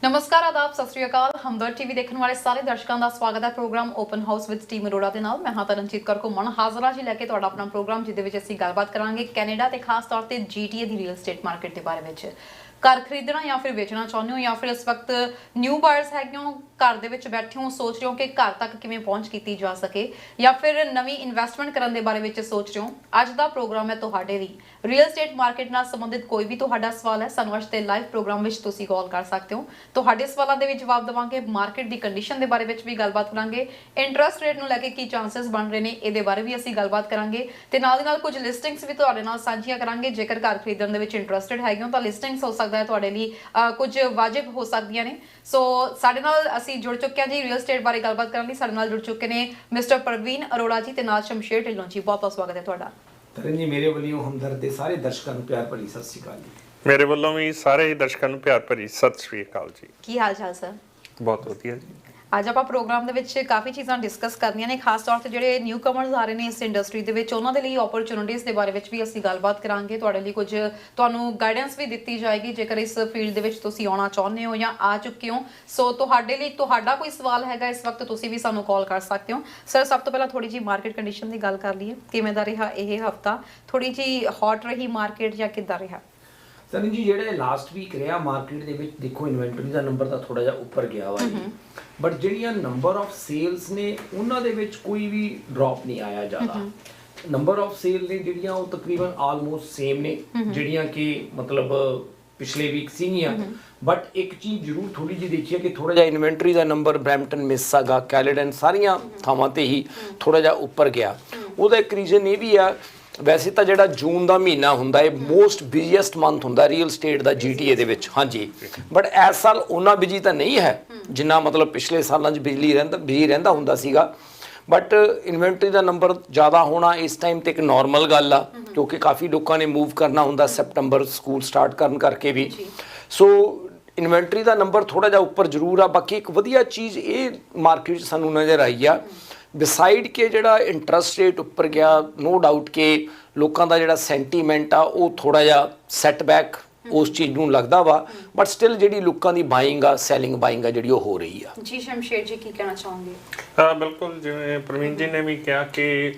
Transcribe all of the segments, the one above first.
नमस्कार आदाब सत श्री अकाल हमदर्द टीवी देखने वाले सारे दर्शकों का स्वागत है program open house with team Arora के नाल। मैं हाँ तरनजीत कौर घुमन हाजरा जी लैके तुहाडा अपना प्रोग्राम जिहदे असीं गलबात करांगे कैनेडा ते खास तौर पर GTA की रियल एस्टेट मार्केट के बारे में। घर खरीदना या फिर बेचना चाहते हो या फिर इस वक्त न्यू बायर्स है घर दे विच बैठे हो सोच रहे हो कि घर तक किवें पहुंच की जा सके या फिर नवी इन्वेस्टमेंट करने के बारे में सोच रहे हो, अज का प्रोग्राम है तुहाडे लई। रियल एस्टेट मार्केट नाल संबंधित कोई भी तुहाडा सवाल है सानूं अज दे लाइव प्रोग्राम विच तुसीं कॉल कर सकते हो। तुहाडे सवालों दे विच जवाब देवांगे, मार्केट की कंडीशन के बारे में भी गलबात करांगे, इंटरस्ट रेट नूं लैके की चांसेस बन रहे हैं इहदे बारे भी असीं गलबात करांगे ते नाल दी नाल कुछ लिस्टिंग्स भी तुहाडे नाल सांझियां करांगे। जेकर घर खरीदण दे विच इंटरस्टेड हैगे हो तां लिस्टिंग्स हो सकदा है तुहाडे लई कुछ वाजिब हो सकदियां ने। सो साडे नाल असीं जुड़ चुके हैं जी रियल एस्टेट बारे गलबात करन लई। साडे नाल जुड़ चुके ने मिस्टर प्रवीण अरोड़ा जी ते नाल शमशेर ढिल्लों जी। बहुत बहुत स्वागत है तुहाडा। तरन जी मेरे वल्लों हमदर्द दे सारे दर्शकों नूं प्यार भरी सत श्री अकाल जी। मेरे वल्लों भी सारे दर्शकों नूं प्यार भरी सत श्री अकाल जी। की हाल चाल सर? बहुत वधिया जी। ਅੱਜ ਆਪਾਂ ਪ੍ਰੋਗਰਾਮ ਦੇ ਵਿੱਚ ਕਾਫੀ ਚੀਜ਼ਾਂ ਡਿਸਕਸ ਕਰਨੀਆਂ ਨੇ, ਖਾਸ ਤੌਰ ਤੇ ਜਿਹੜੇ ਨਿਊ ਕਮਰਸ ਆ ਰਹੇ ਨੇ ਇਸ ਇੰਡਸਟਰੀ ਦੇ ਵਿੱਚ ਉਹਨਾਂ ਦੇ ਲਈ ਓਪਰਚੁਨਿਟੀਜ਼ ਦੇ ਬਾਰੇ ਵਿੱਚ ਵੀ ਅਸੀਂ ਗੱਲਬਾਤ ਕਰਾਂਗੇ। ਤੁਹਾਡੇ ਲਈ ਕੁਝ ਤੁਹਾਨੂੰ ਗਾਈਡੈਂਸ ਵੀ ਦਿੱਤੀ ਜਾਏਗੀ ਜੇਕਰ ਇਸ ਫੀਲਡ ਦੇ ਵਿੱਚ ਤੁਸੀਂ ਆਉਣਾ ਚਾਹੁੰਦੇ ਹੋ ਜਾਂ ਆ ਚੁੱਕੇ ਹੋ। ਸੋ ਤੁਹਾਡੇ ਲਈ ਤੁਹਾਡਾ ਕੋਈ ਸਵਾਲ ਹੈਗਾ ਇਸ ਵਕਤ ਤੁਸੀਂ ਵੀ ਸਾਨੂੰ ਕਾਲ ਕਰ ਸਕਦੇ ਹੋ। ਸਰ ਸਭ ਤੋਂ ਪਹਿਲਾਂ ਥੋੜੀ ਜੀ ਮਾਰਕੀਟ ਕੰਡੀਸ਼ਨ ਦੀ ਗੱਲ ਕਰ ਲਈਏ, ਕਿਵੇਂ ਦਾ ਰਿਹਾ ਇਹ ਹਫਤਾ? ਥੋੜੀ ਜੀ ਹੌਟ ਰਹੀ ਮਾਰਕੀਟ ਜਾਂ ਕਿੱਦਾਂ ਰਿਹਾ? तरन जी ਜਿਹੜੇ ਲਾਸਟ ਵੀਕ ਰਿਹਾ ਮਾਰਕੀਟ ਦੇ ਵਿੱਚ ਦੇਖੋ ਇਨਵੈਂਟਰੀ ਦਾ ਨੰਬਰ ਤਾਂ ਥੋੜਾ ਜਿਹਾ ਉੱਪਰ ਗਿਆ ਵਾ ਜੀ, ਬਟ ਜਿਹੜੀਆਂ ਨੰਬਰ ਆਫ ਸੇਲਸ ਨੇ ਉਹਨਾਂ ਦੇ ਵਿੱਚ ਕੋਈ ਵੀ ਡ੍ਰੌਪ ਨਹੀਂ ਆਇਆ ਜ਼ਿਆਦਾ। ਨੰਬਰ ਆਫ ਸੇਲ ਨੇ ਜਿਹੜੀਆਂ ਉਹ ਤਕਰੀਬਨ ਆਲਮੋਸਟ ਸੇਮ ਨੇ ਜਿਹੜੀਆਂ ਕਿ ਮਤਲਬ ਪਿਛਲੇ ਵੀਕ ਸੀਗੀਆਂ, ਬਟ ਇੱਕ ਚੀਜ਼ ਜ਼ਰੂਰ ਥੋੜੀ ਜਿਹੀ ਦੇਖੀ ਹੈ ਕਿ ਥੋੜਾ ਜਿਹਾ ਇਨਵੈਂਟਰੀ ਦਾ ਨੰਬਰ ਬਰੈਂਪਟਨ, ਮਿਸਿਸਾਗਾ, ਕੈਲੇਡਨ ਸਾਰੀਆਂ ਥਾਵਾਂ ਤੇ ਹੀ ਥੋੜਾ ਜਿਹਾ ਉੱਪਰ ਗਿਆ। ਉਹਦਾ ਇੱਕ ਰੀਜ਼ਨ ਇਹ ਵੀ ਆ, ਵੈਸੇ ਤਾਂ ਜਿਹੜਾ ਜੂਨ ਦਾ ਮਹੀਨਾ ਹੁੰਦਾ ਹੈ ਮੋਸਟ ਬਿਜ਼ੀਐਸਟ ਮੰਥ ਹੁੰਦਾ ਰੀਅਲ ਸਟੇਟ ਦਾ GTA ਦੇ ਵਿੱਚ, ਹਾਂਜੀ, ਬਟ ਇਸ ਸਾਲ ਉਹਨਾਂ ਬਿਜੀ ਤਾਂ ਨਹੀਂ ਹੈ ਜਿੰਨਾ ਮਤਲਬ ਪਿਛਲੇ ਸਾਲਾਂ 'ਚ ਬਿਜੀ ਰਹਿੰਦਾ ਹੁੰਦਾ ਸੀਗਾ। ਬਟ ਇਨਵੈਂਟਰੀ ਦਾ ਨੰਬਰ ਜ਼ਿਆਦਾ ਹੋਣਾ ਇਸ ਟਾਈਮ ਤੇ ਇੱਕ ਨੋਰਮਲ ਗੱਲ ਆ, ਕਿਉਂਕਿ ਕਾਫੀ ਲੋਕਾਂ ਨੇ ਮੂਵ ਕਰਨਾ ਹੁੰਦਾ ਸੈਪਟੰਬਰ ਸਕੂਲ ਸਟਾਰਟ ਕਰਨ ਕਰਕੇ ਵੀ। ਸੋ ਇਨਵੈਂਟਰੀ ਦਾ ਨੰਬਰ ਥੋੜਾ ਜਿਹਾ ਉੱਪਰ ਜ਼ਰੂਰ ਆ। ਬਾਕੀ ਇੱਕ ਵਧੀਆ ਚੀਜ਼ ਇਹ ਮਾਰਕੀਟ 'ਚ ਸਾਨੂੰ ਨਜ਼ਰ ਆਈ ਆ, ਬਿਸਾਈਡ ਕਿ ਜਿਹੜਾ ਇੰਟਰਸਟ ਰੇਟ ਉੱਪਰ ਗਿਆ, ਨੋ ਡਾਊਟ ਕਿ ਲੋਕਾਂ ਦਾ ਜਿਹੜਾ ਸੈਂਟੀਮੈਂਟ ਆ ਉਹ ਥੋੜਾ ਜਿਹਾ ਸੈਟਬੈਕ ਉਸ ਚੀਜ਼ ਨੂੰ ਲੱਗਦਾ ਵਾ, ਬਟ ਸਟਿਲ ਜਿਹੜੀ ਲੋਕਾਂ ਦੀ ਬਾਇੰਗ ਆ, ਸੈਲਿੰਗ ਬਾਇੰਗ ਆ ਜਿਹੜੀ ਉਹ ਹੋ ਰਹੀ ਆ। ਜੀ ਸ਼ਮਸ਼ੇਰ ਜੀ ਕੀ ਕਹਿਣਾ ਚਾਹੋਗੇ? ਹਾਂ ਬਿਲਕੁਲ, ਜਿਵੇਂ ਪ੍ਰਵੀਨ ਜੀ ਨੇ ਵੀ ਕਿਹਾ ਕਿ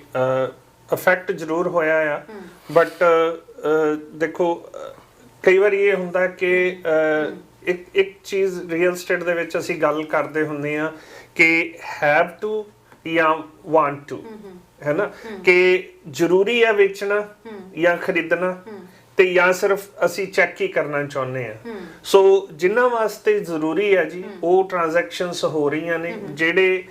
ਇਫੈਕਟ ਜ਼ਰੂਰ ਹੋਇਆ ਆ, ਬਟ ਦੇਖੋ ਕਈ ਵਾਰ ਇਹ ਹੁੰਦਾ ਕਿ ਇੱਕ ਚੀਜ਼ ਰੀਅਲ ਸਟੇਟ ਦੇ ਵਿੱਚ ਅਸੀਂ ਗੱਲ ਕਰਦੇ ਹੁੰਦੇ ਆ ਕਿ ਹੈਵ ਟੂ ਜਾਂ ਵਾਂਟ ਟੂ, ਹੈ ਨਾ, ਕਿ ਜ਼ਰੂਰੀ ਹੈ ਵੇਚਣਾ ਜਾਂ ਖਰੀਦਣਾ ਤੇ ਜਾਂ ਸਿਰਫ ਅਸੀਂ ਚੈੱਕ ਹੀ ਕਰਨਾ ਚਾਹੁੰਦੇ ਆ। ਸੋ ਜਿਨ੍ਹਾਂ ਵਾਸਤੇ ਜ਼ਰੂਰੀ ਹੈ ਜੀ ਉਹ ਟ੍ਰਾਂਜੈਕਸ਼ਨਸ ਹੋ ਰਹੀਆਂ ਨੇ, ਜਿਹੜੇ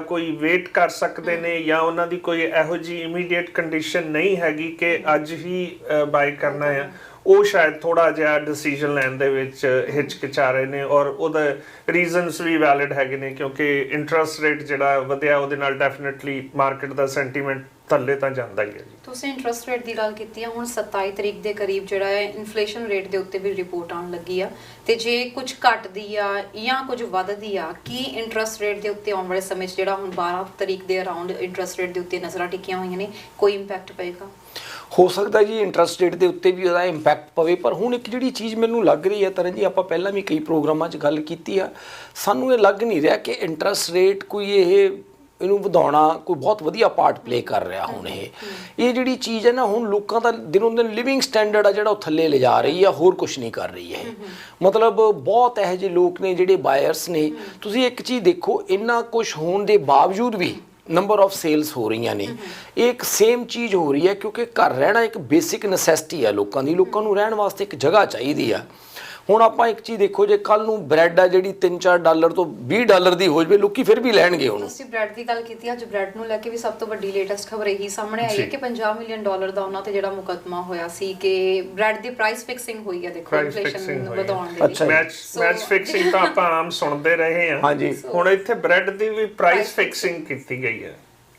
ਕੋਈ ਵੇਟ ਕਰ ਸਕਦੇ ਨੇ ਜਾਂ ਉਹਨਾਂ ਦੀ ਕੋਈ ਇਹੋ ਜਿਹੀ ਇਮੀਡੀਏਟ ਕੰਡੀਸ਼ਨ ਨਹੀਂ ਹੈਗੀ ਕਿ ਅੱਜ ਹੀ ਬਾਈ ਕਰਨਾ ਆ, ਉਹ ਸ਼ਾਇਦ ਥੋੜਾ ਜਿਹਾ ਡਿਸੀਜਨ ਲੈਣ ਦੇ ਵਿੱਚ ਹਿਚਕਿਚਾ ਰਹੇ ਨੇ। ਔਰ ਉਹਦੇ ਰੀਜ਼ਨਸ ਵੀ ਵੈਲਿਡ ਹੈਗੇ ਨੇ, ਕਿਉਂਕਿ ਇੰਟਰਸਟ ਰੇਟ ਜਿਹੜਾ ਵਧਿਆ ਉਹਦੇ ਨਾਲ ਡੈਫੀਨਿਟਲੀ ਮਾਰਕੀਟ ਦਾ ਸੈਂਟੀਮੈਂਟ ਥੱਲੇ ਤਾਂ ਜਾਂਦਾ ਹੀ ਹੈ ਜੀ। ਤੁਸੀਂ ਇੰਟਰਸਟ ਰੇਟ ਦੀ ਗੱਲ ਕੀਤੀ ਹੈ, ਹੁਣ 27 ਤਰੀਕ ਦੇ ਕਰੀਬ ਜਿਹੜਾ ਹੈ ਇਨਫਲੇਸ਼ਨ ਰੇਟ ਦੇ ਉੱਤੇ ਵੀ ਰਿਪੋਰਟ ਆਉਣ ਲੱਗੀ ਆ, ਤੇ ਜੇ ਕੁਝ ਘਟਦੀ ਆ ਜਾਂ ਕੁਝ ਵੱਧਦੀ ਆ, ਕੀ ਇੰਟਰਸਟ ਰੇਟ ਦੇ ਉੱਤੇ ਆਉਣ ਵਾਲੇ ਸਮੇਂ 'ਚ ਜਿਹੜਾ ਹੁਣ 12 ਤਰੀਕ ਦੇ ਅਰਾਊਂਡ ਇੰਟਰਸਟ ਰੇਟ ਦੇ ਉੱਤੇ ਨਜ਼ਰਾਂ ਟਿਕੀਆਂ ਹੋਈਆਂ ਨੇ, ਕੋਈ ਇੰਪੈਕਟ ਪਏਗਾ? ਹੋ ਸਕਦਾ ਜੀ ਇੰਟਰਸਟ ਰੇਟ ਦੇ ਉੱਤੇ ਵੀ ਉਹਦਾ ਇੰਪੈਕਟ ਪਵੇ, ਪਰ ਹੁਣ ਇੱਕ ਜਿਹੜੀ ਚੀਜ਼ ਮੈਨੂੰ ਲੱਗ ਰਹੀ ਹੈ ਤਰਨ ਜੀ, ਆਪਾਂ ਪਹਿਲਾਂ ਵੀ ਕਈ ਪ੍ਰੋਗਰਾਮਾਂ 'ਚ ਗੱਲ ਕੀਤੀ ਆ, ਸਾਨੂੰ ਇਹ ਲੱਗ ਨਹੀਂ ਰਿਹਾ ਕਿ ਇੰਟਰਸਟ ਰੇਟ ਕੋਈ ਇਹਨੂੰ ਵਧਾਉਣਾ ਕੋਈ ਬਹੁਤ ਵਧੀਆ ਪਾਰਟ ਪਲੇ ਕਰ ਰਿਹਾ। ਹੁਣ ਇਹ ਜਿਹੜੀ ਚੀਜ਼ ਹੈ ਨਾ, ਹੁਣ ਲੋਕਾਂ ਦਾ ਦਿਨੋਂ ਦਿਨ ਲਿਵਿੰਗ ਸਟੈਂਡਰਡ ਆ ਜਿਹੜਾ ਉਹ ਥੱਲੇ ਲਿਜਾ ਰਹੀ ਆ, ਹੋਰ ਕੁਛ ਨਹੀਂ ਕਰ ਰਹੀ ਹੈ। ਮਤਲਬ ਬਹੁਤ ਇਹੋ ਜਿਹੇ ਲੋਕ ਨੇ ਜਿਹੜੇ ਬਾਇਰਸ ਨੇ। ਤੁਸੀਂ ਇੱਕ ਚੀਜ਼ ਦੇਖੋ, ਇੰਨਾ ਕੁਛ ਹੋਣ ਦੇ ਬਾਵਜੂਦ ਵੀ ਨੰਬਰ ਆਫ ਸੇਲਸ ਹੋ ਰਹੀਆਂ ਨੇ। ਇਹ ਇੱਕ ਸੇਮ ਚੀਜ਼ ਹੋ ਰਹੀ ਹੈ ਕਿਉਂਕਿ ਘਰ ਰਹਿਣਾ ਇੱਕ ਬੇਸਿਕ ਨੈਸੈਸਿਟੀ ਆ ਲੋਕਾਂ ਦੀ। ਲੋਕਾਂ ਨੂੰ ਰਹਿਣ ਵਾਸਤੇ ਇੱਕ ਜਗ੍ਹਾ ਚਾਹੀਦੀ ਆ। ਹੁਣ ਆਪਾਂ ਇੱਕ ਚੀਜ਼ ਦੇਖੋ, ਜੇ ਕੱਲ ਨੂੰ ਬ੍ਰੈਡ ਆ ਜਿਹੜੀ $3-4 ਤੋਂ $20 ਦੀ ਹੋ ਜਾਵੇ, ਲੋਕੀ ਫਿਰ ਵੀ ਲੈਣਗੇ ਉਹਨੂੰ। ਤੁਸੀਂ ਬ੍ਰੈਡ ਦੀ ਗੱਲ ਕੀਤੀ, ਅੱਜ ਬ੍ਰੈਡ ਨੂੰ ਲੈ ਕੇ ਵੀ ਸਭ ਤੋਂ ਵੱਡੀ ਲੇਟੈਸਟ ਖਬਰ ਇਹੀ ਸਾਹਮਣੇ ਆਈ ਹੈ ਕਿ $50 ਮਿਲੀਅਨ ਦਾ ਉਹਨਾਂ ਤੇ ਜਿਹੜਾ ਮੁਕੱਦਮਾ ਹੋਇਆ ਸੀ ਕਿ ਬ੍ਰੈਡ ਦੀ ਪ੍ਰਾਈਸ ਫਿਕਸਿੰਗ ਹੋਈ ਹੈ। ਦੇਖੋ ਇਨਫਲੇਸ਼ਨ ਵਧਾਉਣ ਦੇ ਲਈ ਮੈਚ ਫਿਕਸਿੰਗ ਤਾਂ ਆਪਾਂ ਆਮ ਸੁਣਦੇ ਰਹੇ ਹਾਂ, ਹੁਣ ਇੱਥੇ ਬ੍ਰੈਡ ਦੀ ਵੀ ਪ੍ਰਾਈਸ ਫਿਕਸਿੰਗ ਕੀਤੀ ਗਈ ਹੈ।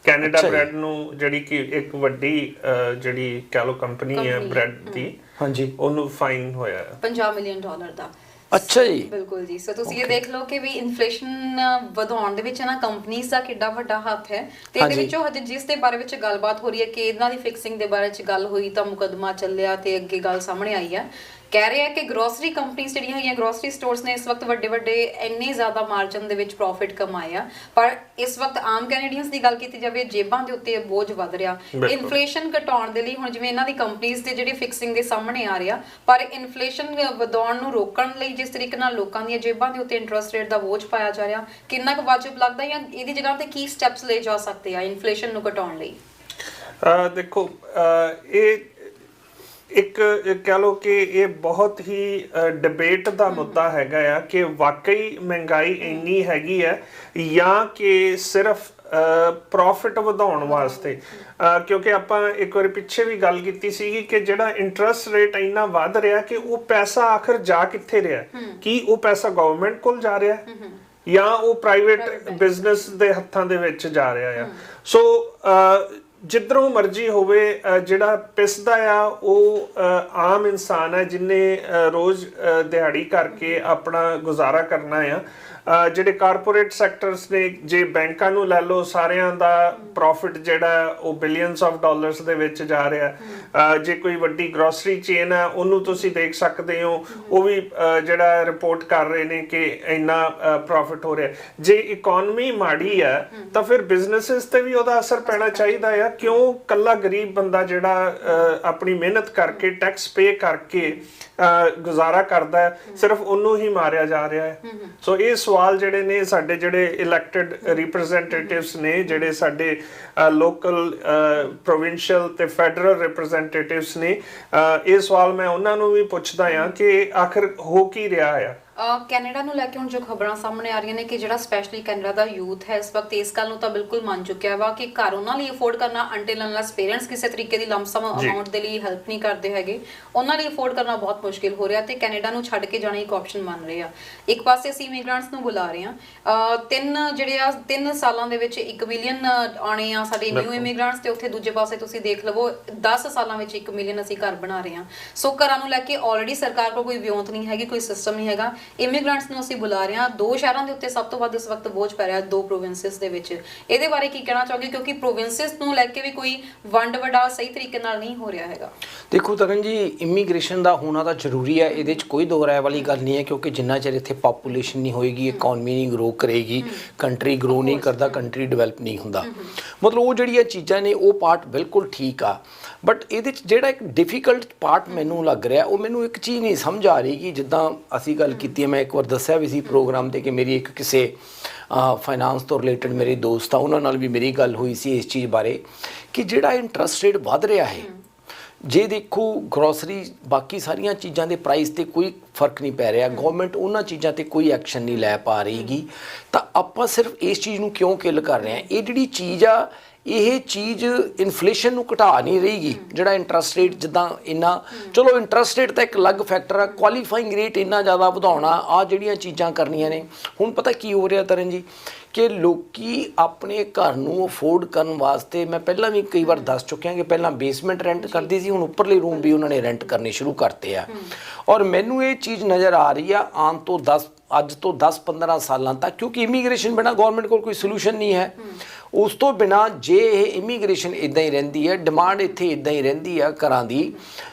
ਕੈਨੇਡਾ ਬ੍ਰੈਡ ਨੂੰ ਜਿਹੜੀ ਕਿ ਇੱਕ ਵੱਡੀ ਜਿਹੜੀ ਕਹਿ ਲਓ ਕੰਪਨੀ ਹੈ ਬ੍ਰੈਡ ਦੀ, ਹਾਂਜੀ, ਉਹਨੂੰ ਫਾਈਨ ਹੋਇਆ $50 ਮਿਲੀਅਨ ਦਾ। ਅੱਛਾ ਜੀ, ਬਿਲਕੁਲ ਜੀ। ਸੋ ਤੁਸੀਂ ਇਹ ਦੇਖ ਲਓ ਕਿ ਵੀ ਇਨਫਲੇਸ਼ਨ ਵਧਾਉਣ ਦੇ ਵਿੱਚ ਨਾ ਕੰਪਨੀਆਂ ਦਾ ਕਿੱਡਾ ਵੱਡਾ ਹੱਥ ਹੈ, ਤੇ ਇਹਦੇ ਵਿੱਚੋਂ ਹਜੇ ਜਿਸ ਦੇ ਬਾਰੇ ਵਿੱਚ ਗੱਲਬਾਤ ਹੋ ਰਹੀ ਹੈ ਕਿ ਇਹਨਾਂ ਦੀ ਫਿਕਸਿੰਗ ਦੇ ਬਾਰੇ ਚ ਗੱਲ ਹੋਈ ਤਾਂ ਮੁਕੱਦਮਾ ਚੱਲਿਆ ਤੇ ਅੱਗੇ ਗੱਲ ਸਾਹਮਣੇ ਆਈ ਹੈ ਕਹਿ ਰਹੇ ਆ ਕਿ ਗਰੋਸਰੀ ਕੰਪਨੀਆਂ ਜਿਹੜੀਆਂ ਹੈਗੀਆਂ ਗਰੋਸਰੀ ਸਟੋਰਸ ਨੇ ਇਸ ਵਕਤ ਵੱਡੇ ਇੰਨੇ ਜ਼ਿਆਦਾ ਮਾਰਜਨ ਦੇ ਵਿੱਚ ਪ੍ਰੋਫਿਟ ਕਮਾਏ ਆ, ਪਰ ਇਸ ਵਕਤ ਆਮ ਕੈਨੇਡੀਅਨਸ ਦੀ ਗੱਲ ਕੀਤੀ ਜਾਵੇ ਜੇਬਾਂ ਦੇ ਉੱਤੇ ਬੋਝ ਵੱਧ ਰਿਹਾ। ਇਨਫਲੇਸ਼ਨ ਘਟਾਉਣ ਦੇ ਲਈ ਹੁਣ ਜਿਵੇਂ ਇਹਨਾਂ ਦੀ ਕੰਪਨੀਆਂ ਦੇ ਜਿਹੜੀ ਫਿਕਸਿੰਗ ਦੇ ਸਾਹਮਣੇ ਆ ਰਿਹਾ, ਪਰ ਇਨਫਲੇਸ਼ਨ ਵਧਾਉਣ ਨੂੰ ਰੋਕਣ ਲਈ ਜਿਸ ਤਰੀਕੇ ਨਾਲ ਲੋਕਾਂ ਦੀਆਂ ਜੇਬਾਂ ਦੇ ਉੱਤੇ ਇੰਟਰਸਟ ਰੇਟ ਦਾ ਬੋਝ ਪਾਇਆ ਜਾ ਰਿਹਾ, ਕਿੰਨਾ ਕੁ ਵਾਜਬ ਲੱਗਦਾ ਜਾਂ ਇਹਦੀ ਜਗ੍ਹਾ ਤੇ ਕੀ ਸਟੈਪਸ ਲਏ ਜਾ ਸਕਦੇ ਆ ਇਨਫਲੇਸ਼ਨ ਨੂੰ ਘਟਾਉਣ ਲਈ? ਦੇਖੋ ਇਹ ਇੱਕ ਕਹਿ ਲਓ ਕਿ ਇਹ ਬਹੁਤ ਹੀ ਡਿਬੇਟ ਦਾ ਮੁੱਦਾ ਹੈਗਾ ਆ ਕਿ ਵਾਕਈ ਮਹਿੰਗਾਈ ਇੰਨੀ ਹੈਗੀ ਹੈ ਜਾਂ ਕਿ ਸਿਰਫ ਪ੍ਰੋਫਿਟ ਵਧਾਉਣ ਵਾਸਤੇ, ਕਿਉਂਕਿ ਆਪਾਂ ਇੱਕ ਵਾਰ ਪਿੱਛੇ ਵੀ ਗੱਲ ਕੀਤੀ ਸੀਗੀ ਕਿ ਜਿਹੜਾ ਇੰਟਰਸਟ ਰੇਟ ਇੰਨਾ ਵੱਧ ਰਿਹਾ ਕਿ ਉਹ ਪੈਸਾ ਆਖਰ ਜਾ ਕਿੱਥੇ ਰਿਹਾ, ਕੀ ਉਹ ਪੈਸਾ ਗਵਰਨਮੈਂਟ ਕੋਲ ਜਾ ਰਿਹਾ ਜਾਂ ਉਹ ਪ੍ਰਾਈਵੇਟ ਬਿਜ਼ਨਸ ਦੇ ਹੱਥਾਂ ਦੇ ਵਿੱਚ ਜਾ ਰਿਹਾ ਆ। ਸੋ ਜਿੱਧਰੋਂ ਮਰਜ਼ੀ ਹੋਵੇ ਜਿਹੜਾ ਪਿਸਦਾ ਆ ਉਹ ਆਮ ਇਨਸਾਨ ਹੈ ਜਿਹਨੇ ਰੋਜ਼ ਦਿਹਾੜੀ ਕਰਕੇ ਆਪਣਾ ਗੁਜ਼ਾਰਾ ਕਰਨਾ ਆ। ਜਿਹੜੇ ਕਾਰਪੋਰੇਟ ਸੈਕਟਰਸ ਨੇ, ਜੇ ਬੈਂਕਾਂ ਨੂੰ ਲੈ ਲਓ, ਸਾਰਿਆਂ ਦਾ ਪ੍ਰੋਫਿਟ ਜਿਹੜਾ ਉਹ ਬਿਲੀਅਨਸ ਆਫ ਡਾਲਰਸ ਦੇ ਵਿੱਚ ਜਾ ਰਿਹਾ। ਜੇ ਕੋਈ ਵੱਡੀ ਗਰੋਸਰੀ ਚੇਨ ਹੈ ਉਹਨੂੰ ਤੁਸੀਂ ਦੇਖ ਸਕਦੇ ਹੋ, ਉਹ ਵੀ ਜਿਹੜਾ ਰਿਪੋਰਟ ਕਰ ਰਹੇ ਨੇ ਕਿ ਇੰਨਾ ਪ੍ਰੋਫਿਟ ਹੋ ਰਿਹਾ। ਜੇ ਇਕਨੋਮੀ ਮਾੜੀ ਹੈ ਤਾਂ ਫਿਰ ਬਿਜ਼ਨੈਸਸ ਤੇ ਵੀ ਉਹਦਾ ਅਸਰ ਪੈਣਾ ਚਾਹੀਦਾ ਆ। ਕਿਉਂ ਕੱਲਾ ਗਰੀਬ ਬੰਦਾ ਜਿਹੜਾ ਆਪਣੀ ਮਿਹਨਤ ਕਰਕੇ ਟੈਕਸ ਪੇ ਕਰਕੇ ਗੁਜ਼ਾਰਾ ਕਰਦਾ ਹੈ, ਸਿਰਫ ਉਹਨੂੰ ਹੀ ਮਾਰਿਆ ਜਾ ਰਿਹਾ ਹੈ? ਸੋ ਇਹ ਸਵਾਲ ਜਿਹੜੇ ਨੇ ਸਾਡੇ ਜਿਹੜੇ ਇਲੈਕਟਿਡ ਰਿਪਰੈਜ਼ੈਂਟੇਟਿਵਸ ਨੇ, ਜਿਹੜੇ ਸਾਡੇ ਲੋਕਲ ਪ੍ਰੋਵਿੰਸ਼ੀਅਲ ਤੇ ਫੈਡਰਲ ਰਿਪਰੈਜ਼ੈਂਟੇਟਿਵਸ ਨੇ, ਇਹ ਸਵਾਲ ਮੈਂ ਉਹਨਾਂ ਨੂੰ ਵੀ ਪੁੱਛਦਾ ਹਾਂ ਕਿ ਆਖਿਰ ਹੋ ਕੀ ਰਿਹਾ ਆ। ਕੈਨੇਡਾ ਨੂੰ ਲੈ ਕੇ ਹੁਣ ਜੋ ਖਬਰਾਂ ਸਾਹਮਣੇ ਆ ਰਹੀਆਂ ਨੇ ਕਿ ਜਿਹੜਾ ਸਪੈਸ਼ਲੀ ਕੈਨੇਡਾ ਦਾ ਯੂਥ ਹੈ ਇਸ ਵਕਤ ਇਸ ਗੱਲ ਨੂੰ ਤਾਂ ਬਿਲਕੁਲ ਮੰਨ ਚੁੱਕਿਆ ਵਾ ਕਿ ਘਰ ਉਹਨਾਂ ਲਈ ਅਫੋਰਡ ਕਰਨਾ ਅੰਟਿਲ ਅਨਲੈਸ ਪੇਰੈਂਟਸ ਕਿਸੇ ਤਰੀਕੇ ਦੀ ਲੰਮਸਮ ਅਮਾਉਂਟ ਦੇ ਲਈ ਹੈਲਪ ਨਹੀਂ ਕਰਦੇ ਹੈਗੇ, ਉਹਨਾਂ ਲਈ ਅਫੋਰਡ ਕਰਨਾ ਬਹੁਤ ਮੁਸ਼ਕਿਲ ਹੋ ਰਿਹਾ ਤੇ ਕੈਨੇਡਾ ਨੂੰ ਛੱਡ ਕੇ ਜਾਣਾ ਇੱਕ ਆਪਸ਼ਨ ਮੰਨ ਰਹੇ ਆ। ਇੱਕ ਪਾਸੇ ਅਸੀਂ ਇਮੀਗ੍ਰੈਂਟਸ ਨੂੰ ਬੁਲਾ ਰਹੇ ਆ, ਤਿੰਨ ਸਾਲਾਂ ਦੇ ਵਿੱਚ 1 ਮਿਲੀਅਨ ਆਣੇ ਆ ਸਾਡੇ ਨਿਊ ਇਮੀਗ੍ਰੈਂਟਸ, ਤੇ ਉੱਥੇ ਦੂਜੇ ਪਾਸੇ ਤੁਸੀਂ ਦੇਖ ਲਵੋ 10 ਸਾਲਾਂ ਵਿੱਚ 1 ਮਿਲੀਅਨ ਅਸੀਂ ਘਰ ਬਣਾ ਰਹੇ ਆ। ਸੋ ਘਰਾਂ ਨੂੰ ਲੈ ਕੇ ਆਲਰੇਡੀ ਸਰਕਾਰ ਕੋਲ ਕੋਈ ਵਿਉਂਤ ਨਹੀਂ ਹੈਗੀ, ਕੋਈ ਸਿਸਟਮ ਨਹੀਂ ਹੈਗਾ। ਇਮੀਗ੍ਰੈਂਟਸ ਨੂੰ ਅਸੀਂ ਬੁਲਾ ਰਹੇ ਹਾਂ। 2 ਸ਼ਹਿਰਾਂ ਦੇ ਉੱਤੇ ਸਭ ਤੋਂ ਵੱਧ ਇਸ ਵਕਤ ਬੋਝ ਪੈ ਰਿਹਾ 2 ਪ੍ਰੋਵਿੰਸਸ ਦੇ ਵਿੱਚ। ਇਹਦੇ ਬਾਰੇ ਕੀ ਕਹਿਣਾ ਚਾਹੋਗੇ, ਕਿਉਂਕਿ ਪ੍ਰੋਵਿੰਸਸ ਨੂੰ ਲੈ ਕੇ ਵੀ ਕੋਈ ਵੰਡ ਵਡਾ ਸਹੀ ਤਰੀਕੇ ਨਾਲ ਨਹੀਂ ਹੋ ਰਿਹਾ ਹੈਗਾ? ਦੇਖੋ ਤਰਨ ਜੀ, ਇਮੀਗ੍ਰੇਸ਼ਨ ਦਾ ਹੋਣਾ ਤਾਂ ਜ਼ਰੂਰੀ ਹੈ, ਇਹਦੇ 'ਚ ਕੋਈ ਦੋ ਰਾਏ ਵਾਲੀ ਗੱਲ ਨਹੀਂ ਹੈ, ਕਿਉਂਕਿ ਜਿੰਨਾ ਚਿਰ ਇੱਥੇ ਪਾਪੂਲੇਸ਼ਨ ਨਹੀਂ ਹੋਏਗੀ, ਇਕਨੋਮੀ ਨਹੀਂ ਗਰੋ ਕਰੇਗੀ, ਕੰਟਰੀ ਗਰੋ ਨਹੀਂ ਕਰਦਾ, ਕੰਟਰੀ ਡਿਵੈਲਪ ਨਹੀਂ ਹੁੰਦਾ। ਮਤਲਬ ਉਹ ਜਿਹੜੀਆਂ ਚੀਜ਼ਾਂ ਨੇ ਉਹ ਪਾਰਟ ਬਿਲਕੁਲ ਠੀਕ ਆ, ਬਟ ਇਹਦੇ 'ਚ ਜਿਹੜਾ ਇੱਕ ਡਿਫੀਕਲਟ ਪਾਰਟ ਮੈਨੂੰ ਲੱਗ ਰਿਹਾ, ਉਹ ਮੈਨੂੰ ਇੱਕ ਚੀਜ਼ ਨਹੀਂ ਸਮਝ ਆ ਰਹੀ ਕਿ ਜਿੱਦਾਂ ਅਸੀਂ ਗੱਲ ਕੀਤੀ ਹੈ, ਮੈਂ ਇੱਕ ਵਾਰ ਦੱਸਿਆ ਵੀ ਸੀ ਪ੍ਰੋਗਰਾਮ 'ਤੇ ਕਿ ਮੇਰੀ ਇੱਕ ਕਿਸੇ ਫਾਈਨਾਂਸ ਤੋਂ ਰਿਲੇਟਡ ਮੇਰੇ ਦੋਸਤ ਆ, ਉਹਨਾਂ ਨਾਲ ਵੀ ਮੇਰੀ ਗੱਲ ਹੋਈ ਸੀ ਇਸ ਚੀਜ਼ ਬਾਰੇ ਕਿ ਜਿਹੜਾ ਇੰਟਰਸਟ ਰੇਟ ਵੱਧ ਰਿਹਾ ਹੈ, ਜੇ ਦੇਖੋ ਗਰੋਸਰੀ ਬਾਕੀ ਸਾਰੀਆਂ ਚੀਜ਼ਾਂ ਦੇ ਪ੍ਰਾਈਸ ਤੇ ਕੋਈ ਫਰਕ ਨਹੀਂ ਪੈ ਰਿਹਾ, ਗਵਰਨਮੈਂਟ ਉਹਨਾਂ ਚੀਜ਼ਾਂ ਤੇ ਕੋਈ ਐਕਸ਼ਨ ਨਹੀਂ ਲੈ ਪਾ ਰਹੀਗੀ, ਤਾਂ ਆਪਾਂ ਸਿਰਫ ਇਸ ਚੀਜ਼ ਨੂੰ ਕਿਉਂ ਕਿਲ ਕਰ ਰਹੇ ਹਾਂ? ਇਹ ਜਿਹੜੀ ਚੀਜ਼ ਆ, ਇਹ ਚੀਜ਼ ਇਨਫਲੇਸ਼ਨ ਨੂੰ ਘਟਾ ਨਹੀਂ ਰਹੀਗੀ। ਜਿਹੜਾ ਇੰਟਰਸਟ ਰੇਟ ਜਿੱਦਾਂ ਇੰਨਾ, ਚਲੋ ਇੰਟਰਸਟ ਰੇਟ ਤਾਂ ਇੱਕ ਅਲੱਗ ਫੈਕਟਰ ਆ, ਕੁਆਲੀਫਾਈਂਗ ਰੇਟ ਇੰਨਾ ਜ਼ਿਆਦਾ ਵਧਾਉਣਾ, ਆ ਜਿਹੜੀਆਂ ਚੀਜ਼ਾਂ ਕਰਨੀਆਂ ਨੇ। ਹੁਣ ਪਤਾ ਕੀ ਹੋ ਰਿਹਾ ਤਰਨ ਜੀ, ਕਿ ਲੋਕੀ ਆਪਣੇ ਘਰ ਨੂੰ ਅਫੋਰਡ ਕਰਨ ਵਾਸਤੇ, ਮੈਂ ਪਹਿਲਾਂ ਵੀ ਕਈ ਵਾਰ ਦੱਸ ਚੁੱਕਿਆ ਕਿ ਪਹਿਲਾਂ ਬੇਸਮੈਂਟ ਰੈਂਟ ਕਰਦੀ ਸੀ, ਹੁਣ ਉੱਪਰਲੇ ਰੂਮ ਵੀ ਉਹਨਾਂ ਨੇ ਰੈਂਟ ਕਰਨੇ ਸ਼ੁਰੂ ਕਰਤੇ ਆ। ਔਰ ਮੈਨੂੰ ਇਹ ਚੀਜ਼ ਨਜ਼ਰ ਆ ਰਹੀ ਆ ਅੱਜ ਤੋਂ 10-15 ਸਾਲਾਂ ਤੱਕ, ਕਿਉਂਕਿ ਇਮੀਗ੍ਰੇਸ਼ਨ ਬਿਨਾਂ ਗਵਰਨਮੈਂਟ ਕੋਲ ਕੋਈ ਸੋਲੂਸ਼ਨ ਨਹੀਂ ਹੈ। ਉਸ ਤੋਂ ਬਿਨਾਂ ਜੇ ਇਹ ਇਮੀਗ੍ਰੇਸ਼ਨ ਇੱਦਾਂ ਹੀ ਰਹਿੰਦੀ ਹੈ, ਡਿਮਾਂਡ ਇੱਥੇ ਇੱਦਾਂ ਹੀ ਰਹਿੰਦੀ ਆ ਘਰਾਂ ਦੀ,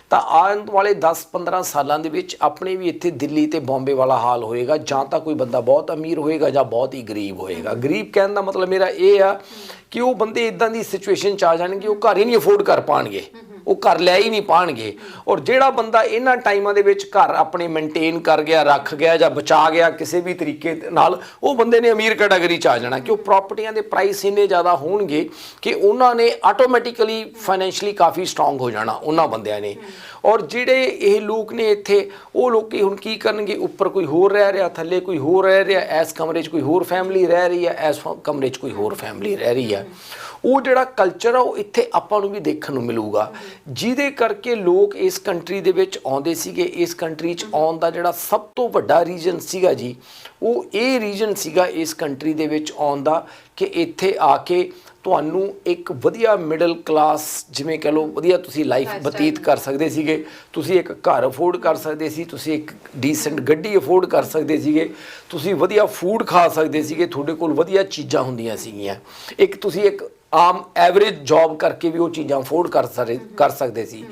ਤਾਂ ਆਉਣ ਵਾਲੇ 10-15 ਸਾਲਾਂ ਦੇ ਵਿੱਚ ਆਪਣੇ ਵੀ ਇੱਥੇ ਦਿੱਲੀ ਤੇ ਬੰਬੇ ਵਾਲਾ ਹਾਲ ਹੋਏਗਾ। ਜਾਂ ਤਾਂ ਕੋਈ ਬੰਦਾ ਬਹੁਤ ਅਮੀਰ ਹੋਏਗਾ ਜਾਂ ਬਹੁਤ ਹੀ ਗਰੀਬ ਹੋਏਗਾ। ਗਰੀਬ ਕਹਿਣ ਦਾ ਮਤਲਬ ਮੇਰਾ ਇਹ ਆ ਕਿ ਉਹ ਬੰਦੇ ਇੱਦਾਂ ਦੀ ਸਿਚੁਏਸ਼ਨ 'ਚ ਆ ਜਾਣਗੇ, ਉਹ ਘਰ ਹੀ ਨਹੀਂ ਅਫੋਰਡ ਕਰ ਪਾਉਣਗੇ, ਉਹ ਘਰ ਲੈ ਹੀ ਨਹੀਂ ਪਾਉਣਗੇ। ਔਰ ਜਿਹੜਾ ਬੰਦਾ ਇਹਨਾਂ ਟਾਈਮਾਂ ਦੇ ਵਿੱਚ ਘਰ ਆਪਣੇ ਮੇਨਟੇਨ ਕਰ ਗਿਆ, ਰੱਖ ਗਿਆ ਜਾਂ ਬਚਾ ਗਿਆ ਕਿਸੇ ਵੀ ਤਰੀਕੇ ਨਾਲ, ਉਹ ਬੰਦੇ ਨੇ ਅਮੀਰ ਕੈਟਾਗਰੀ 'ਚ ਆ ਜਾਣਾ, ਕਿ ਉਹ ਪ੍ਰਾਪਰਟੀਆਂ ਦੇ ਪ੍ਰਾਈਸ ਇੰਨੇ ਜ਼ਿਆਦਾ ਹੋਣਗੇ ਕਿ ਉਹਨਾਂ ਨੇ ਆਟੋਮੈਟਿਕਲੀ ਫਾਈਨੈਂਸ਼ਲੀ ਕਾਫੀ ਸਟਰੋਂਗ ਹੋ ਜਾਣਾ ਉਹਨਾਂ ਬੰਦਿਆਂ ਨੇ। ਔਰ ਜਿਹੜੇ ਇਹ ਲੋਕ ਨੇ ਇੱਥੇ, ਉਹ ਲੋਕੀ ਹੁਣ ਕੀ ਕਰਨਗੇ, ਉੱਪਰ ਕੋਈ ਹੋਰ ਰਹਿ ਰਿਹਾ, ਥੱਲੇ ਕੋਈ ਹੋਰ ਰਹਿ ਰਿਹਾ, ਇਸ ਕਮਰੇ 'ਚ ਕੋਈ ਹੋਰ ਫੈਮਿਲੀ ਰਹਿ ਰਹੀ ਹੈ, ਇਸ ਕਮਰੇ 'ਚ ਕੋਈ ਹੋਰ ਫੈਮਿਲੀ ਰਹਿ ਰਹੀ ਹੈ। ਉਹ ਜਿਹੜਾ ਕਲਚਰ ਆ ਉਹ ਇੱਥੇ ਆਪਾਂ ਨੂੰ ਵੀ ਦੇਖਣ ਨੂੰ ਮਿਲੂਗਾ, ਜਿਹਦੇ ਕਰਕੇ ਲੋਕ ਇਸ ਕੰਟਰੀ ਦੇ ਵਿੱਚ ਆਉਂਦੇ ਸੀਗੇ। ਇਸ ਕੰਟਰੀ 'ਚ ਆਉਣ ਦਾ ਜਿਹੜਾ ਸਭ ਤੋਂ ਵੱਡਾ ਰੀਜ਼ਨ ਸੀਗਾ ਜੀ, ਉਹ ਇਹ ਰੀਜ਼ਨ ਸੀਗਾ ਇਸ ਕੰਟਰੀ ਦੇ ਵਿੱਚ ਆਉਣ ਦਾ ਕਿ ਇੱਥੇ ਆ ਕੇ ਤੁਹਾਨੂੰ ਇੱਕ ਵਧੀਆ ਮਿਡਲ ਕਲਾਸ, ਜਿਵੇਂ ਕਹ ਲਓ ਵਧੀਆ ਤੁਸੀਂ ਲਾਈਫ ਬਤੀਤ ਕਰ ਸਕਦੇ ਸੀਗੇ, ਤੁਸੀਂ ਇੱਕ ਘਰ ਅਫੋਰਡ ਕਰ ਸਕਦੇ ਸੀ, ਤੁਸੀਂ ਇੱਕ ਡੀਸੈਂਟ ਗੱਡੀ ਅਫੋਰਡ ਕਰ ਸਕਦੇ ਸੀਗੇ, ਤੁਸੀਂ ਵਧੀਆ ਫੂਡ ਖਾ ਸਕਦੇ ਸੀਗੇ, ਤੁਹਾਡੇ ਕੋਲ ਵਧੀਆ ਚੀਜ਼ਾਂ ਹੁੰਦੀਆਂ ਸੀਗੀਆਂ, ਤੁਸੀਂ ਇੱਕ ਆਮ ਐਵਰੇਜ ਜੌਬ ਕਰਕੇ ਵੀ ਉਹ ਚੀਜ਼ਾਂ ਅਫੋਰਡ ਕਰ ਸਕਦੇ ਸੀ।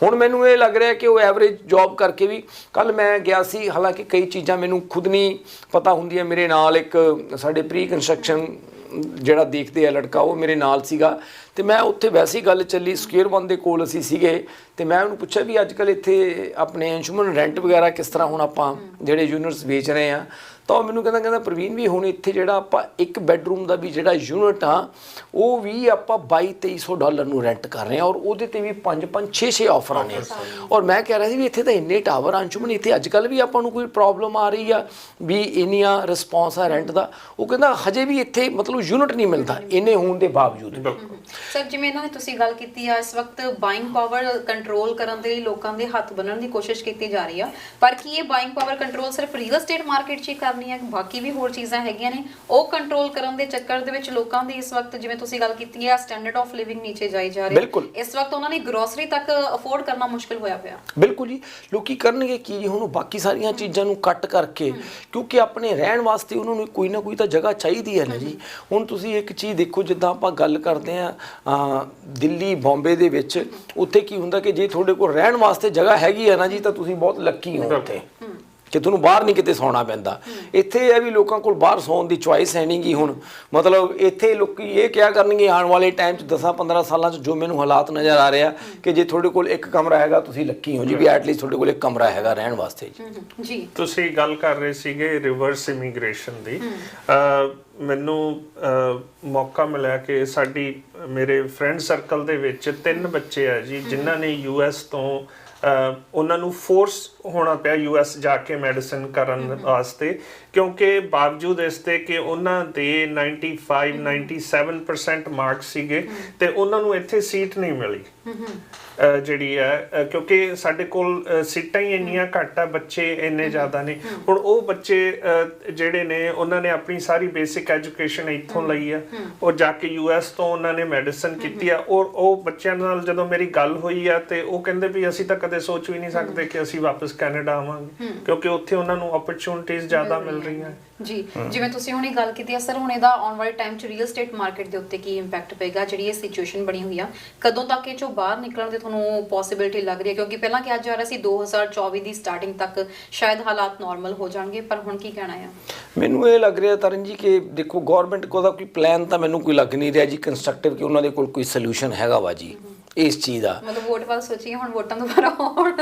ਹੁਣ ਮੈਨੂੰ ਇਹ ਲੱਗ ਰਿਹਾ ਕਿ ਉਹ ਐਵਰੇਜ ਜੌਬ ਕਰਕੇ ਵੀ, ਕੱਲ ਮੈਂ ਗਿਆ ਸੀ, ਹਾਲਾਂਕਿ ਕਈ ਚੀਜ਼ਾਂ ਮੈਨੂੰ ਖੁਦ ਨਹੀਂ ਪਤਾ ਹੁੰਦੀਆਂ, ਮੇਰੇ ਨਾਲ ਇੱਕ ਸਾਡੇ ਪ੍ਰੀ ਕੰਸਟਰਕਸ਼ਨ ਜਿਹੜਾ ਦੇਖਦੇ ਆ ਲੜਕਾ, ਉਹ ਮੇਰੇ ਨਾਲ ਸੀਗਾ, ਤੇ ਮੈਂ ਉੱਥੇ ਵੈਸੇ ਹੀ ਗੱਲ ਚੱਲੀ, ਸਕੁਅਰ 1 ਦੇ ਕੋਲ ਅਸੀਂ ਸੀਗੇ, ਤੇ ਮੈਂ ਉਹਨੂੰ ਪੁੱਛਿਆ ਵੀ ਅੱਜ ਕੱਲ੍ਹ ਇੱਥੇ ਆਪਣੇ ਅੰਸ਼ੁਮਨ ਰੈਂਟ ਵਗੈਰਾ ਕਿਸ ਤਰ੍ਹਾਂ ਹੁਣ ਆਪਾਂ ਜਿਹੜੇ ਯੂਨਿਟਸ ਵੇਚ ਰਹੇ ਆ, ਤਾਂ ਉਹ ਮੈਨੂੰ ਕਹਿੰਦਾ ਪ੍ਰਵੀਨ ਵੀ ਹੁਣ ਇੱਥੇ ਜਿਹੜਾ ਆਪਾਂ ਇੱਕ ਬੈਡਰੂਮ ਦਾ ਵੀ ਜਿਹੜਾ ਯੂਨਿਟ ਆ ਉਹ ਵੀ ਆਪਾਂ $2200-2300 ਨੂੰ ਰੈਂਟ ਕਰ ਰਹੇ ਆ, ਔਰ ਉਹਦੇ ਤੇ ਵੀ 5-5 6-6 ਆਫਰਾਂ ਨੇ। ਔਰ ਮੈਂ ਕਹਿ ਰਿਹਾ ਸੀ ਵੀ ਇੱਥੇ ਤਾਂ ਇੰਨੇ ਟਾਵਰ ਅੰਸ਼ੁਮਨ, ਇੱਥੇ ਅੱਜ ਕੱਲ੍ਹ ਵੀ ਆਪਾਂ ਨੂੰ ਕੋਈ ਪ੍ਰੋਬਲਮ ਆ ਰਹੀ ਆ ਵੀ ਇੰਨੀਆਂ ਰਿਸਪੌਂਸ ਆ ਰੈਂਟ ਦਾ? ਉਹ ਕਹਿੰਦਾ ਹਜੇ ਵੀ ਇੱਥੇ ਮਤਲਬ ਯੂਨਿਟ ਨਹੀਂ ਮਿਲਦਾ ਇੰਨੇ ਹੋਣ ਦੇ ਬਾਵਜੂਦ। ਸਰ ਜਿਵੇਂ ਇਹਨਾਂ ਨੇ ਤੁਸੀਂ ਗੱਲ ਕੀਤੀ ਆ, ਇਸ ਵਕਤ ਬਾਇੰਗ ਪਾਵਰ ਕੰਟਰੋਲ ਕਰਨ ਦੇ ਲਈ ਲੋਕਾਂ ਦੇ ਹੱਥ ਬੰਨਣ ਦੀ ਕੋਸ਼ਿਸ਼ ਕੀਤੀ ਜਾ ਰਹੀ ਆ, ਪਰ ਕੀ ਇਹ ਬਾਇੰਗ ਪਾਵਰ ਕੰਟਰੋਲ ਸਿਰਫ ਰੀਅਲ ਏਸਟੇਟ ਮਾਰਕੀਟ 'ਚ ਹੀ ਕਰਨੀ ਹੈ? ਬਾਕੀ ਵੀ ਹੋਰ ਚੀਜ਼ਾਂ ਹੈਗੀਆਂ ਨੇ, ਉਹ ਕੰਟਰੋਲ ਕਰਨ ਦੇ ਚੱਕਰ ਦੇ ਵਿੱਚ ਲੋਕਾਂ ਦੀ ਇਸ ਵਕਤ ਜਿਵੇਂ ਤੁਸੀਂ ਗੱਲ ਕੀਤੀ ਹੈ ਸਟੈਂਡਰਡ ਆਫ ਲਿਵਿੰਗ ਨੀਚੇ ਜਾਈ ਜਾ ਰਹੀ ਹੈ, ਇਸ ਵਕਤ ਉਹਨਾਂ ਨੇ ਗਰੋਸਰੀ ਤੱਕ ਅਫੋਰਡ ਕਰਨਾ ਮੁਸ਼ਕਿਲ ਹੋਇਆ ਪਿਆ। ਬਿਲਕੁਲ ਜੀ, ਲੋਕੀ ਕਰਨਗੇ ਕੀ ਜੀ ਹੁਣ ਬਾਕੀ ਸਾਰੀਆਂ ਚੀਜ਼ਾਂ ਨੂੰ ਕੱਟ ਕਰਕੇ, ਕਿਉਂਕਿ ਆਪਣੇ ਰਹਿਣ ਵਾਸਤੇ ਉਹਨਾਂ ਨੂੰ ਕੋਈ ਨਾ ਕੋਈ ਤਾਂ ਜਗ੍ਹਾ ਚਾਹੀਦੀ ਹੈ ਨਾ ਜੀ। ਹੁਣ ਤੁਸੀਂ ਇੱਕ ਚੀਜ਼ ਦੇਖੋ, ਜਿੱਦਾਂ ਆਪਾਂ ਗੱਲ ਕਰਦੇ ਆ ਦਿੱਲੀ ਬੰਬੇ ਦੇ ਵਿੱਚ, ਉੱਥੇ ਕੀ ਹੁੰਦਾ ਕਿ ਜੇ ਤੁਹਾਡੇ ਕੋਲ ਰਹਿਣ ਵਾਸਤੇ ਜਗ੍ਹਾ ਹੈਗੀ ਹੈ ਨਾ ਜੀ, ਤਾਂ ਤੁਸੀਂ ਬਹੁਤ ਲੱਕੀ ਹੋ ਉੱਥੇ ਕਿ ਤੁਹਾਨੂੰ ਬਾਹਰ ਨਹੀਂ ਕਿਤੇ ਸੌਣਾ ਪੈਂਦਾ। ਇੱਥੇ ਇਹ ਵੀ ਲੋਕਾਂ ਕੋਲ ਬਾਹਰ ਸੌਣ ਦੀ ਚੁਆਇਸ ਹੈ ਨਹੀਂ ਗੀ ਹੁਣ, ਮਤਲਬ ਇੱਥੇ ਲੋਕੀ ਇਹ ਕਿਹਾ ਕਰਨਗੇ ਆਉਣ ਵਾਲੇ ਟਾਈਮ 'ਚ 10-15 ਸਾਲਾਂ 'ਚ, ਜੋ ਮੈਨੂੰ ਹਾਲਾਤ ਨਜ਼ਰ ਆ ਰਿਹਾ ਕਿ ਜੇ ਤੁਹਾਡੇ ਕੋਲ ਇੱਕ ਕਮਰਾ ਹੈਗਾ ਤੁਸੀਂ ਲੱਕੀ ਹੋ ਜੀ, ਵੀ ਐਟਲੀਸਟ ਤੁਹਾਡੇ ਕੋਲ ਇੱਕ ਕਮਰਾ ਹੈਗਾ ਰਹਿਣ ਵਾਸਤੇ ਜੀ। ਤੁਸੀਂ ਗੱਲ ਕਰ ਰਹੇ ਸੀਗੇ ਰਿਵਰਸ ਇਮੀਗ੍ਰੇਸ਼ਨ ਦੀ, ਮੈਨੂੰ ਮੌਕਾ ਮਿਲਿਆ ਕਿ ਮੇਰੇ ਫਰੈਂਡ ਸਰਕਲ ਦੇ ਵਿੱਚ 3 ਬੱਚੇ ਆ ਜੀ ਜਿਨ੍ਹਾਂ ਨੇ US ਤੋਂ ਉਹਨਾਂ ਨੂੰ ਫੋਰਸ ਹੋਣਾ ਪਿਆ US ਜਾ ਕੇ ਮੈਡੀਸਿਨ ਕਰਨ ਵਾਸਤੇ, ਕਿਉਂਕਿ ਬਾਵਜੂਦ ਇਸ ਦੇ ਕਿ ਉਹਨਾਂ ਦੇ 95-97% ਮਾਰਕਸ ਸੀਗੇ ਤੇ ਉਹਨਾਂ ਨੂੰ ਇੱਥੇ ਸੀਟ ਨਹੀਂ ਮਿਲੀ ਜਿਹੜੀ ਹੈ, ਕਿਉਂਕਿ ਸਾਡੇ ਕੋਲ ਸੀਟਾਂ ਹੀ ਇੰਨੀਆਂ ਘੱਟ ਆ, ਬੱਚੇ ਇੰਨੇ ਜ਼ਿਆਦਾ ਨੇ। ਹੁਣ ਉਹ ਬੱਚੇ ਜਿਹੜੇ ਨੇ ਉਹਨਾਂ ਨੇ ਆਪਣੀ ਸਾਰੀ ਬੇਸਿਕ ਐਜੂਕੇਸ਼ਨ ਇੱਥੋਂ ਲਈ ਆ, ਉਹ ਜਾ ਕੇ US ਤੋਂ ਉਹਨਾਂ ਨੇ ਮੈਡੀਸਿਨ ਕੀਤੀ ਆ, ਔਰ ਉਹ ਬੱਚਿਆਂ ਨਾਲ ਜਦੋਂ ਮੇਰੀ ਗੱਲ ਹੋਈ ਆ ਤੇ ਉਹ ਕਹਿੰਦੇ ਵੀ ਅਸੀਂ ਤਾਂ ਕਦੇ ਸੋਚ ਵੀ ਨਹੀਂ ਸਕਦੇ ਕਿ ਅਸੀਂ ਵਾਪਸ ਕੈਨੇਡਾ ਆਵਾਂਗੇ, ਕਿਉਂਕਿ ਉੱਥੇ ਉਹਨਾਂ ਨੂੰ ਓਪਰਚੁਨਿਟੀਜ਼ ਜ਼ਿਆਦਾ ਮਿਲ ਰਹੀਆਂ ਜੀ। ਜਿਵੇਂ ਤੁਸੀਂ ਹੁਣੇ ਗੱਲ ਕੀਤੀ ਹੈ ਸਰ, ਹੁਣ ਇਹਦਾ ਆਉਣ ਵਾਲੇ ਟਾਈਮ 'ਚ ਰੀਅਲ ਏਸਟੇਟ ਮਾਰਕੀਟ ਦੇ ਉੱਤੇ ਕੀ ਇੰਪੈਕਟ ਪਏਗਾ? ਜਿਹੜੀ ਇਹ ਸਿਚੁਏਸ਼ਨ ਬਣੀ ਹੋਈ ਆ, ਕਦੋਂ ਤੱਕ ਇਹ 'ਚੋਂ ਬਾਹਰ ਨਿਕਲਣ ਦੀ ਤੁਹਾਨੂੰ ਪੋਸੀਬਿਲਿਟੀ ਲੱਗ ਰਹੀ ਹੈ? ਕਿਉਂਕਿ ਪਹਿਲਾਂ ਕਿਹਾ ਜਾ ਰਿਹਾ ਸੀ 2024 ਦੀ ਸਟਾਰਟਿੰਗ ਤੱਕ ਸ਼ਾਇਦ ਹਾਲਾਤ ਨਾਰਮਲ ਹੋ ਜਾਣਗੇ, ਪਰ ਹੁਣ ਕੀ ਕਹਿਣਾ ਹੈ? ਮੈਨੂੰ ਇਹ ਲੱਗ ਰਿਹਾ ਤਰਨ ਜੀ ਕਿ ਦੇਖੋ ਗਵਰਨਮੈਂਟ ਕੋਲ ਦਾ ਕੋਈ ਪਲਾਨ ਤਾਂ ਮੈਨੂੰ ਕੋਈ ਲੱਗ ਨਹੀਂ ਰਿਹਾ ਜੀ ਕੰਸਟਰਕਟਿਵ, ਕਿ ਉਹਨਾਂ ਦੇ ਕੋਲ ਕੋਈ ਸੋਲੂਸ਼ਨ ਹੈਗਾ ਵਾ ਜੀ ਇਸ ਚੀਜ਼ ਦਾ। ਮਤਲਬ ਵੋਟ ਵੱਲ ਸੋਚੀਏ, ਹੁਣ ਵੋਟਾਂ ਦੁਬਾਰਾ ਆਉਣ,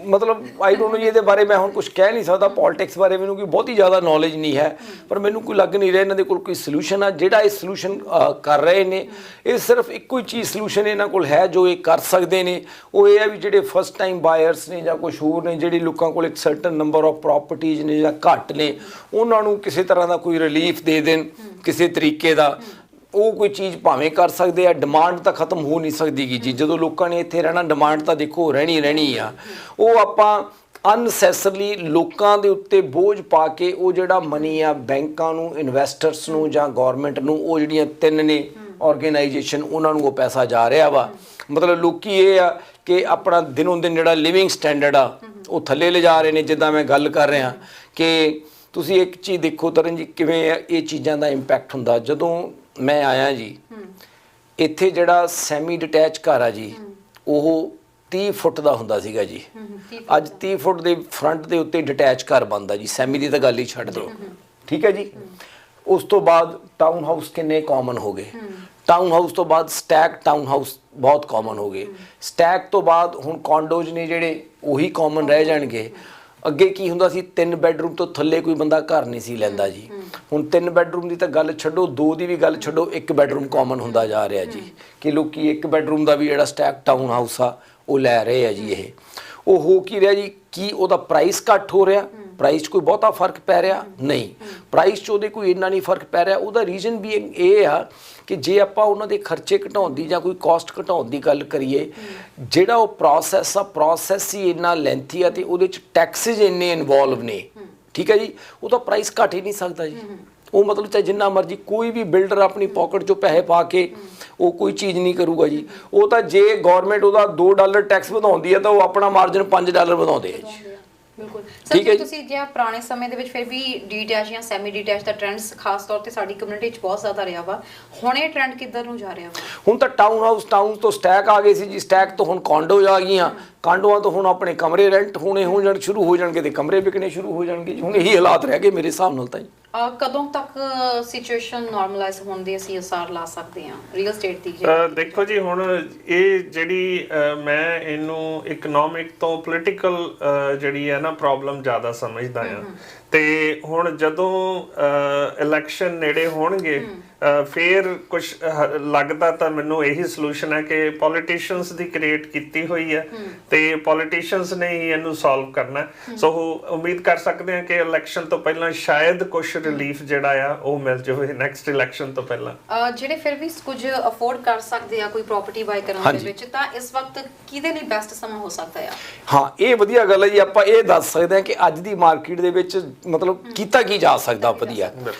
ਮਤਲਬ ਆਈ ਡੋਂਟ ਨੋ ਜੀ, ਇਹਦੇ ਬਾਰੇ ਮੈਂ ਹੁਣ ਕੁਝ ਕਹਿ ਨਹੀਂ ਸਕਦਾ, ਪੋਲਿਟਿਕਸ ਬਾਰੇ ਮੈਨੂੰ ਕੋਈ ਬਹੁਤੀ ਜ਼ਿਆਦਾ ਨੌਲੇਜ ਨਹੀਂ ਹੈ, ਪਰ ਮੈਨੂੰ ਕੋਈ ਲੱਗ ਨਹੀਂ ਰਿਹਾ ਇਹਨਾਂ ਦੇ ਕੋਲ ਕੋਈ ਸੋਲੂਸ਼ਨ ਆ। ਜਿਹੜਾ ਇਹ ਸੋਲੂਸ਼ਨ ਕਰ ਰਹੇ ਨੇ, ਇਹ ਸਿਰਫ ਇੱਕੋ ਹੀ ਚੀਜ਼ ਸੋਲੂਸ਼ਨ ਇਹਨਾਂ ਕੋਲ ਹੈ ਜੋ ਇਹ ਕਰ ਸਕਦੇ ਨੇ, ਉਹ ਇਹ ਹੈ ਵੀ ਜਿਹੜੇ ਫਸਟ ਟਾਈਮ ਬਾਇਰਸ ਨੇ ਜਾਂ ਕੁਛ ਹੋਰ ਨੇ, ਜਿਹੜੇ ਲੋਕਾਂ ਕੋਲ ਇੱਕ ਸਰਟਨ ਨੰਬਰ ਆਫ ਪ੍ਰੋਪਰਟੀਜ਼ ਨੇ ਜਾਂ ਘੱਟ ਨੇ, ਉਹਨਾਂ ਨੂੰ ਕਿਸੇ ਤਰ੍ਹਾਂ ਦਾ ਕੋਈ ਰਿਲੀਫ ਦੇ ਦੇਣ ਕਿਸੇ ਤਰੀਕੇ ਦਾ। ਉਹ ਕੋਈ ਚੀਜ਼ ਭਾਵੇਂ ਕਰ ਸਕਦੇ ਆ, ਡਿਮਾਂਡ ਤਾਂ ਖਤਮ ਹੋ ਨਹੀਂ ਸਕਦੀ ਗੀ ਜੀ। ਜਦੋਂ ਲੋਕਾਂ ਨੇ ਇੱਥੇ ਰਹਿਣਾ, ਡਿਮਾਂਡ ਤਾਂ ਦੇਖੋ ਰਹਿਣੀ ਆ। ਉਹ ਆਪਾਂ ਅਨਸੈਸਰਲੀ ਲੋਕਾਂ ਦੇ ਉੱਤੇ ਬੋਝ ਪਾ ਕੇ ਉਹ ਜਿਹੜਾ ਮਨੀ ਆ ਬੈਂਕਾਂ ਨੂੰ, ਇਨਵੈਸਟਰਸ ਨੂੰ ਜਾਂ ਗਵਰਨਮੈਂਟ ਨੂੰ, ਉਹ ਜਿਹੜੀਆਂ 3 ਨੇ ਆਰਗੇਨਾਈਜੇਸ਼ਨ, ਉਹਨਾਂ ਨੂੰ ਉਹ ਪੈਸਾ ਜਾ ਰਿਹਾ ਵਾ। ਮਤਲਬ ਲੋਕੀ ਇਹ ਆ ਕਿ ਆਪਣਾ ਦਿਨੋਂ ਦਿਨ ਜਿਹੜਾ ਲਿਵਿੰਗ ਸਟੈਂਡਰਡ ਆ ਉਹ ਥੱਲੇ ਲਿਜਾ ਰਹੇ ਨੇ। ਜਿੱਦਾਂ ਮੈਂ ਗੱਲ ਕਰ ਰਿਹਾ ਕਿ ਤੁਸੀਂ ਇੱਕ ਚੀਜ਼ ਦੇਖੋ ਤਰਨ ਜੀ, ਕਿਵੇਂ ਇਹ ਚੀਜ਼ਾਂ ਦਾ ਇੰਪੈਕਟ ਹੁੰਦਾ। ਜਦੋਂ ਮੈਂ ਆਇਆ ਜੀ ਇੱਥੇ, ਜਿਹੜਾ ਸੈਮੀ ਡਿਟੈਚ ਘਰ ਆ ਜੀ ਉਹ 30 ਫੁੱਟ ਦਾ ਹੁੰਦਾ ਸੀਗਾ ਜੀ, ਅੱਜ 30 ਫੁੱਟ ਦੇ ਫਰੰਟ ਦੇ ਉੱਤੇ ਡਿਟੈਚ ਘਰ ਬਣਦਾ ਜੀ। ਸੈਮੀ ਦੀ ਤਾਂ ਗੱਲ ਹੀ ਛੱਡ ਦਿਓ, ਠੀਕ ਹੈ ਜੀ। ਉਸ ਤੋਂ ਬਾਅਦ ਟਾਊਨ ਹਾਊਸ ਕਿੰਨੇ ਕਾਮਨ ਹੋ ਗਏ, ਟਾਊਨ ਹਾਊਸ ਤੋਂ ਬਾਅਦ ਸਟੈਕ ਟਾਊਨ ਹਾਊਸ ਬਹੁਤ ਕਾਮਨ ਹੋ ਗਏ, ਸਟੈਕ ਤੋਂ ਬਾਅਦ ਹੁਣ ਕੌਂਡੋਜ਼ ਨੇ ਜਿਹੜੇ ਉਹੀ ਕਾਮਨ ਰਹਿ ਜਾਣਗੇ। ਅੱਗੇ ਕੀ ਹੁੰਦਾ ਸੀ, 3 ਬੈਡਰੂਮ ਤੋਂ ਥੱਲੇ ਕੋਈ ਬੰਦਾ ਘਰ ਨਹੀਂ ਸੀ ਲੈਂਦਾ ਜੀ। ਹੁਣ 3 ਬੈਡਰੂਮ ਦੀ ਤਾਂ ਗੱਲ ਛੱਡੋ, 2 ਦੀ ਵੀ ਗੱਲ ਛੱਡੋ, 1 ਬੈਡਰੂਮ ਕਾਮਨ ਹੁੰਦਾ ਜਾ ਰਿਹਾ ਜੀ, ਕਿ ਲੋਕੀ 1 ਬੈਡਰੂਮ ਦਾ ਵੀ ਜਿਹੜਾ ਸਟੈਕ ਟਾਊਨ ਹਾਊਸ ਆ ਉਹ ਲੈ ਰਹੇ ਆ ਜੀ। ਇਹ ਉਹ ਹੋ ਕੀ ਰਿਹਾ ਜੀ, ਕੀ ਉਹਦਾ ਪ੍ਰਾਈਸ ਘੱਟ ਹੋ ਰਿਹਾ? ਪ੍ਰਾਈਸ 'ਚ ਕੋਈ ਬਹੁਤਾ ਫਰਕ ਪੈ ਰਿਹਾ ਨਹੀਂ, ਪ੍ਰਾਈਸ 'ਚ ਉਹਦੇ ਕੋਈ ਇੰਨਾ ਨਹੀਂ ਫਰਕ ਪੈ ਰਿਹਾ। ਉਹਦਾ ਰੀਜ਼ਨ ਵੀ ਇਹ ਆ ਕਿ ਜੇ ਆਪਾਂ ਉਹਨਾਂ ਦੇ ਖਰਚੇ ਘਟਾਉਣ ਦੀ ਜਾਂ ਕੋਈ ਕਾਸਟ ਘਟਾਉਣ ਦੀ ਗੱਲ ਕਰੀਏ, ਜਿਹੜਾ ਉਹ ਪ੍ਰੋਸੈਸ ਹੀ ਇੰਨਾ ਲੈਂਥੀ ਆ ਤੇ ਉਹਦੇ 'ਚ ਟੈਕਸਿਸ ਇੰਨੇ ਇਨਵੋਲਵ ਨੇ, ਠੀਕ ਹੈ ਜੀ, ਉਹ ਤਾਂ ਪ੍ਰਾਈਸ ਘਟ ਹੀ ਨਹੀਂ ਸਕਦਾ ਜੀ। ਉਹ ਮਤਲਬ ਚਾਹੇ ਜਿੰਨਾ ਮਰਜ਼ੀ ਕੋਈ ਵੀ ਬਿਲਡਰ ਆਪਣੀ ਪਾਕਟ 'ਚੋਂ ਪੈਸੇ ਪਾ ਕੇ ਉਹ ਕੋਈ ਚੀਜ਼ ਨਹੀਂ ਕਰੂਗਾ ਜੀ। ਉਹ ਤਾਂ ਜੇ ਗਵਰਨਮੈਂਟ ਉਹਦਾ $2 ਟੈਕਸ ਵਧਾਉਂਦੀ ਹੈ ਤਾਂ ਉਹ ਆਪਣਾ ਮਾਰਜਨ $5 ਵਧਾਉਂਦੇ ਆ ਜੀ। ਬਿਲਕੁਲ ਸਰ, ਠੀਕ ਹੈ ਜੇ ਜੀ। ਤੁਸੀਂ ਜੇ ਪੁਰਾਣੇ ਸਮੇਂ ਦੇ ਵਿੱਚ ਫਿਰ ਵੀ ਡੀਟੈਚ ਜਾਂ ਸੈਮੀ ਡੀਟੈਚ ਦਾ ਟ੍ਰੈਂਡਸ ਖਾਸ ਤੌਰ ਤੇ ਸਾਡੀ ਕਮਿਊਨਿਟੀ 'ਚ ਬਹੁਤ ਜ਼ਿਆਦਾ ਰਿਹਾ ਵਾ, ਹੁਣ ਇਹ ਟ੍ਰੈਂਡ ਕਿੱਧਰ ਨੂੰ ਜਾ ਰਿਹਾ ਵਾ? ਹੁਣ ਤਾਂ ਟਾਊਨ ਤੋਂ ਸਟੈਕ ਆ ਗਏ ਸੀ ਜੀ, ਸਟੈਕ ਤੋਂ ਹੁਣ ਕਾਂਡੋ ਆ ਗਈਆਂ, ਕਾਂਡੋਆਂ ਤੋਂ ਹੁਣ ਆਪਣੇ ਕਮਰੇ ਰੈਂਟ ਹੋਣੇ ਹੋ ਜਾਣ ਸ਼ੁਰੂ ਹੋ ਜਾਣਗੇ ਤੇ ਕਮਰੇ ਵਿਕਣੇ ਸ਼ੁਰੂ ਹੋ ਜਾਣਗੇ ਜੀ। ਹੁਣ ਇਹੀ ਹਾਲਾਤ ਰਹਿ ਗਏ ਮੇਰੇ ਹਿਸਾਬ ਨਾਲ ਤਾਂ ਜੀ। ਕਦੋਂ ਤੱਕ ਸਿਚੁਏਸ਼ਨ ਨਾਰਮਲਾਈਜ਼ ਹੋਣ ਦੇ ਅਸੀਂ ਅਸਾਰ ਲਾ ਸਕਦੇ ਹਾਂ ਰੀਅਲ ਸਟੇਟ ਦੀ? ਦੇਖੋ ਜੀ, ਹੁਣ ਇਹ ਜਿਹੜੀ ਮੈਂ ਇਹਨੂੰ ਇਕਨੋਮਿਕ ਤੋਂ ਪੋਲੀਟੀਕਲ ਜਿਹੜੀ ਹੈ ਨਾ ਪ੍ਰੋਬਲਮ ਜ਼ਿਆਦਾ ਸਮਝਦਾ ਆ। ਤੇ ਹੁਣ ਜਦੋਂ ਇਲੈਕਸ਼ਨ ਨੇੜੇ ਹੋਣਗੇ ਫੇਰ ਕੁਝ ਲੱਗਦਾ ਤਾਂ ਮੈਨੂੰ ਇਹੀ ਸੋਲੂਸ਼ਨ ਹੈ ਕਿ ਪੋਲੀਟੀਸ਼ੀਅਨਸ ਦੀ ਕ੍ਰੀਏਟ ਕੀਤੀ ਹੋਈ ਹੈ ਤੇ ਪੋਲੀਟੀਸ਼ੀਅਨਸ ਨੇ ਹੀ ਇਹਨੂੰ ਸੋਲਵ ਕਰਨਾ। ਸੋ ਉਮੀਦ ਕਰ ਸਕਦੇ ਹਾਂ ਕਿ ਇਲੈਕਸ਼ਨ ਤੋਂ ਪਹਿਲਾਂ ਸ਼ਾਇਦ ਕੁਝ ਰਿਲੀਫ ਜਿਹੜਾ ਆ ਉਹ ਮਿਲ ਜਾਵੇ ਨੈਕਸਟ ਇਲੈਕਸ਼ਨ ਤੋਂ ਪਹਿਲਾਂ। ਜਿਹੜੇ ਫਿਰ ਵੀ ਕੁਝ ਅਫੋਰਡ ਕਰ ਸਕਦੇ ਆ ਕੋਈ ਪ੍ਰਾਪਰਟੀ ਬਾਈ ਕਰਨ ਦੇ ਵਿੱਚ, ਤਾਂ ਇਸ ਵਕਤ ਕਿਹਦੇ ਲਈ ਬੈਸਟ ਸਮਾਂ ਹੋ ਸਕਦਾ ਆ? ਹਾਂ, ਇਹ ਵਧੀਆ ਗੱਲ ਹੈ ਜੀ। ਆਪਾਂ ਇਹ ਦੱਸ ਸਕਦੇ ਹਾਂ ਕਿ ਅੱਜ ਦੀ ਮਾਰਕੀਟ ਦੇ ਵਿੱਚ ਮਤਲਬ ਕੀਤਾ ਕੀ ਜਾ ਸਕਦਾ ਵਧੀਆ।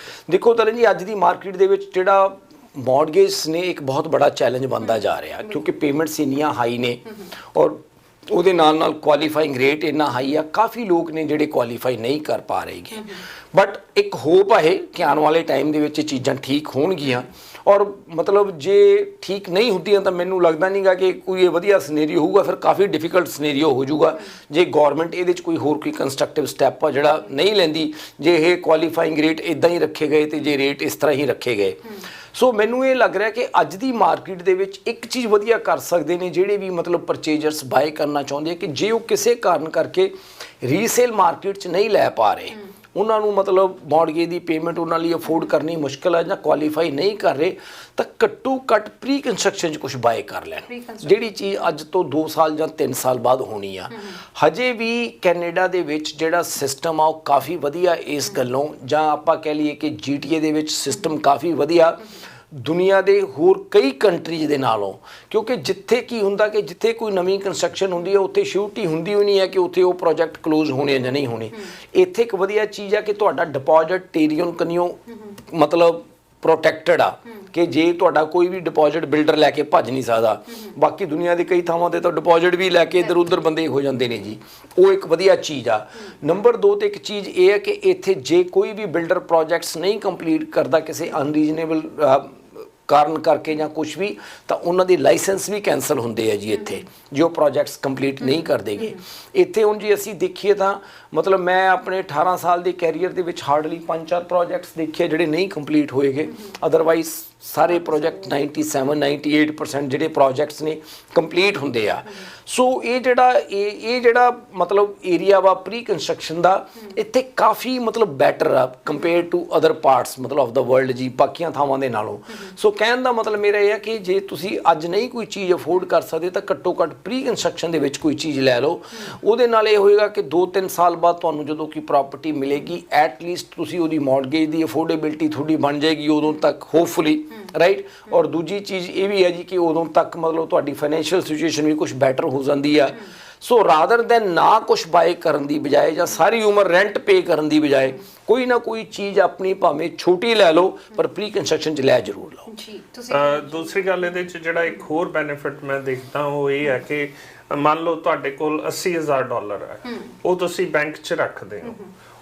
ਦੇਖੋ ਤਰਨ ਜੀ, ਅੱਜ ਦੀ ਮਾਰਕੀਟ ਦੇ ਵਿੱਚ ਜਿਹੜਾ ਮੌਰਗੇਜ ਨੇ ਇੱਕ ਬਹੁਤ ਬੜਾ ਚੈਲੰਜ ਬਣਦਾ ਜਾ ਰਿਹਾ, ਕਿਉਂਕਿ ਪੇਮੈਂਟਸ ਇੰਨੀਆਂ ਹਾਈ ਨੇ ਔਰ ਉਹਦੇ ਨਾਲ ਕੁਆਲੀਫਾਈਂਗ ਰੇਟ ਇੰਨਾ ਹਾਈ ਆ। ਕਾਫੀ ਲੋਕ ਨੇ ਜਿਹੜੇ ਕੁਆਲੀਫਾਈ ਨਹੀਂ ਕਰ ਪਾ ਰਹੇਗੇ, ਬਟ ਇੱਕ ਹੋਪ ਹੈ ਕਿ ਆਉਣ ਵਾਲੇ ਟਾਈਮ ਦੇ ਵਿੱਚ ਚੀਜ਼ਾਂ ਠੀਕ ਹੋਣਗੀਆਂ। ਔਰ ਮਤਲਬ ਜੇ ਠੀਕ ਨਹੀਂ ਹੁੰਦੀਆਂ ਤਾਂ ਮੈਨੂੰ ਲੱਗਦਾ ਨਹੀਂਗਾ ਕਿ ਕੋਈ ਇਹ ਵਧੀਆ ਸਿਨੈਰੀਓ ਹੋਊਗਾ, ਫਿਰ ਕਾਫੀ ਡਿਫਿਕਲਟ ਸਿਨੈਰੀਓ ਹੋ ਜਾਊਗਾ ਜੇ ਗਵਰਨਮੈਂਟ ਇਹਦੇ 'ਚ ਕੋਈ ਹੋਰ ਕੋਈ ਕੰਸਟਰਕਟਿਵ ਸਟੈਪ ਆ ਜਿਹੜਾ ਨਹੀਂ ਲੈਂਦੀ, ਜੇ ਇਹ ਕੁਆਲੀਫਾਈਂਗ ਰੇਟ ਇਦਾਂ ਹੀ ਰੱਖੇ ਗਏ ਤੇ ਜੇ ਰੇਟ ਇਸ ਤਰ੍ਹਾਂ ਹੀ ਰੱਖੇ ਗਏ। ਸੋ ਮੈਨੂੰ ਇਹ ਲੱਗ ਰਿਹਾ ਕਿ ਅੱਜ ਦੀ ਮਾਰਕੀਟ ਦੇ ਵਿੱਚ ਇੱਕ ਚੀਜ਼ ਵਧੀਆ ਕਰ ਸਕਦੇ ਨੇ ਜਿਹੜੇ ਵੀ ਮਤਲਬ ਪਰਚੇਜਰਸ ਬਾਏ ਕਰਨਾ ਚਾਹੁੰਦੇ ਆ, ਕਿ ਜੇ ਉਹ ਕਿਸੇ ਕਾਰਨ ਕਰਕੇ ਰੀਸੇਲ ਮਾਰਕੀਟ 'ਚ ਨਹੀਂ ਲੈ ਪਾ ਰਹੇ, ਉਹਨਾਂ ਨੂੰ ਮਤਲਬ ਮੌਰਗੇਜ ਦੀ ਪੇਮੈਂਟ ਉਹਨਾਂ ਲਈ ਅਫੋਰਡ ਕਰਨੀ ਮੁਸ਼ਕਿਲ ਹੈ ਜਾਂ ਕੁਆਲੀਫਾਈ ਨਹੀਂ ਕਰ ਰਹੇ, ਤਾਂ ਘੱਟੋ ਘੱਟ ਪ੍ਰੀ ਕੰਸਟਰਕਸ਼ਨ 'ਚ ਕੁਝ ਬਾਏ ਕਰ ਲੈਣ, ਜਿਹੜੀ ਚੀਜ਼ ਅੱਜ ਤੋਂ 2 ਸਾਲ ਜਾਂ 3 ਸਾਲ ਬਾਅਦ ਹੋਣੀ ਆ। ਹਜੇ ਵੀ ਕੈਨੇਡਾ ਦੇ ਵਿੱਚ ਜਿਹੜਾ ਸਿਸਟਮ ਆ ਉਹ ਕਾਫੀ ਵਧੀਆ ਇਸ ਗੱਲੋਂ, ਜਾਂ ਆਪਾਂ ਕਹਿ ਲਈਏ ਕਿ GTA ਦੇ ਵਿੱਚ ਸਿਸਟਮ ਕਾਫੀ ਵਧੀਆ ਦੁਨੀਆ ਦੇ ਹੋਰ ਕਈ ਕੰਟਰੀਜ਼ ਦੇ ਨਾਲੋਂ, ਕਿਉਂਕਿ ਜਿੱਥੇ ਕੀ ਹੁੰਦਾ ਕਿ ਜਿੱਥੇ ਕੋਈ ਨਵੀਂ ਕੰਸਟਰਕਸ਼ਨ ਹੁੰਦੀ ਹੈ ਉੱਥੇ ਸ਼ਿਓਰਟੀ ਹੁੰਦੀ ਹੋਈ ਨਹੀਂ ਹੈ ਕਿ ਉੱਥੇ ਉਹ ਪ੍ਰੋਜੈਕਟ ਕਲੋਜ਼ ਹੋਣੇ ਜਾਂ ਨਹੀਂ ਹੋਣੇ। ਇੱਥੇ ਇੱਕ ਵਧੀਆ ਚੀਜ਼ ਆ ਕਿ ਤੁਹਾਡਾ ਡਿਪੋਜ਼ਿਟ ਟੇਰੀਅਨ ਕਨਿਓ ਮਤਲਬ ਪ੍ਰੋਟੈਕਟਡ ਆ, ਕਿ ਜੇ ਤੁਹਾਡਾ ਕੋਈ ਵੀ ਡਿਪੋਜ਼ਿਟ ਬਿਲਡਰ ਲੈ ਕੇ ਭੱਜ ਨਹੀਂ ਸਕਦਾ। ਬਾਕੀ ਦੁਨੀਆ ਦੇ ਕਈ ਥਾਵਾਂ ਤੇ ਤਾਂ ਡਿਪੋਜ਼ਿਟ ਵੀ ਲੈ ਕੇ ਇੱਧਰ ਉੱਧਰ ਬੰਦੇ ਹੋ ਜਾਂਦੇ ਨੇ ਜੀ, ਉਹ ਇੱਕ ਵਧੀਆ ਚੀਜ਼ ਆ। ਨੰਬਰ 2 ਤੇ ਇੱਕ ਚੀਜ਼ ਇਹ ਹੈ ਕਿ ਇੱਥੇ ਜੇ ਕੋਈ ਵੀ ਬਿਲਡਰ ਪ੍ਰੋਜੈਕਟਸ ਨਹੀਂ ਕੰਪਲੀਟ ਕਰਦਾ ਕਿਸੇ ਅਨਰੀਜ਼ਨੇਬਲ ਕਾਰਨ ਕਰਕੇ ਜਾਂ ਕੁਝ ਵੀ, ਤਾਂ ਉਹਨਾਂ ਦੇ ਲਾਇਸੈਂਸ ਵੀ ਕੈਂਸਲ ਹੁੰਦੇ ਆ ਜੀ ਇੱਥੇ, ਜੋ ਪ੍ਰੋਜੈਕਟਸ ਕੰਪਲੀਟ ਨਹੀਂ ਕਰਦੇਗੇ। ਇੱਥੇ ਹੁਣ ਜੇ ਅਸੀਂ ਦੇਖੀਏ ਤਾਂ ਮਤਲਬ ਮੈਂ ਆਪਣੇ 18 ਸਾਲ ਦੇ ਕੈਰੀਅਰ ਦੇ ਵਿੱਚ ਹਾਰਡਲੀ 5-4 ਪ੍ਰੋਜੈਕਟਸ ਦੇਖੇ ਜਿਹੜੇ ਨਹੀਂ ਕੰਪਲੀਟ ਹੋਏਗੇ, ਅਦਰਵਾਈਜ਼ ਸਾਰੇ ਪ੍ਰੋਜੈਕਟ 97-98% ਜਿਹੜੇ ਪ੍ਰੋਜੈਕਟਸ ਨੇ ਕੰਪਲੀਟ ਹੁੰਦੇ ਆ। ਸੋ ਇਹ ਜਿਹੜਾ ਮਤਲਬ ਏਰੀਆ ਵਾ ਪ੍ਰੀ ਕੰਸਟਰਕਸ਼ਨ ਦਾ, ਇੱਥੇ ਕਾਫੀ ਮਤਲਬ ਬੈਟਰ ਆ ਕੰਪੇਅਰ ਟੂ ਅਦਰ ਪਾਰਟਸ ਮਤਲਬ ਆਫ ਦਾ ਵਰਲਡ ਜੀ, ਬਾਕੀਆਂ ਥਾਵਾਂ ਦੇ ਨਾਲੋਂ। ਸੋ ਕਹਿਣ ਦਾ ਮਤਲਬ ਮੇਰਾ ਇਹ ਹੈ ਕਿ ਜੇ ਤੁਸੀਂ ਅੱਜ ਨਹੀਂ ਕੋਈ ਚੀਜ਼ ਅਫੋਰਡ ਕਰ ਸਕਦੇ ਤਾਂ ਘੱਟੋ ਘੱਟ ਪ੍ਰੀ ਕੰਸਟਰਕਸ਼ਨ ਦੇ ਵਿੱਚ ਕੋਈ ਚੀਜ਼ ਲੈ ਲਓ। ਉਹਦੇ ਨਾਲ ਇਹ ਹੋਏਗਾ ਕਿ 2-3 ਸਾਲ ਬਾਅਦ ਤੁਹਾਨੂੰ ਜਦੋਂ ਕੋਈ ਪ੍ਰਾਪਰਟੀ ਮਿਲੇਗੀ, ਐਟਲੀਸਟ ਤੁਸੀਂ ਉਹਦੀ ਮੌਰਗੇਜ ਦੀ ਅਫੋਰਡੇਬਿਲਟੀ ਤੁਹਾਡੀ ਬਣ ਜਾਏਗੀ ਉਦੋਂ ਤੱਕ, ਹੋਪਫੁਲੀ, ਰਾਈਟ। ਔਰ ਦੂਜੀ ਚੀਜ਼ ਇਹ ਵੀ ਹੈ ਜੀ ਕਿ ਉਦੋਂ ਤੱਕ ਮਤਲਬ ਤੁਹਾਡੀ ਫਾਈਨੈਂਸ਼ੀਅਲ ਸਿਚੁਏਸ਼ਨ ਵੀ ਕੁਝ ਬੈਟਰ ਹੋ ਜਾਂਦੀ ਆ। ਸੋ ਰਾਦਰ ਦੈਨ ਨਾ ਕੁਝ ਬਾਏ ਕਰਨ ਦੀ ਬਜਾਏ ਜਾਂ ਸਾਰੀ ਉਮਰ ਰੈਂਟ ਪੇ ਕਰਨ ਦੀ ਬਜਾਏ ਕੋਈ ਨਾ ਕੋਈ ਚੀਜ਼ ਆਪਣੀ ਭਾਵੇਂ ਛੋਟੀ ਲੈ ਲਓ ਪਰ ਪ੍ਰੀ ਕੰਸਟਰਕਸ਼ਨ 'ਚ ਲੈ ਜ਼ਰੂਰ ਲਓ ਜੀ। ਦੂਸਰੀ ਗੱਲ ਇਹਦੇ 'ਚ ਜਿਹੜਾ ਇੱਕ ਹੋਰ ਬੈਨੀਫਿਟ ਮੈਂ ਦੇਖਦਾ ਉਹ ਇਹ ਹੈ ਕਿ ਮੰਨ ਲਓ ਤੁਹਾਡੇ ਕੋਲ $80,000 ਹੈ, ਉਹ ਤੁਸੀਂ ਬੈਂਕ 'ਚ ਰੱਖਦੇ ਹੋ।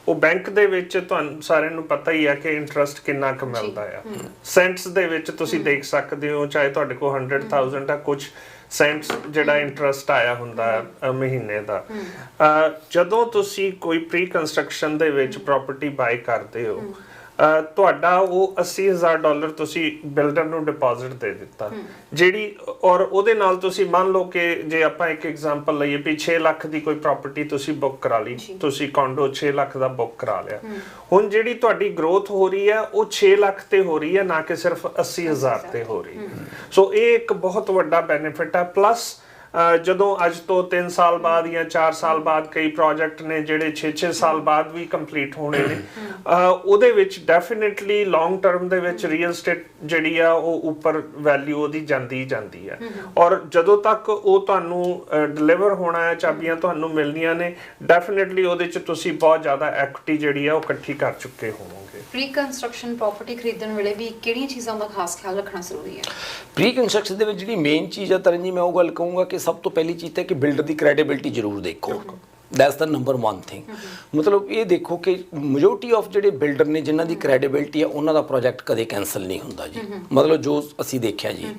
ਉਹ ਬੈਂਕ ਦੇ ਵਿੱਚ ਤੁਹਾਨੂੰ ਸਾਰਿਆਂ ਨੂੰ ਪਤਾ ਹੀ ਹੈ ਕਿ ਇੰਟਰਸਟ ਕਿੰਨਾ ਕੁ ਮਿਲਦਾ ਆ। ਸੈਂਟਸ ਦੇ ਵਿੱਚ ਤੁਸੀਂ ਦੇਖ ਸਕਦੇ ਹੋ, ਚਾਹੇ ਤੁਹਾਡੇ ਕੋਲ 100,000 ਆ, ਕੁਝ ਸੈਂਟਸ ਜਿਹੜਾ ਇੰਟਰਸਟ ਆਇਆ ਹੁੰਦਾ ਮਹੀਨੇ ਦਾ। ਜਦੋਂ ਤੁਸੀਂ ਕੋਈ ਪ੍ਰੀ ਕੰਸਟਰਕਸ਼ਨ ਦੇ ਵਿੱਚ ਪ੍ਰਾਪਰਟੀ ਬਾਏ ਕਰਦੇ ਹੋ, ਤੁਹਾਡਾ ਉਹ $80,000 ਤੁਸੀਂ ਬਿਲਡਰ ਨੂੰ ਡਿਪੋਜ਼ਿਟ ਦੇ ਦਿੱਤਾ, ਜਿਹੜੀ ਔਰ ਉਹਦੇ ਨਾਲ ਤੁਸੀਂ ਮੰਨ ਲਓ ਕਿ ਜੇ ਆਪਾਂ ਇੱਕ ਐਗਜ਼ਾਮਪਲ ਲਈਏ ਵੀ 6 ਲੱਖ ਦੀ ਕੋਈ ਪ੍ਰਾਪਰਟੀ ਤੁਸੀਂ ਬੁੱਕ ਕਰਾ ਲਈ, ਤੁਸੀਂ ਕੋਂਡੋ 6 ਲੱਖ ਦਾ ਬੁੱਕ ਕਰਾ ਲਿਆ। ਹੁਣ ਜਿਹੜੀ ਤੁਹਾਡੀ ਗਰੋਥ ਹੋ ਰਹੀ ਹੈ ਉਹ 6 ਲੱਖ ਤੇ ਹੋ ਰਹੀ ਹੈ, ਨਾ ਕਿ ਸਿਰਫ 80,000 ਤੇ ਹੋ ਰਹੀ ਹੈ। ਸੋ ਇਹ ਇੱਕ ਬਹੁਤ ਵੱਡਾ ਬੈਨੀਫਿਟ ਹੈ। ਪਲੱਸ ਜਦੋਂ ਅੱਜ ਤੋਂ 3 ਸਾਲ ਬਾਅਦ ਜਾਂ 4 ਸਾਲ ਬਾਅਦ ਕਈ ਪ੍ਰੋਜੈਕਟ ਨੇ ਜਿਹੜੇ 6-6 ਸਾਲ ਬਾਅਦ ਵੀ ਕੰਪਲੀਟ ਹੋਣੇ ਨੇ, ਉਹਦੇ ਵਿੱਚ ਡੈਫੀਨਿਟਲੀ ਲੌਂਗ ਟਰਮ ਦੇ ਵਿੱਚ ਰੀਅਲ ਸਟੇਟ ਜਿਹੜੀ ਆ ਉਹ ਉੱਪਰ ਵੈਲਿਊ ਉਹਦੀ ਜਾਂਦੀ ਹੈ। ਔਰ ਜਦੋਂ ਤੱਕ ਉਹ ਤੁਹਾਨੂੰ ਡਿਲੀਵਰ ਹੋਣਾ ਹੈ, ਚਾਬੀਆਂ ਤੁਹਾਨੂੰ ਮਿਲਣੀਆਂ ਨੇ, ਡੈਫੀਨਿਟਲੀ ਉਹਦੇ 'ਚ ਤੁਸੀਂ ਬਹੁਤ ਜ਼ਿਆਦਾ ਐਕੁਇਟੀ ਜਿਹੜੀ ਆ ਉਹ ਇਕੱਠੀ ਕਰ ਚੁੱਕੇ ਹੋਵੋਗੇ। ਪ੍ਰੀ ਕੰਸਟਰਕਸ਼ਨ ਪ੍ਰਾਪਰਟੀ ਖਰੀਦਣ ਵੇਲੇ ਵੀ ਕਿਹੜੀਆਂ ਚੀਜ਼ਾਂ ਦਾ ਖਾਸ ਖਿਆਲ ਰੱਖਣਾ ਜ਼ਰੂਰੀ ਹੈ? ਪ੍ਰੀ ਕੰਸਟਰਕਸ਼ਨ ਦੇ ਵਿੱਚ ਜਿਹੜੀ ਮੇਨ ਚੀਜ਼ ਆ ਤਰਨ ਜੀ, ਮੈਂ ਉਹ ਗੱਲ ਕਹੂੰਗਾ ਕਿ ਸਭ ਤੋਂ ਪਹਿਲੀ ਚੀਜ਼ ਹੈ ਕਿ ਬਿਲਡਰ ਦੀ ਕ੍ਰੈਡੀਬਿਲਿਟੀ ਜ਼ਰੂਰ ਦੇਖੋ। That's the number 1 thing. मतलब ये देखो कि मेजोरिटी ऑफ ਜਿਹੜੇ ਬਿਲਡਰ ਨੇ ਜਿਨ੍ਹਾਂ ਦੀ ਕ੍ਰੈਡੀਬਿਲਿਟੀ ਆ ਉਹਨਾਂ ਦਾ ਪ੍ਰੋਜੈਕਟ ਕਦੇ ਕੈਂਸਲ ਨਹੀਂ ਹੁੰਦਾ ਜੀ, ਮਤਲਬ ਜੋ ਅਸੀਂ ਦੇਖਿਆ ਜੀ।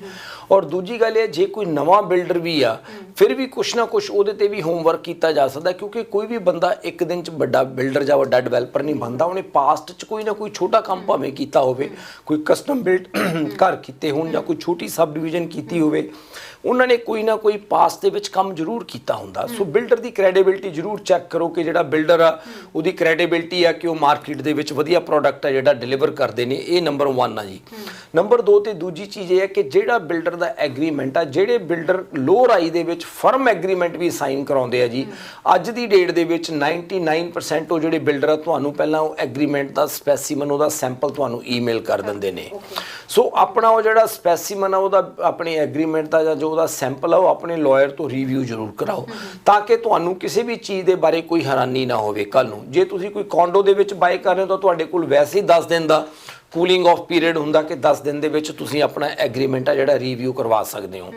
ਔਰ ਦੂਜੀ ਗੱਲ ਇਹ ਜੇ ਕੋਈ ਨਵਾਂ ਬਿਲਡਰ ਵੀ ਆ ਫਿਰ ਵੀ ਕੁਛ ਨਾ ਕੁਛ ਉਹਦੇ ਤੇ ਵੀ ਹੋਮਵਰਕ ਕੀਤਾ ਜਾ ਸਕਦਾ, ਕਿਉਂਕਿ ਕੋਈ ਵੀ ਬੰਦਾ ਇੱਕ ਦਿਨ 'ਚ ਵੱਡਾ ਬਿਲਡਰ ਜਾਂ ਵੱਡਾ ਡਿਵੈਲਪਰ ਨਹੀਂ ਬਣਦਾ। ਉਹਨੇ ਪਾਸਟ 'ਚ ਕੋਈ ਨਾ ਕੋਈ ਛੋਟਾ ਕੰਮ ਭਾਵੇਂ ਕੀਤਾ ਹੋਵੇ, ਕੋਈ ਕਸਟਮ ਬਿਲਡ ਘਰ ਕੀਤੇ ਹੋਣ ਜਾਂ ਕੋਈ ਛੋਟੀ ਸਬ ਡਿਵੀਜ਼ਨ ਕੀਤੀ ਹੋਵੇ, ਉਹਨਾਂ ਨੇ ਕੋਈ ਨਾ ਕੋਈ ਪਾਸ ਦੇ ਵਿੱਚ ਕੰਮ ਜ਼ਰੂਰ ਕੀਤਾ ਹੁੰਦਾ। ਸੋ ਬਿਲਡਰ ਦੀ ਕ੍ਰੈਡੀਬਿਲਿਟੀ ਜ਼ਰੂਰ ਚੈੱਕ ਕਰੋ ਕਿ ਜਿਹੜਾ ਬਿਲਡਰ ਆ ਉਹਦੀ ਕ੍ਰੈਡੀਬਿਲਿਟੀ ਆ ਕਿ ਉਹ ਮਾਰਕੀਟ ਦੇ ਵਿੱਚ ਵਧੀਆ ਪ੍ਰੋਡਕਟ ਆ ਜਿਹੜਾ ਡਿਲੀਵਰ ਕਰਦੇ ਨੇ। ਇਹ ਨੰਬਰ 1 ਆ ਜੀ। ਨੰਬਰ 2 ਤੇ ਦੂਜੀ ਚੀਜ਼ ਇਹ ਹੈ ਕਿ ਜਿਹੜਾ ਬਿਲਡਰ ਦਾ ਐਗਰੀਮੈਂਟ ਆ, ਜਿਹੜੇ ਬਿਲਡਰ ਲੋਅਰ ਆਈ ਦੇ ਵਿੱਚ ਫਰਮ ਐਗਰੀਮੈਂਟ ਵੀ ਸਾਈਨ ਕਰਾਉਂਦੇ ਆ ਜੀ, ਅੱਜ ਦੀ ਡੇਟ ਦੇ ਵਿੱਚ 99% ਉਹ ਜਿਹੜੇ ਬਿਲਡਰ ਆ ਤੁਹਾਨੂੰ ਪਹਿਲਾਂ ਉਹ ਐਗਰੀਮੈਂਟ ਦਾ ਸਪੈਸੀਮਨ, ਉਹਦਾ ਸੈਂਪਲ ਤੁਹਾਨੂੰ ਈਮੇਲ ਕਰ ਦਿੰਦੇ ਨੇ। ਸੋ ਆਪਣਾ ਉਹ ਜਿਹੜਾ ਸਪੈਸੀਮਨ ਆ ਉਹਦਾ ਆਪਣੇ ਐਗਰੀਮੈਂਟ ਦਾ ਜਾਂ ਜੋ ਉਹਦਾ ਸੈਂਪਲ ਆ ਉਹ ਆਪਣੇ ਲਾਇਰ ਤੋਂ ਰਿਵਿਊ ਜ਼ਰੂਰ ਕਰਾਓ ਤਾਂ ਕਿ ਤੁਹਾਨੂੰ ਕਿਸੇ ਵੀ ਚੀਜ਼ ਦੇ ਬਾਰੇ ਕੋਈ ਹੈਰਾਨੀ ਨਾ ਹੋਵੇ ਕੱਲ ਨੂੰ। ਜੇ ਤੁਸੀਂ ਕੋਈ ਕੌਂਡੋ ਦੇ ਵਿੱਚ ਬਾਏ ਕਰ ਰਹੇ ਹੋ ਤਾਂ ਤੁਹਾਡੇ ਕੋਲ ਵੈਸੇ ਹੀ 10 ਦਿਨ ਦਾ ਕੂਲਿੰਗ ਆਫ ਪੀਰੀਅਡ ਹੁੰਦਾ ਕਿ 10 ਦਿਨ ਦੇ ਵਿੱਚ ਤੁਸੀਂ ਆਪਣਾ ਐਗਰੀਮੈਂਟ ਆ ਜਿਹੜਾ ਰਿਵਿਊ ਕਰਵਾ ਸਕਦੇ ਹੋ।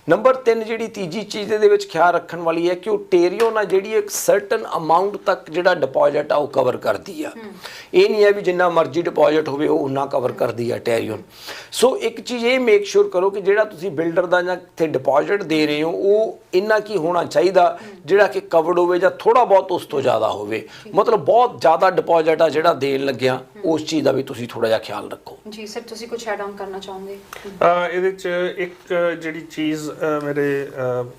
ਨੰਬਰ 3 ਜਿਹੜੀ ਤੀਜੀ ਚੀਜ਼ ਦੇ ਵਿੱਚ ਖਿਆਲ ਰੱਖਣ ਵਾਲੀ ਹੈ ਕਿ ਉਹ ਟੇਰੀਓਨ ਆ ਜਿਹੜੀ ਇੱਕ ਸਰਟਨ ਅਮਾਉਂਟ ਤੱਕ ਜਿਹੜਾ ਡਿਪੋਜ਼ਿਟ ਆ ਉਹ ਕਵਰ ਕਰਦੀ ਆ। ਇਹ ਨਹੀਂ ਹੈ ਵੀ ਜਿੰਨਾ ਮਰਜ਼ੀ ਡਿਪੋਜ਼ਿਟ ਹੋਵੇ ਉਹ ਉਨਾ ਕਵਰ ਕਰਦੀ ਆ ਟੇਰੀਓਨ। ਸੋ ਇੱਕ ਚੀਜ਼ ਇਹ ਮੇਕ ਸ਼ੋਰ ਕਰੋ ਕਿ ਜਿਹੜਾ ਤੁਸੀਂ ਬਿਲਡਰ ਦਾ ਜਾਂ ਕਿਤੇ ਡਿਪੋਜ਼ਿਟ ਦੇ ਰਹੇ ਹੋ ਉਹ ਇੰਨਾ ਕੀ ਹੋਣਾ ਚਾਹੀਦਾ ਜਿਹੜਾ ਕਿ ਕਵਰਡ ਹੋਵੇ ਜਾਂ ਥੋੜਾ ਬਹੁਤ ਉਸ ਤੋਂ ਜ਼ਿਆਦਾ ਹੋਵੇ। ਮਤਲਬ ਬਹੁਤ ਜ਼ਿਆਦਾ ਡਿਪੋਜ਼ਿਟ ਆ ਜਿਹੜਾ ਦੇਣ ਲੱਗਿਆ ਉਸ ਚੀਜ਼ ਦਾ ਵੀ ਤੁਸੀਂ ਥੋੜਾ ਜਿਹਾ ਖਿਆਲ ਰੱਖੋ। ਜੀ ਸਰ, ਤੁਸੀਂ ਕੁਝ ਐਡ ਆਨ ਕਰਨਾ ਚਾਹੋਗੇ? ਇਹਦੇ 'ਚ ਇੱਕ ਜਿਹੜੀ ਚੀਜ਼ ਮੇਰੇ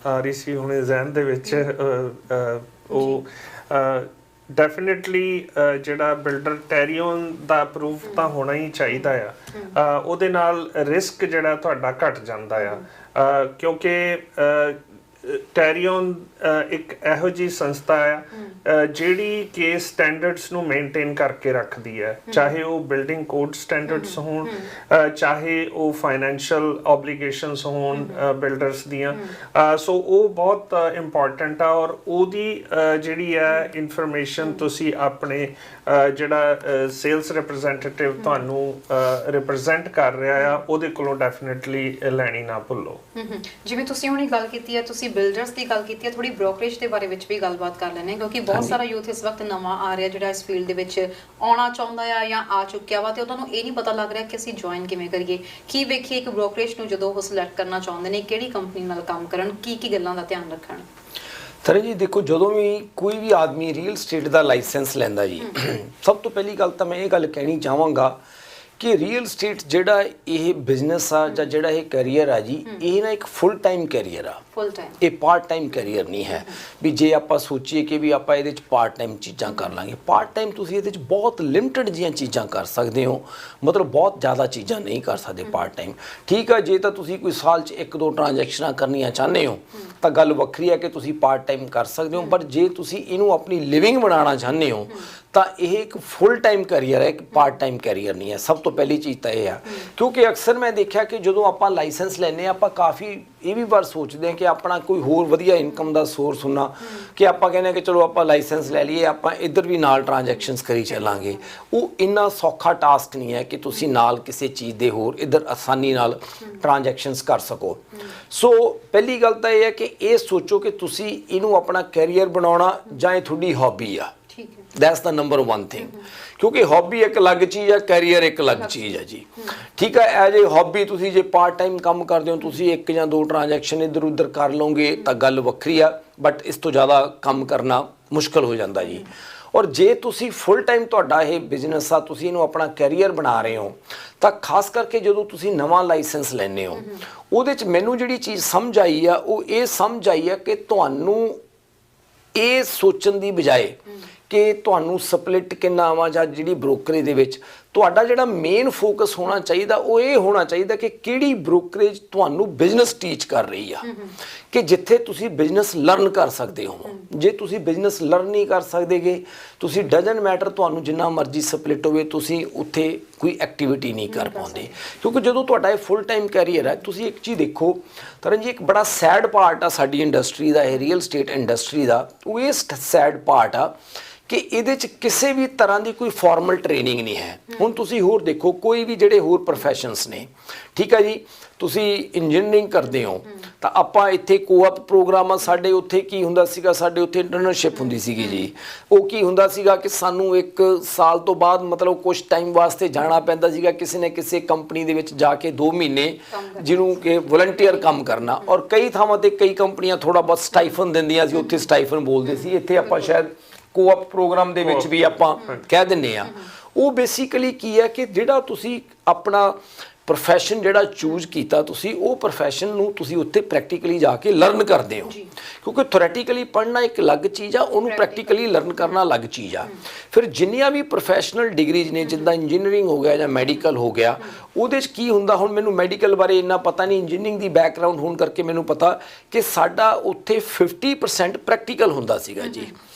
ਆ ਰਹੀ ਸੀ ਹੁਣੇ ਜ਼ਹਿਨ ਦੇ ਵਿੱਚ, ਉਹ ਡੈਫੀਨਿਟਲੀ ਜਿਹੜਾ ਬਿਲਡਰ ਟੈਰੀਓਨ ਦਾ ਅਪਰੂਵ ਤਾਂ ਹੋਣਾ ਹੀ ਚਾਹੀਦਾ ਆ। ਉਹਦੇ ਨਾਲ ਰਿਸਕ ਜਿਹੜਾ ਤੁਹਾਡਾ ਘਟ ਜਾਂਦਾ ਆ, ਕਿਉਂਕਿ ਟੈਰੀਓਨ ਇੱਕ ਇਹੋ ਜਿਹੀ ਸੰਸਥਾ ਆ ਜਿਹੜੀ ਕਿ ਸਟੈਂਡਰਡਸ ਨੂੰ ਮੇਨਟੇਨ ਕਰਕੇ ਰੱਖਦੀ ਹੈ, ਚਾਹੇ ਉਹ ਬਿਲਡਿੰਗ ਕੋਡ ਸਟੈਂਡਰਡਸ ਹੋਣ, ਚਾਹੇ ਉਹ ਫਾਈਨੈਂਸ਼ੀਅਲ ਓਬਲੀਗੇਸ਼ਨਸ ਹੋਣ ਬਿਲਡਰਸ ਦੀਆਂ। ਸੋ ਉਹ ਬਹੁਤ ਇੰਪੋਰਟੈਂਟ ਆ ਔਰ ਉਹਦੀ ਜਿਹੜੀ ਆ ਇਨਫੋਰਮੇਸ਼ਨ ਤੁਸੀਂ ਆਪਣੇ ਜਿਹੜਾ ਸੇਲਸ ਰਿਪਰੈਜ਼ੈਂਟੇਟਿਵ ਤੁਹਾਨੂੰ ਰਿਪਰੈਜ਼ੈਂਟ ਕਰ ਰਿਹਾ ਆ ਉਹਦੇ ਕੋਲੋਂ ਡੈਫੀਨਿਟਲੀ ਲੈਣੀ ਨਾ ਭੁੱਲੋ। ਜਿਵੇਂ ਤੁਸੀਂ ਹੁਣੇ ਗੱਲ ਕੀਤੀ ਹੈ, ਤੁਸੀਂ ਬਿਲਡਰਸ ਦੀ ਗੱਲ ਕੀਤੀ ਹੈ, ਥੋੜੀ ਬ੍ਰੋਕਰੇਜ ਦੇ ਬਾਰੇ ਵਿੱਚ ਵੀ ਗੱਲਬਾਤ ਕਰ ਲੈਣੇ, ਕਿਉਂਕਿ ਬਹੁਤ ਸਾਰਾ ਯੂਥ ਇਸ ਵਕਤ ਨਵਾਂ ਆ ਰਿਹਾ ਜਿਹੜਾ ਇਸ ਫੀਲਡ ਦੇ ਵਿੱਚ ਆਉਣਾ ਚਾਹੁੰਦਾ ਆ ਜਾਂ ਆ ਚੁੱਕਿਆ ਵਾ ਤੇ ਉਹਨਾਂ ਨੂੰ ਇਹ ਨਹੀਂ ਪਤਾ ਲੱਗ ਰਿਹਾ ਕਿ ਅਸੀਂ ਜੁਆਇਨ ਕਿਵੇਂ ਕਰੀਏ, ਕੀ ਵੇਖੀਏ ਇੱਕ ਬ੍ਰੋਕਰੇਜ ਨੂੰ ਜਦੋਂ ਉਹ ਸਿਲੈਕਟ ਕਰਨਾ ਚਾਹੁੰਦੇ ਨੇ, ਕਿਹੜੀ ਕੰਪਨੀ ਨਾਲ ਕੰਮ ਕਰਨ, ਕੀ ਗੱਲਾਂ ਦਾ ਧਿਆਨ ਰੱਖਣ? ਸਰ ਜੀ ਦੇਖੋ, ਜਦੋਂ ਵੀ ਕੋਈ ਵੀ ਆਦਮੀ ਰੀਅਲ ਸਟੇਟ ਦਾ ਲਾਇਸੈਂਸ ਲੈਂਦਾ ਜੀ, ਸਭ ਤੋਂ ਪਹਿਲੀ ਗੱਲ ਤਾਂ ਮੈਂ ਇਹ ਗੱਲ ਕਹਿਣੀ ਚਾਹਾਂਗਾ ਕਿ ਰੀਅਲ ਸਟੇਟ ਜਿਹੜਾ ਇਹ ਬਿਜ਼ਨਸ ਆ ਜਾਂ ਜਿਹੜਾ ਇਹ ਕੈਰੀਅਰ ਆ ਜੀ, ਇਹ ਨਾ ਇੱਕ ਫੁੱਲ ਟਾਈਮ ਕੈਰੀਅਰ ਆ, ਇਹ ਪਾਰਟ ਟਾਈਮ ਕੈਰੀਅਰ ਨਹੀਂ ਹੈ ਵੀ ਜੇ ਆਪਾਂ ਸੋਚੀਏ ਕਿ ਵੀ ਆਪਾਂ ਇਹਦੇ 'ਚ ਪਾਰਟ ਟਾਈਮ ਚੀਜ਼ਾਂ ਕਰ ਲਾਂਗੇ। ਪਾਰਟ ਟਾਈਮ ਤੁਸੀਂ ਇਹਦੇ 'ਚ ਬਹੁਤ ਲਿਮਟਿਡ ਜਿਹੀਆਂ ਚੀਜ਼ਾਂ ਕਰ ਸਕਦੇ ਹੋ, ਮਤਲਬ ਬਹੁਤ ਜ਼ਿਆਦਾ ਚੀਜ਼ਾਂ ਨਹੀਂ ਕਰ ਸਕਦੇ ਪਾਰਟ ਟਾਈਮ। ਠੀਕ ਆ, ਜੇ ਤਾਂ ਤੁਸੀਂ ਕੋਈ ਸਾਲ 'ਚ 1-2 ਟ੍ਰਾਂਜੈਕਸ਼ਨਾਂ ਕਰਨੀਆਂ ਚਾਹੁੰਦੇ ਹੋ ਤਾਂ ਗੱਲ ਵੱਖਰੀ ਹੈ ਕਿ ਤੁਸੀਂ ਪਾਰਟ ਟਾਈਮ ਕਰ ਸਕਦੇ ਹੋ, ਪਰ ਜੇ ਤੁਸੀਂ ਇਹਨੂੰ ਆਪਣੀ ਲਿਵਿੰਗ ਬਣਾਉਣਾ ਚਾਹੁੰਦੇ ਹੋ ਤਾਂ ਇਹ ਇੱਕ ਫੁੱਲ ਟਾਈਮ ਕੈਰੀਅਰ ਹੈ, ਇੱਕ ਪਾਰਟ ਟਾਈਮ ਕੈਰੀਅਰ ਨਹੀਂ ਹੈ। ਸਭ ਤੋਂ ਪਹਿਲੀ ਚੀਜ਼ ਤਾਂ ਇਹ ਆ, ਕਿਉਂਕਿ ਅਕਸਰ ਮੈਂ ਦੇਖਿਆ ਕਿ ਜਦੋਂ ਆਪਾਂ ਲਾਇਸੈਂਸ ਲੈਂਦੇ ਆਪਾਂ ਕਾਫੀ ਇਹ ਵੀ ਵਾਰ ਸੋਚਦੇ ਹਾਂ ਕਿ ਆਪਣਾ ਕੋਈ ਹੋਰ ਵਧੀਆ ਇਨਕਮ ਦਾ ਸੋਰਸ ਹੋਣਾ, ਕਿ ਆਪਾਂ ਕਹਿੰਦੇ ਹਾਂ ਕਿ ਚਲੋ ਆਪਾਂ ਲਾਇਸੈਂਸ ਲੈ ਲਈਏ, ਆਪਾਂ ਇੱਧਰ ਵੀ ਨਾਲ ਟ੍ਰਾਂਜੈਕਸ਼ਨਸ ਕਰੀ ਚੱਲਾਂਗੇ। ਉਹ ਇੰਨਾ ਸੌਖਾ ਟਾਸਕ ਨਹੀਂ ਹੈ ਕਿ ਤੁਸੀਂ ਨਾਲ ਕਿਸੇ ਚੀਜ਼ ਦੇ ਹੋਰ ਇੱਧਰ ਆਸਾਨੀ ਨਾਲ ਟ੍ਰਾਂਜੈਕਸ਼ਨਸ ਕਰ ਸਕੋ। ਸੋ ਪਹਿਲੀ ਗੱਲ ਤਾਂ ਇਹ ਹੈ ਕਿ ਇਹ ਸੋਚੋ ਕਿ ਤੁਸੀਂ ਇਹਨੂੰ ਆਪਣਾ ਕੈਰੀਅਰ ਬਣਾਉਣਾ ਜਾਂ ਇਹ ਤੁਹਾਡੀ ਹੌਬੀ ਆ। That's the number 1 thing, ਕਿਉਂਕਿ ਹੌਬੀ ਇੱਕ ਅਲੱਗ ਚੀਜ਼ ਹੈ, ਕੈਰੀਅਰ ਇੱਕ ਅਲੱਗ ਚੀਜ਼ ਹੈ ਜੀ। ਠੀਕ ਹੈ, ਐਜ ਏ ਹੌਬੀ ਤੁਸੀਂ ਜੇ ਪਾਰਟ ਟਾਈਮ ਕੰਮ ਕਰਦੇ ਹੋ, ਤੁਸੀਂ 1 ਜਾਂ 2 ਟ੍ਰਾਂਜੈਕਸ਼ਨ ਇੱਧਰ ਉੱਧਰ ਕਰ ਲਓਗੇ ਤਾਂ ਗੱਲ ਵੱਖਰੀ ਆ, ਬਟ ਇਸ ਤੋਂ ਜ਼ਿਆਦਾ ਕੰਮ ਕਰਨਾ ਮੁਸ਼ਕਲ ਹੋ ਜਾਂਦਾ ਜੀ। ਔਰ ਜੇ ਤੁਸੀਂ ਫੁੱਲ ਟਾਈਮ ਤੁਹਾਡਾ ਇਹ ਬਿਜ਼ਨਸ ਆ, ਤੁਸੀਂ ਇਹਨੂੰ ਆਪਣਾ ਕੈਰੀਅਰ ਬਣਾ ਰਹੇ ਹੋ, ਤਾਂ ਖਾਸ ਕਰਕੇ ਜਦੋਂ ਤੁਸੀਂ ਨਵਾਂ ਲਾਇਸੈਂਸ ਲੈਂਦੇ ਹੋ ਉਹਦੇ 'ਚ ਮੈਨੂੰ ਜਿਹੜੀ ਚੀਜ਼ ਸਮਝ ਆਈ ਆ ਉਹ ਇਹ ਸਮਝ ਆਈ ਆ ਕਿ ਤੁਹਾਨੂੰ ਇਹ ਸੋਚਣ ਦੀ ਬਜਾਏ ਕਿ ਤੁਹਾਨੂੰ ਸਪਲਿਟ ਕਿੰਨਾ ਆਵਾਂ ਜਾਂ ਜਿਹੜੀ ਬ੍ਰੋਕਰੇਜ ਦੇ ਵਿੱਚ ਤੁਹਾਡਾ ਜਿਹੜਾ ਮੇਨ ਫੋਕਸ ਹੋਣਾ ਚਾਹੀਦਾ ਉਹ ਇਹ ਹੋਣਾ ਚਾਹੀਦਾ ਕਿ ਕਿਹੜੀ ਬ੍ਰੋਕਰੇਜ ਤੁਹਾਨੂੰ ਬਿਜ਼ਨਸ ਟੀਚ ਕਰ ਰਹੀ ਆ, ਕਿ ਜਿੱਥੇ ਤੁਸੀਂ ਬਿਜ਼ਨਸ ਲਰਨ ਕਰ ਸਕਦੇ ਹੋ। ਜੇ ਤੁਸੀਂ ਬਿਜ਼ਨਸ ਲਰਨ ਨਹੀਂ ਕਰ ਸਕਦੇਗੇ, ਤੁਸੀਂ ਡਜ਼ਨਟ ਮੈਟਰ ਤੁਹਾਨੂੰ ਜਿੰਨਾ ਮਰਜ਼ੀ ਸਪਲਿਟ ਹੋਵੇ, ਤੁਸੀਂ ਉੱਥੇ ਕੋਈ ਐਕਟੀਵਿਟੀ ਨਹੀਂ ਕਰ ਪਾਉਂਦੇ। ਕਿਉਂਕਿ ਜਦੋਂ ਤੁਹਾਡਾ ਇਹ ਫੁੱਲ ਟਾਈਮ ਕੈਰੀਅਰ ਹੈ, ਤੁਸੀਂ ਇੱਕ ਚੀਜ਼ ਦੇਖੋ ਤਰਨ ਜੀ, ਇੱਕ ਬੜਾ ਸੈਡ ਪਾਰਟ ਆ ਸਾਡੀ ਇੰਡਸਟਰੀ ਦਾ, ਇਹ ਰੀਅਲ ਸਟੇਟ ਇੰਡਸਟਰੀ ਦਾ, ਉਹ ਇਹ ਸੈਡ ਪਾਰਟ ਆ ਕਿ ਇਹਦੇ 'ਚ ਕਿਸੇ ਵੀ ਤਰ੍ਹਾਂ ਦੀ ਕੋਈ ਫਾਰਮਲ ਟ੍ਰੇਨਿੰਗ ਨਹੀਂ ਹੈ। ਹੁਣ ਤੁਸੀਂ ਹੋਰ ਦੇਖੋ, ਕੋਈ ਵੀ ਜਿਹੜੇ ਹੋਰ ਪ੍ਰੋਫੈਸ਼ਨਸ ਨੇ, ਠੀਕ ਹੈ ਜੀ, ਤੁਸੀਂ ਇੰਜੀਨੀਅਰਿੰਗ ਕਰਦੇ ਹੋ ਤਾਂ ਆਪਾਂ ਇੱਥੇ ਕੋਆਪ ਪ੍ਰੋਗਰਾਮ ਆ ਸਾਡੇ, ਉੱਥੇ ਕੀ ਹੁੰਦਾ ਸੀਗਾ, ਸਾਡੇ ਉੱਥੇ ਇੰਟਰਨਸ਼ਿਪ ਹੁੰਦੀ ਸੀਗੀ ਜੀ। ਉਹ ਕੀ ਹੁੰਦਾ ਸੀਗਾ ਕਿ ਸਾਨੂੰ 1 ਸਾਲ ਤੋਂ ਬਾਅਦ ਮਤਲਬ ਕੁਝ ਟਾਈਮ ਵਾਸਤੇ ਜਾਣਾ ਪੈਂਦਾ ਸੀਗਾ ਕਿਸੇ ਨਾ ਕਿਸੇ ਕੰਪਨੀ ਦੇ ਵਿੱਚ ਜਾ ਕੇ 2 ਮਹੀਨੇ, ਜਿਹਨੂੰ ਕਿ ਵਲੰਟੀਅਰ ਕੰਮ ਕਰਨਾ। ਔਰ ਕਈ ਥਾਵਾਂ ਤੇ ਕਈ ਕੰਪਨੀਆਂ ਥੋੜਾ ਬਹੁਤ ਸਟਾਈਫਨ ਦਿੰਦੀਆਂ ਸੀ, ਉੱਥੇ ਸਟਾਈਫਨ ਬੋਲਦੇ ਸੀ, ਇੱਥੇ ਆਪਾਂ ਸ਼ਾਇਦ ਕੋਆਪ ਪ੍ਰੋਗਰਾਮ ਦੇ ਵਿੱਚ ਵੀ ਆਪਾਂ ਕਹਿ ਦਿੰਦੇ ਆ। ਉਹ ਬੇਸਿਕਲੀ ਕੀ ਹੈ ਕਿ ਜਿਹੜਾ ਤੁਸੀਂ ਆਪਣਾ ਪ੍ਰੋਫੈਸ਼ਨ ਜਿਹੜਾ ਚੂਜ਼ ਕੀਤਾ ਤੁਸੀਂ, ਉਹ ਪ੍ਰੋਫੈਸ਼ਨ ਨੂੰ ਤੁਸੀਂ ਉੱਥੇ ਪ੍ਰੈਕਟੀਕਲੀ ਜਾ ਕੇ ਲਰਨ ਕਰਦੇ ਹੋ, ਕਿਉਂਕਿ ਥਿਓਰੈਟੀਕਲੀ ਪੜ੍ਹਨਾ ਇੱਕ ਅਲੱਗ ਚੀਜ਼ ਆ, ਉਹਨੂੰ ਪ੍ਰੈਕਟੀਕਲੀ ਲਰਨ ਕਰਨਾ ਅਲੱਗ ਚੀਜ਼ ਆ। ਫਿਰ ਜਿੰਨੀਆਂ ਵੀ ਪ੍ਰੋਫੈਸ਼ਨਲ ਡਿਗਰੀਜ਼ ਨੇ, ਜਿੱਦਾਂ ਇੰਜੀਨੀਅਰਿੰਗ ਹੋ ਗਿਆ ਜਾਂ ਮੈਡੀਕਲ ਹੋ ਗਿਆ, ਉਹਦੇ 'ਚ ਕੀ ਹੁੰਦਾ, ਹੁਣ ਮੈਨੂੰ ਮੈਡੀਕਲ ਬਾਰੇ ਇੰਨਾ ਪਤਾ ਨਹੀਂ, ਇੰਜੀਨੀਅਰਿੰਗ ਦੀ ਬੈਕਗਰਾਊਂਡ ਹੋਣ ਕਰਕੇ ਮੈਨੂੰ ਪਤਾ ਕਿ ਸਾਡਾ ਉੱਥੇ 50% ਪ੍ਰੈਕਟੀਕਲ ਹੁੰਦਾ ਸੀਗਾ ਜੀ,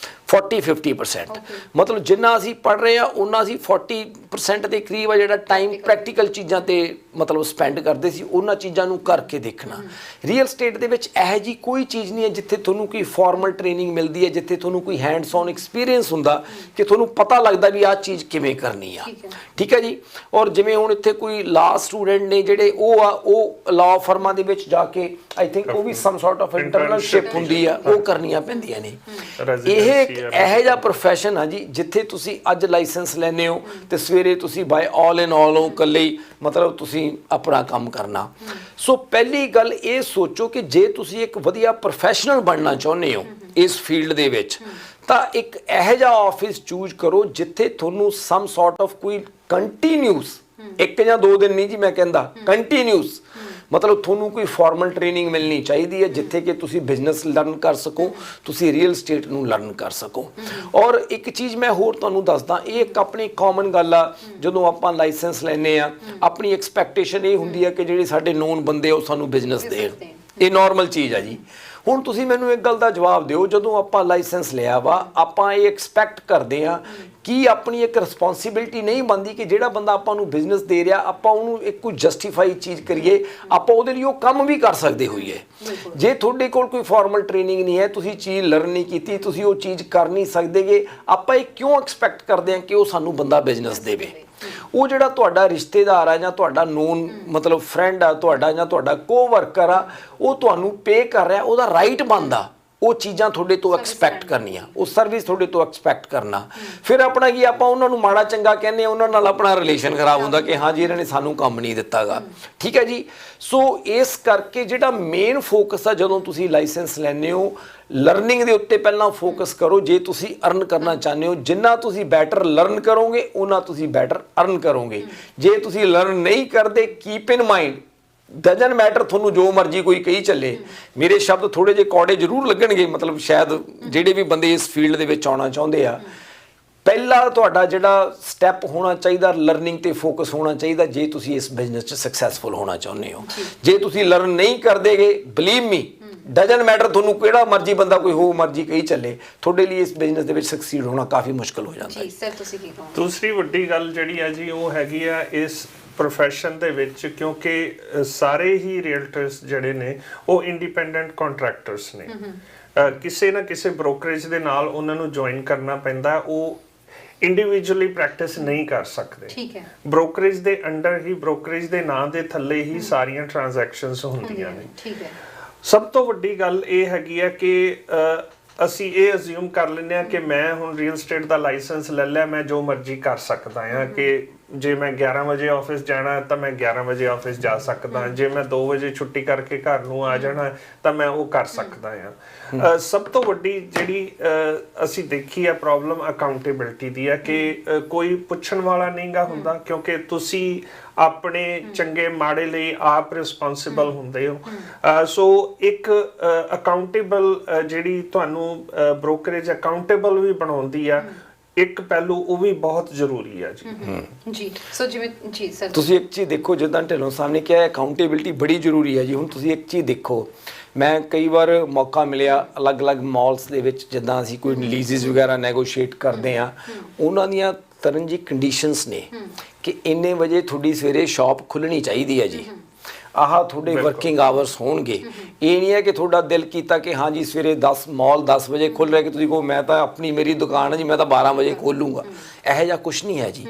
40-50%। ਮਤਲਬ ਜਿੰਨਾ ਅਸੀਂ ਪੜ੍ਹ ਰਹੇ ਆ ਉਹਨਾਂ ਅਸੀਂ 40% ਦੇ ਕਰੀਬ ਆ ਜਿਹੜਾ ਟਾਈਮ ਪ੍ਰੈਕਟੀਕਲ ਚੀਜ਼ਾਂ ਤੇ ਮਤਲਬ ਸਪੈਂਡ ਕਰਦੇ ਸੀ, ਉਹਨਾਂ ਚੀਜ਼ਾਂ ਨੂੰ ਕਰਕੇ ਦੇਖਣਾ। ਰੀਅਲ ਸਟੇਟ ਦੇ ਵਿੱਚ ਇਹੋ ਜਿਹੀ ਕੋਈ ਚੀਜ਼ ਨਹੀਂ ਹੈ ਜਿੱਥੇ ਤੁਹਾਨੂੰ ਕੋਈ ਫਾਰਮਲ ਟ੍ਰੇਨਿੰਗ ਮਿਲਦੀ ਹੈ, ਜਿੱਥੇ ਤੁਹਾਨੂੰ ਕੋਈ ਹੈਂਡਸ ਔਨ ਐਕਸਪੀਰੀਅੰਸ ਹੁੰਦਾ ਕਿ ਤੁਹਾਨੂੰ ਪਤਾ ਲੱਗਦਾ ਵੀ ਆਹ ਚੀਜ਼ ਕਿਵੇਂ ਕਰਨੀ ਆ। ਠੀਕ ਹੈ ਜੀ। ਔਰ ਜਿਵੇਂ ਹੁਣ ਇੱਥੇ ਕੋਈ ਲਾ ਸਟੂਡੈਂਟ ਨੇ ਜਿਹੜੇ ਉਹ ਲਾ ਫਰਮਾਂ ਦੇ ਵਿੱਚ ਜਾ ਕੇ ਆਈ ਥਿੰਕ ਉਹ ਵੀ ਸਮ ਸੌਰਟ ਆਫ ਇੰਟਰਨਸ਼ਿਪ ਹੁੰਦੀ ਆ, ਉਹ ਕਰਨੀਆਂ ਪੈਂਦੀਆਂ ਨੇ। ਇਹ ਇਹੋ ਜਿਹਾ ਪ੍ਰੋਫੈਸ਼ਨ ਆ ਜੀ ਜਿੱਥੇ ਤੁਸੀਂ ਅੱਜ ਲਾਇਸੈਂਸ ਲੈਂਦੇ ਹੋ ਤੇ ਸਵੇਰੇ ਤੁਸੀਂ ਬਾਈ ਆਲ ਇਨ ਆਲ ਇਕੱਲੇ ਹੀ ਮਤਲਬ ਤੁਸੀਂ ਆਪਣਾ ਕੰਮ ਕਰਨਾ। ਸੋ ਪਹਿਲੀ ਗੱਲ ਇਹ ਸੋਚੋ ਕਿ ਜੇ ਤੁਸੀਂ ਇੱਕ ਵਧੀਆ ਪ੍ਰੋਫੈਸ਼ਨਲ ਬਣਨਾ ਚਾਹੁੰਦੇ ਹੋ ਇਸ ਫੀਲਡ ਦੇ ਵਿੱਚ, ਤਾਂ ਇੱਕ ਇਹੋ ਜਿਹਾ ਆਫਿਸ ਚੂਜ਼ ਕਰੋ ਜਿੱਥੇ ਤੁਹਾਨੂੰ ਸਮ ਸੌਰਟ ਆਫ ਕੋਈ ਕੰਟੀਨਿਊਸ, 1 ਜਾਂ 2 ਦਿਨ ਨਹੀਂ ਜੀ ਮੈਂ ਕਹਿੰਦਾ, ਕੰਟੀਨਿਊਸ ਮਤਲਬ ਤੁਹਾਨੂੰ ਕੋਈ ਫਾਰਮਲ ਟ੍ਰੇਨਿੰਗ ਮਿਲਣੀ ਚਾਹੀਦੀ ਹੈ ਜਿੱਥੇ ਕਿ ਤੁਸੀਂ ਬਿਜ਼ਨਸ ਲਰਨ ਕਰ ਸਕੋ, ਤੁਸੀਂ ਰੀਅਲ ਸਟੇਟ ਨੂੰ ਲਰਨ ਕਰ ਸਕੋ। ਔਰ ਇੱਕ ਚੀਜ਼ ਮੈਂ ਹੋਰ ਤੁਹਾਨੂੰ ਦੱਸਦਾ, ਇਹ ਇੱਕ ਆਪਣੀ ਕਾਮਨ ਗੱਲ ਆ, ਜਦੋਂ ਆਪਾਂ ਲਾਇਸੈਂਸ ਲੈਂਦੇ ਆ ਆਪਣੀ ਐਕਸਪੈਕਟੇਸ਼ਨ ਇਹ ਹੁੰਦੀ ਹੈ ਕਿ ਜਿਹੜੇ ਸਾਡੇ ਨੋਨ ਬੰਦੇ ਉਹ ਸਾਨੂੰ ਬਿਜ਼ਨਸ ਦੇਣ, ਇਹ ਨਾਰਮਲ ਚੀਜ਼ ਆ ਜੀ। ਹੁਣ ਤੁਸੀਂ ਮੈਨੂੰ ਇੱਕ ਗੱਲ ਦਾ ਜਵਾਬ ਦਿਓ, ਜਦੋਂ ਆਪਾਂ ਲਾਇਸੈਂਸ ਲਿਆ ਵਾ ਆਪਾਂ ਇਹ ਐਕਸਪੈਕਟ ਕਰਦੇ ਆ ਕਿ ਆਪਣੀ ਇੱਕ ਰਿਸਪੌਂਸਿਬਿਲਿਟੀ ਨਹੀਂ ਬਣਦੀ ਕਿ ਜਿਹੜਾ ਬੰਦਾ ਆਪਾਂ ਨੂੰ ਬਿਜ਼ਨਸ ਦੇ ਰਿਹਾ ਆਪਾਂ ਉਹਨੂੰ ਇੱਕ ਕੋਈ ਜਸਟੀਫਾਈ ਚੀਜ਼ ਕਰੀਏ, ਆਪਾਂ ਉਹਦੇ ਲਈ ਉਹ ਕੰਮ ਵੀ ਕਰ ਸਕਦੇ ਹੋਈਏ। ਜੇ ਤੁਹਾਡੇ ਕੋਲ ਕੋਈ ਫਾਰਮਲ ਟ੍ਰੇਨਿੰਗ ਨਹੀਂ ਹੈ, ਤੁਸੀਂ ਚੀਜ਼ ਲਰਨ ਨਹੀਂ ਕੀਤੀ, ਤੁਸੀਂ ਉਹ ਚੀਜ਼ ਕਰ ਨਹੀਂ ਸਕਦੇਗੇ, ਆਪਾਂ ਇਹ ਕਿਉਂ ਐਕਸਪੈਕਟ ਕਰਦੇ ਹਾਂ ਕਿ ਉਹ ਸਾਨੂੰ ਬੰਦਾ ਬਿਜ਼ਨਸ ਦੇਵੇ। ਉਹ ਜਿਹੜਾ ਤੁਹਾਡਾ ਰਿਸ਼ਤੇਦਾਰ ਆ ਜਾਂ ਤੁਹਾਡਾ ਨੋਨ ਮਤਲਬ ਫਰੈਂਡ ਆ ਤੁਹਾਡਾ ਜਾਂ ਤੁਹਾਡਾ ਕੋਵਰਕਰ ਆ, ਉਹ ਤੁਹਾਨੂੰ ਪੇ ਕਰ ਰਿਹਾ, ਉਹਦਾ ਰਾਈਟ ਬਣਦਾ ਉਹ ਚੀਜ਼ਾਂ ਤੁਹਾਡੇ ਤੋਂ ਐਕਸਪੈਕਟ ਕਰਨੀਆਂ, ਉਹ ਸਰਵਿਸ ਤੁਹਾਡੇ ਤੋਂ ਐਕਸਪੈਕਟ ਕਰਨਾ। ਫਿਰ ਆਪਣਾ ਕੀ ਆਪਾਂ ਉਹਨਾਂ ਨੂੰ ਮਾੜਾ ਚੰਗਾ ਕਹਿੰਦੇ ਆ, ਉਹਨਾਂ ਨਾਲ ਆਪਣਾ ਰਿਲੇਸ਼ਨ ਖਰਾਬ ਹੁੰਦਾ ਕਿ ਹਾਂ ਜੀ ਇਹਨਾਂ ਨੇ ਸਾਨੂੰ ਕੰਮ ਨਹੀਂ ਦਿੱਤਾਗਾ। ਠੀਕ ਹੈ ਜੀ। ਸੋ ਇਸ ਕਰਕੇ ਜਿਹੜਾ ਮੇਨ ਫੋਕਸ ਆ ਜਦੋਂ ਤੁਸੀਂ ਲਾਇਸੈਂਸ ਲੈਂਦੇ ਹੋ, ਲਰਨਿੰਗ ਦੇ ਉੱਤੇ ਪਹਿਲਾਂ ਫੋਕਸ ਕਰੋ। ਜੇ ਤੁਸੀਂ ਅਰਨ ਕਰਨਾ ਚਾਹੁੰਦੇ ਹੋ, ਜਿੰਨਾ ਤੁਸੀਂ ਬੈਟਰ ਲਰਨ ਕਰੋਗੇ ਉਹਨਾਂ ਤੁਸੀਂ ਬੈਟਰ ਅਰਨ ਕਰੋਗੇ। ਜੇ ਤੁਸੀਂ ਲਰਨ ਨਹੀਂ ਕਰਦੇ, ਕੀਪ ਇਨ ਮਾਈਂਡ ਡਜਨ ਮੈਟਰ ਤੁਹਾਨੂੰ ਜੋ ਮਰਜ਼ੀ ਕੋਈ ਕਹੀ ਚੱਲੇ, ਮੇਰੇ ਸ਼ਬਦ ਥੋੜੇ ਜਿਹੇ ਕੌੜੇ ਜ਼ਰੂਰ ਲੱਗਣਗੇ, ਮਤਲਬ ਸ਼ਾਇਦ ਜਿਹੜੇ ਵੀ ਬੰਦੇ ਇਸ ਫੀਲਡ ਦੇ ਵਿੱਚ ਆਉਣਾ ਚਾਹੁੰਦੇ ਆ, ਪਹਿਲਾ ਤੁਹਾਡਾ ਜਿਹੜਾ ਸਟੈਪ ਹੋਣਾ ਚਾਹੀਦਾ ਲਰਨਿੰਗ ਤੇ ਫੋਕਸ ਹੋਣਾ ਚਾਹੀਦਾ ਜੇ ਤੁਸੀਂ ਇਸ ਬਿਜ਼ਨਸ 'ਚ ਸਕਸੈਸਫੁਲ ਹੋਣਾ ਚਾਹੁੰਦੇ ਹੋ। ਜੇ ਤੁਸੀਂ ਲਰਨ ਨਹੀਂ ਕਰਦੇਗੇ, ਬਲੀਵ ਮੀ ਡਜਨ ਮੈਟਰ ਤੁਹਾਨੂੰ ਕਿਹੜਾ ਮਰਜ਼ੀ ਬੰਦਾ ਕੋਈ ਹੋ ਮਰਜ਼ੀ ਕਹੀ ਚੱਲੇ, ਤੁਹਾਡੇ ਲਈ ਇਸ ਬਿਜ਼ਨਸ ਦੇ ਵਿੱਚ ਸਕਸੀਡ ਹੋਣਾ ਕਾਫੀ ਮੁਸ਼ਕਲ ਹੋ ਜਾਂਦਾ ਹੈ। ਜੀ ਸਰ, ਤੁਸੀਂ ਕੀ ਕਹੋਗੇ? ਦੂਸਰੀ ਵੱਡੀ ਗੱਲ ਜਿਹੜੀ ਹੈ ਜੀ ਉਹ ਹੈਗੀ ਆ ਇਸ ਪ੍ਰੋਫੈਸ਼ਨ ਦੇ ਵਿੱਚ, ਕਿਉਂਕਿ ਸਾਰੇ ਹੀ ਰੀਅਲਟਰਸ ਜਿਹੜੇ ਨੇ ਉਹ ਇੰਡੀਪੈਂਡੈਂਟ ਕੰਟਰੈਕਟਰਸ ਨੇ, ਕਿਸੇ ਨਾ ਕਿਸੇ ਬ੍ਰੋਕਰੇਜ ਦੇ ਨਾਲ ਉਹਨਾਂ ਨੂੰ ਜੁਆਇਨ ਕਰਨਾ ਪੈਂਦਾ, ਉਹ ਇੰਡੀਵਿਜੂਅਲੀ ਪ੍ਰੈਕਟਿਸ ਨਹੀਂ ਕਰ ਸਕਦੇ। ਠੀਕ ਹੈ। ਬ੍ਰੋਕਰੇਜ ਦੇ ਅੰਡਰ ਹੀ, ਬ੍ਰੋਕਰੇਜ ਦੇ ਨਾਂ ਦੇ ਥੱਲੇ ਹੀ ਸਾਰੀਆਂ ਟ੍ਰਾਂਜੈਕਸ਼ਨਸ ਹੁੰਦੀਆਂ ਨੇ। ਠੀਕ ਹੈ। ਸਭ ਤੋਂ ਵੱਡੀ ਗੱਲ ਇਹ ਹੈਗੀ ਆ ਕਿ ਅਸੀਂ ਇਹ ਅਸਿਊਮ ਕਰ ਲੈਂਦੇ ਆ ਕਿ ਮੈਂ ਹੁਣ ਰੀਅਲ ਸਟੇਟ ਦਾ ਲਾਇਸੈਂਸ ਲੈ ਲਿਆ, ਮੈਂ ਜੋ ਮਰਜ਼ੀ ਕਰ ਸਕਦਾ ਆ, ਕਿ ਜੇ ਮੈਂ 11 ਵਜੇ ਆਫਿਸ ਜਾਣਾ ਤਾਂ ਮੈਂ 11 ਵਜੇ ਆਫਿਸ ਜਾ ਸਕਦਾ, ਜੇ ਮੈਂ 2 ਵਜੇ ਛੁੱਟੀ ਕਰਕੇ ਘਰ ਨੂੰ ਆ ਜਾਣਾ ਤਾਂ ਮੈਂ ਉਹ ਕਰ ਸਕਦਾ ਆ। ਸਭ ਤੋਂ ਵੱਡੀ ਜਿਹੜੀ ਅਸੀਂ ਦੇਖੀ ਆ ਪ੍ਰੋਬਲਮ ਅਕਾਊਂਟੇਬਿਲਟੀ ਦੀ ਆ ਕਿ ਕੋਈ ਪੁੱਛਣ ਵਾਲਾ ਨਹੀਂਗਾ ਹੁੰਦਾ, ਕਿਉਂਕਿ ਤੁਸੀਂ ਆਪਣੇ ਚੰਗੇ ਮਾੜੇ ਲਈ ਆਪ ਰਿਸਪੌਂਸਿਬਲ ਹੁੰਦੇ ਹੋ। ਸੋ ਇੱਕ ਅਕਾਊਂਟੇਬਲ ਜਿਹੜੀ ਤੁਹਾਨੂੰ ਬ੍ਰੋਕਰੇਜ ਅਕਾਊਂਟੇਬਲ ਵੀ ਬਣਾਉਂਦੀ ਆ, ਇੱਕ ਪਹਿਲੂ ਉਹ ਵੀ ਬਹੁਤ ਜ਼ਰੂਰੀ ਆ ਜੀ। ਜੀ ਸੋ ਜਿਵੇਂ ਜੀ ਸਰ ਤੁਸੀਂ ਇੱਕ ਚੀਜ਼ ਦੇਖੋ, ਜਿੱਦਾਂ ਢਿੱਲੋਂ ਸਾਹਿਬ ਨੇ ਕਿਹਾ ਅਕਾਊਂਟੇਬਿਲਟੀ ਬੜੀ ਜ਼ਰੂਰੀ ਹੈ ਜੀ। ਹੁਣ ਤੁਸੀਂ ਇੱਕ ਚੀਜ਼ ਦੇਖੋ, ਮੈਂ ਕਈ ਵਾਰ ਮੌਕਾ ਮਿਲਿਆ ਅਲੱਗ-ਅਲੱਗ ਮਾਲਸ ਦੇ ਵਿੱਚ, ਜਿੱਦਾਂ ਅਸੀਂ ਕੋਈ ਲੀਜ਼ਸ ਵਗੈਰਾ ਨੈਗੋਸ਼ੀਏਟ ਕਰਦੇ ਆ, ਉਹਨਾਂ ਦੀਆਂ ਤਰ੍ਹਾਂ ਜੀ ਕੰਡੀਸ਼ਨਸ ਨੇ ਕਿ ਇੰਨੇ ਵਜੇ ਤੁਹਾਡੀ ਸਵੇਰੇ ਸ਼ਾਪ ਖੁੱਲਣੀ ਚਾਹੀਦੀ ਹੈ ਜੀ, ਆਹ ਤੁਹਾਡੇ ਵਰਕਿੰਗ ਆਵਰਸ ਹੋਣਗੇ। ਇਹ ਨਹੀਂ ਹੈ ਕਿ ਤੁਹਾਡਾ ਦਿਲ ਕੀਤਾ ਕਿ ਹਾਂ ਜੀ ਸਵੇਰੇ 10 ਵਜੇ ਖੁੱਲ ਰਿਹਾ ਕਿ ਤੁਸੀਂ ਕਹੋ ਮੈਂ ਤਾਂ ਆਪਣੀ ਮੇਰੀ ਦੁਕਾਨ ਹੈ ਜੀ, ਮੈਂ ਤਾਂ 12 ਵਜੇ ਖੋਲੂੰਗਾ। ਇਹੋ ਜਿਹਾ ਕੁਛ ਨਹੀਂ ਹੈ ਜੀ।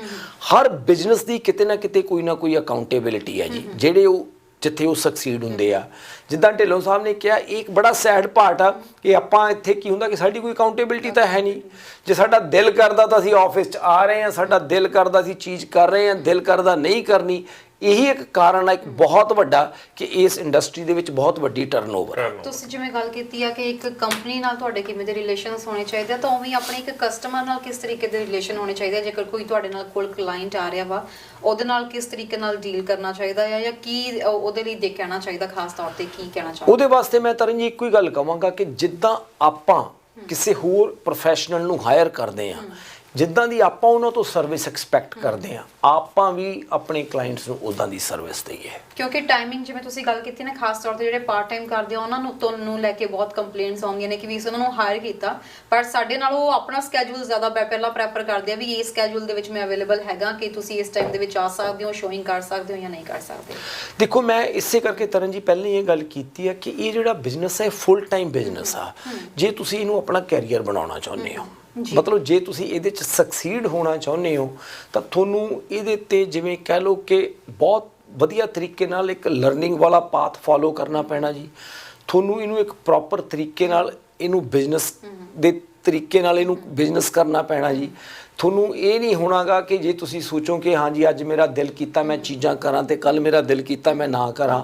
ਹਰ ਬਿਜ਼ਨਸ ਦੀ ਕਿਤੇ ਨਾ ਕਿਤੇ ਕੋਈ ਨਾ ਕੋਈ ਅਕਾਊਂਟੇਬਿਲਿਟੀ ਹੈ ਜੀ। ਜਿਹੜੇ ਉਹ ਜਿੱਥੇ ਉਹ ਸਕਸੀਡ ਹੁੰਦੇ ਆ। ਜਿੱਦਾਂ ਢਿੱਲੋਂ ਸਾਹਿਬ ਨੇ ਕਿਹਾ, ਇਹ ਇੱਕ ਬੜਾ ਸੈਡ ਪਾਰਟ ਆ ਕਿ ਆਪਾਂ ਇੱਥੇ ਕੀ ਹੁੰਦਾ ਕਿ ਸਾਡੀ ਕੋਈ ਅਕਾਊਂਟੇਬਿਲਟੀ ਤਾਂ ਹੈ ਨਹੀਂ। ਜੇ ਸਾਡਾ ਦਿਲ ਕਰਦਾ ਤਾਂ ਅਸੀਂ ਆਫਿਸ 'ਚ ਆ ਰਹੇ ਹਾਂ, ਸਾਡਾ ਦਿਲ ਕਰਦਾ ਅਸੀਂ ਚੀਜ਼ ਕਰ ਰਹੇ ਹਾਂ, ਦਿਲ ਕਰਦਾ ਨਹੀਂ ਕਰਨੀ। ਇਹੀ ਇੱਕ ਕਾਰਨ ਹੈ ਇੱਕ ਬਹੁਤ ਵੱਡਾ ਕਿ ਇਸ ਇੰਡਸਟਰੀ ਦੇ ਵਿੱਚ ਬਹੁਤ ਵੱਡੀ ਟਰਨਓਵਰ ਹੈ। ਤੁਸੀਂ ਜਿਵੇਂ ਗੱਲ ਕੀਤੀ ਆ ਕਿ ਇੱਕ ਕੰਪਨੀ ਨਾਲ ਤੁਹਾਡੇ ਕਿਵੇਂ ਦੇ ਰਿਲੇਸ਼ਨਸ ਹੋਣੇ ਚਾਹੀਦੇ ਆ, ਤਾਂ ਉਵੇਂ ਆਪਣੇ ਇੱਕ ਕਸਟਮਰ ਨਾਲ ਕਿਸ ਤਰੀਕੇ ਦੇ ਰਿਲੇਸ਼ਨ ਹੋਣੇ ਚਾਹੀਦੇ ਆ। ਜੇਕਰ ਕੋਈ ਤੁਹਾਡੇ ਨਾਲ ਕੋਲ ਕਲਾਇੰਟ ਆ ਰਿਹਾ ਵਾ, ਉਹਦੇ ਨਾਲ ਕਿਸ ਤਰੀਕੇ ਨਾਲ ਡੀਲ ਕਰਨਾ ਚਾਹੀਦਾ ਹੈ, ਜਾਂ ਕੀ ਉਹਦੇ ਲਈ ਦੇਖਣਾ ਚਾਹੀਦਾ, ਖਾਸ ਤੌਰ ਤੇ ਕੀ ਕਹਿਣਾ ਚਾਹੁੰਦੇ? ਉਹਦੇ ਵਾਸਤੇ ਮੈਂ ਤਰਨ ਜੀ ਇੱਕੋ ਹੀ ਗੱਲ ਕਹਾਂਗਾ ਕਿ ਜਿੱਦਾਂ ਆਪਾਂ ਕਿਸੇ ਹੋਰ ਪ੍ਰੋਫੈਸ਼ਨਲ ਨੂੰ ਹਾਇਰ ਕਰਦੇ ਹਾਂ, ਜਿੱਦਾਂ ਦੀ ਆਪਾਂ ਉਹਨਾਂ ਤੋਂ ਸਰਵਿਸ ਐਕਸਪੈਕਟ ਕਰਦੇ ਹਾਂ, ਆਪਾਂ ਵੀ ਆਪਣੇ ਕਲਾਇੰਟਸ ਨੂੰ ਉਦਾਂ ਦੀ ਸਰਵਿਸ ਦਈਏ। ਕਿਉਂਕਿ ਟਾਈਮਿੰਗ ਜਿਵੇਂ ਤੁਸੀਂ ਗੱਲ ਕੀਤੀ ਨਾ, ਖਾਸ ਤੌਰ ਤੇ ਜਿਹੜੇ ਪਾਰਟ ਟਾਈਮ ਕਰਦੇ ਆ ਉਹਨਾਂ ਨੂੰ ਤੁਹਾਨੂੰ ਲੈ ਕੇ ਬਹੁਤ ਕੰਪਲੇਂਟਸ ਆਉਂਦੀਆਂ ਨੇ ਕਿ ਵੀ ਇਸ ਉਹਨਾਂ ਨੂੰ ਹਾਇਰ ਕੀਤਾ, ਪਰ ਸਾਡੇ ਨਾਲ ਉਹ ਆਪਣਾ ਸਕੇਜੂਲ ਜ਼ਿਆਦਾ ਪਹਿਲਾਂ ਪ੍ਰੈਫਰ ਕਰਦੇ ਆ ਵੀ ਇਹ ਸਕੇਜੂਲ ਦੇ ਵਿੱਚ ਮੈਂ ਅਵੇਲੇਬਲ ਹੈਗਾ, ਕਿ ਤੁਸੀਂ ਇਸ ਟਾਈਮ ਦੇ ਵਿੱਚ ਆ ਸਕਦੇ ਹੋ, ਸ਼ੋਇੰਗ ਕਰ ਸਕਦੇ ਹੋ ਜਾਂ ਨਹੀਂ ਕਰ ਸਕਦੇ। ਦੇਖੋ, ਮੈਂ ਇਸੇ ਕਰਕੇ ਤਰਨ ਜੀ ਪਹਿਲਾਂ ਹੀ ਇਹ ਗੱਲ ਕੀਤੀ ਹੈ ਕਿ ਇਹ ਜਿਹੜਾ ਬਿਜ਼ਨਸ ਹੈ ਫੁੱਲ ਟਾਈਮ ਬਿਜ਼ਨਸ ਆ। ਜੇ ਤੁਸੀਂ ਇਹਨੂੰ ਆਪਣਾ ਕੈਰੀਅਰ ਬਣਾਉਣਾ ਚਾਹੁੰਦੇ ਹੋ, ਮਤਲਬ ਜੇ ਤੁਸੀਂ ਇਹਦੇ 'ਚ ਸਕਸੀਡ ਹੋਣਾ ਚਾਹੁੰਦੇ ਹੋ, ਤਾਂ ਤੁਹਾਨੂੰ ਇਹਦੇ 'ਤੇ ਜਿਵੇਂ ਕਹਿ ਲਓ ਕਿ ਬਹੁਤ ਵਧੀਆ ਤਰੀਕੇ ਨਾਲ ਇੱਕ ਲਰਨਿੰਗ ਵਾਲਾ ਪਾਥ ਫੋਲੋ ਕਰਨਾ ਪੈਣਾ ਜੀ। ਤੁਹਾਨੂੰ ਇਹਨੂੰ ਇੱਕ ਪ੍ਰੋਪਰ ਤਰੀਕੇ ਨਾਲ ਇਹਨੂੰ ਬਿਜ਼ਨਸ ਦੇ ਤਰੀਕੇ ਨਾਲ ਇਹਨੂੰ ਬਿਜ਼ਨਸ ਕਰਨਾ ਪੈਣਾ ਜੀ। ਤੁਹਾਨੂੰ ਇਹ ਨਹੀਂ ਹੋਣਾਗਾ ਕਿ ਜੇ ਤੁਸੀਂ ਸੋਚੋ ਕਿ ਹਾਂਜੀ ਅੱਜ ਮੇਰਾ ਦਿਲ ਕੀਤਾ ਮੈਂ ਚੀਜ਼ਾਂ ਕਰਾਂ ਤੇ ਕੱਲ ਮੇਰਾ ਦਿਲ ਕੀਤਾ ਮੈਂ ਨਾ ਕਰਾਂ।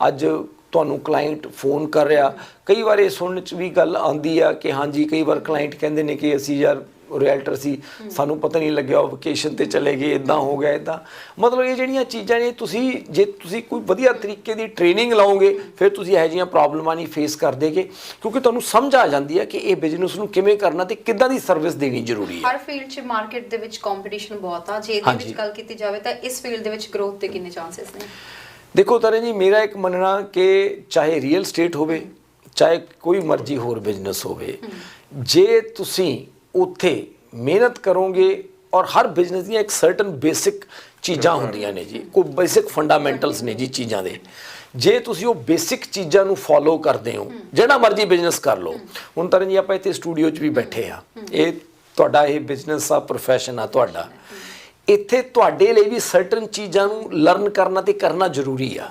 ਅੱਜ ਤੁਹਾਨੂੰ ਕਲਾਇੰਟ ਫੋਨ ਕਰ ਰਿਹਾ, ਕਈ ਵਾਰ ਇਹ ਸੁਣਨ 'ਚ ਵੀ ਗੱਲ ਆਉਂਦੀ ਆ ਕਿ ਹਾਂਜੀ ਕਈ ਵਾਰ ਕਲਾਇੰਟ ਕਹਿੰਦੇ ਨੇ ਕਿ ਅਸੀਂ ਯਾਰ ਰੀਅਲਟਰ ਸੀ, ਸਾਨੂੰ ਪਤਾ ਨਹੀਂ ਲੱਗਿਆ ਉਹ ਵਕੇਸ਼ਨ ਤੇ ਚਲੇ ਗਏ, ਇੱਦਾਂ ਹੋ ਗਿਆ ਇੱਦਾਂ। ਮਤਲਬ ਇਹ ਜਿਹੜੀਆਂ ਚੀਜ਼ਾਂ ਨੇ, ਜੇ ਤੁਸੀਂ ਕੋਈ ਵਧੀਆ ਤਰੀਕੇ ਦੀ ਟ੍ਰੇਨਿੰਗ ਲਾਓਗੇ ਫਿਰ ਤੁਸੀਂ ਇਹੋ ਜਿਹੀਆਂ ਪ੍ਰੋਬਲਮਾਂ ਨਹੀਂ ਫੇਸ ਕਰਦੇਗੇ, ਕਿਉਂਕਿ ਤੁਹਾਨੂੰ ਸਮਝ ਆ ਜਾਂਦੀ ਹੈ ਕਿ ਇਹ ਬਿਜ਼ਨਸ ਨੂੰ ਕਿਵੇਂ ਕਰਨਾ ਤੇ ਕਿੱਦਾਂ ਦੀ ਸਰਵਿਸ ਦੇਣੀ ਜ਼ਰੂਰੀ ਹੈ। ਹਰ ਫੀਲਡ 'ਚ ਮਾਰਕੀਟ ਦੇ ਵਿੱਚ ਕੰਪੀਟੀਸ਼ਨ ਬਹੁਤ ਆ। ਜੇ ਇਹਦੇ ਵਿੱਚ ਗੱਲ ਕੀਤੀ ਜਾਵੇ ਤਾਂ ਇਸ ਫੀਲਡ ਦੇ ਵਿੱਚ ਗਰੋਥ ਦੇ ਕਿੰਨੇ ਚਾਂਸਸ ਨੇ? ਦੇਖੋ ਤਰਨ ਜੀ, ਮੇਰਾ ਇੱਕ ਮੰਨਣਾ ਕਿ ਚਾਹੇ ਰੀਅਲ ਸਟੇਟ ਹੋਵੇ, ਚਾਹੇ ਕੋਈ ਮਰਜ਼ੀ ਹੋਰ ਬਿਜ਼ਨਸ ਹੋਵੇ, ਜੇ ਤੁਸੀਂ ਉੱਥੇ ਮਿਹਨਤ ਕਰੋਗੇ, ਔਰ ਹਰ ਬਿਜ਼ਨਸ ਦੀਆਂ ਇੱਕ ਸਰਟਨ ਬੇਸਿਕ ਚੀਜ਼ਾਂ ਹੁੰਦੀਆਂ ਨੇ ਜੀ, ਕੋਈ ਬੇਸਿਕ ਫੰਡਾਮੈਂਟਲਸ ਨੇ ਜੀ ਚੀਜ਼ਾਂ ਦੇ। ਜੇ ਤੁਸੀਂ ਉਹ ਬੇਸਿਕ ਚੀਜ਼ਾਂ ਨੂੰ ਫੋਲੋ ਕਰਦੇ ਹੋ, ਜਿਹੜਾ ਮਰਜ਼ੀ ਬਿਜ਼ਨਸ ਕਰ ਲਓ। ਹੁਣ ਤਰਨ ਜੀ ਆਪਾਂ ਇੱਥੇ ਸਟੂਡੀਓ 'ਚ ਵੀ ਬੈਠੇ ਆ, ਇਹ ਤੁਹਾਡਾ ਇਹ ਬਿਜ਼ਨਸ ਆ, ਪ੍ਰੋਫੈਸ਼ਨ ਆ ਤੁਹਾਡਾ। ਇੱਥੇ ਤੁਹਾਡੇ ਲਈ ਵੀ ਸਰਟਨ ਚੀਜ਼ਾਂ ਨੂੰ ਲਰਨ ਕਰਨਾ ਤੇ ਕਰਨਾ ਜ਼ਰੂਰੀ ਆ।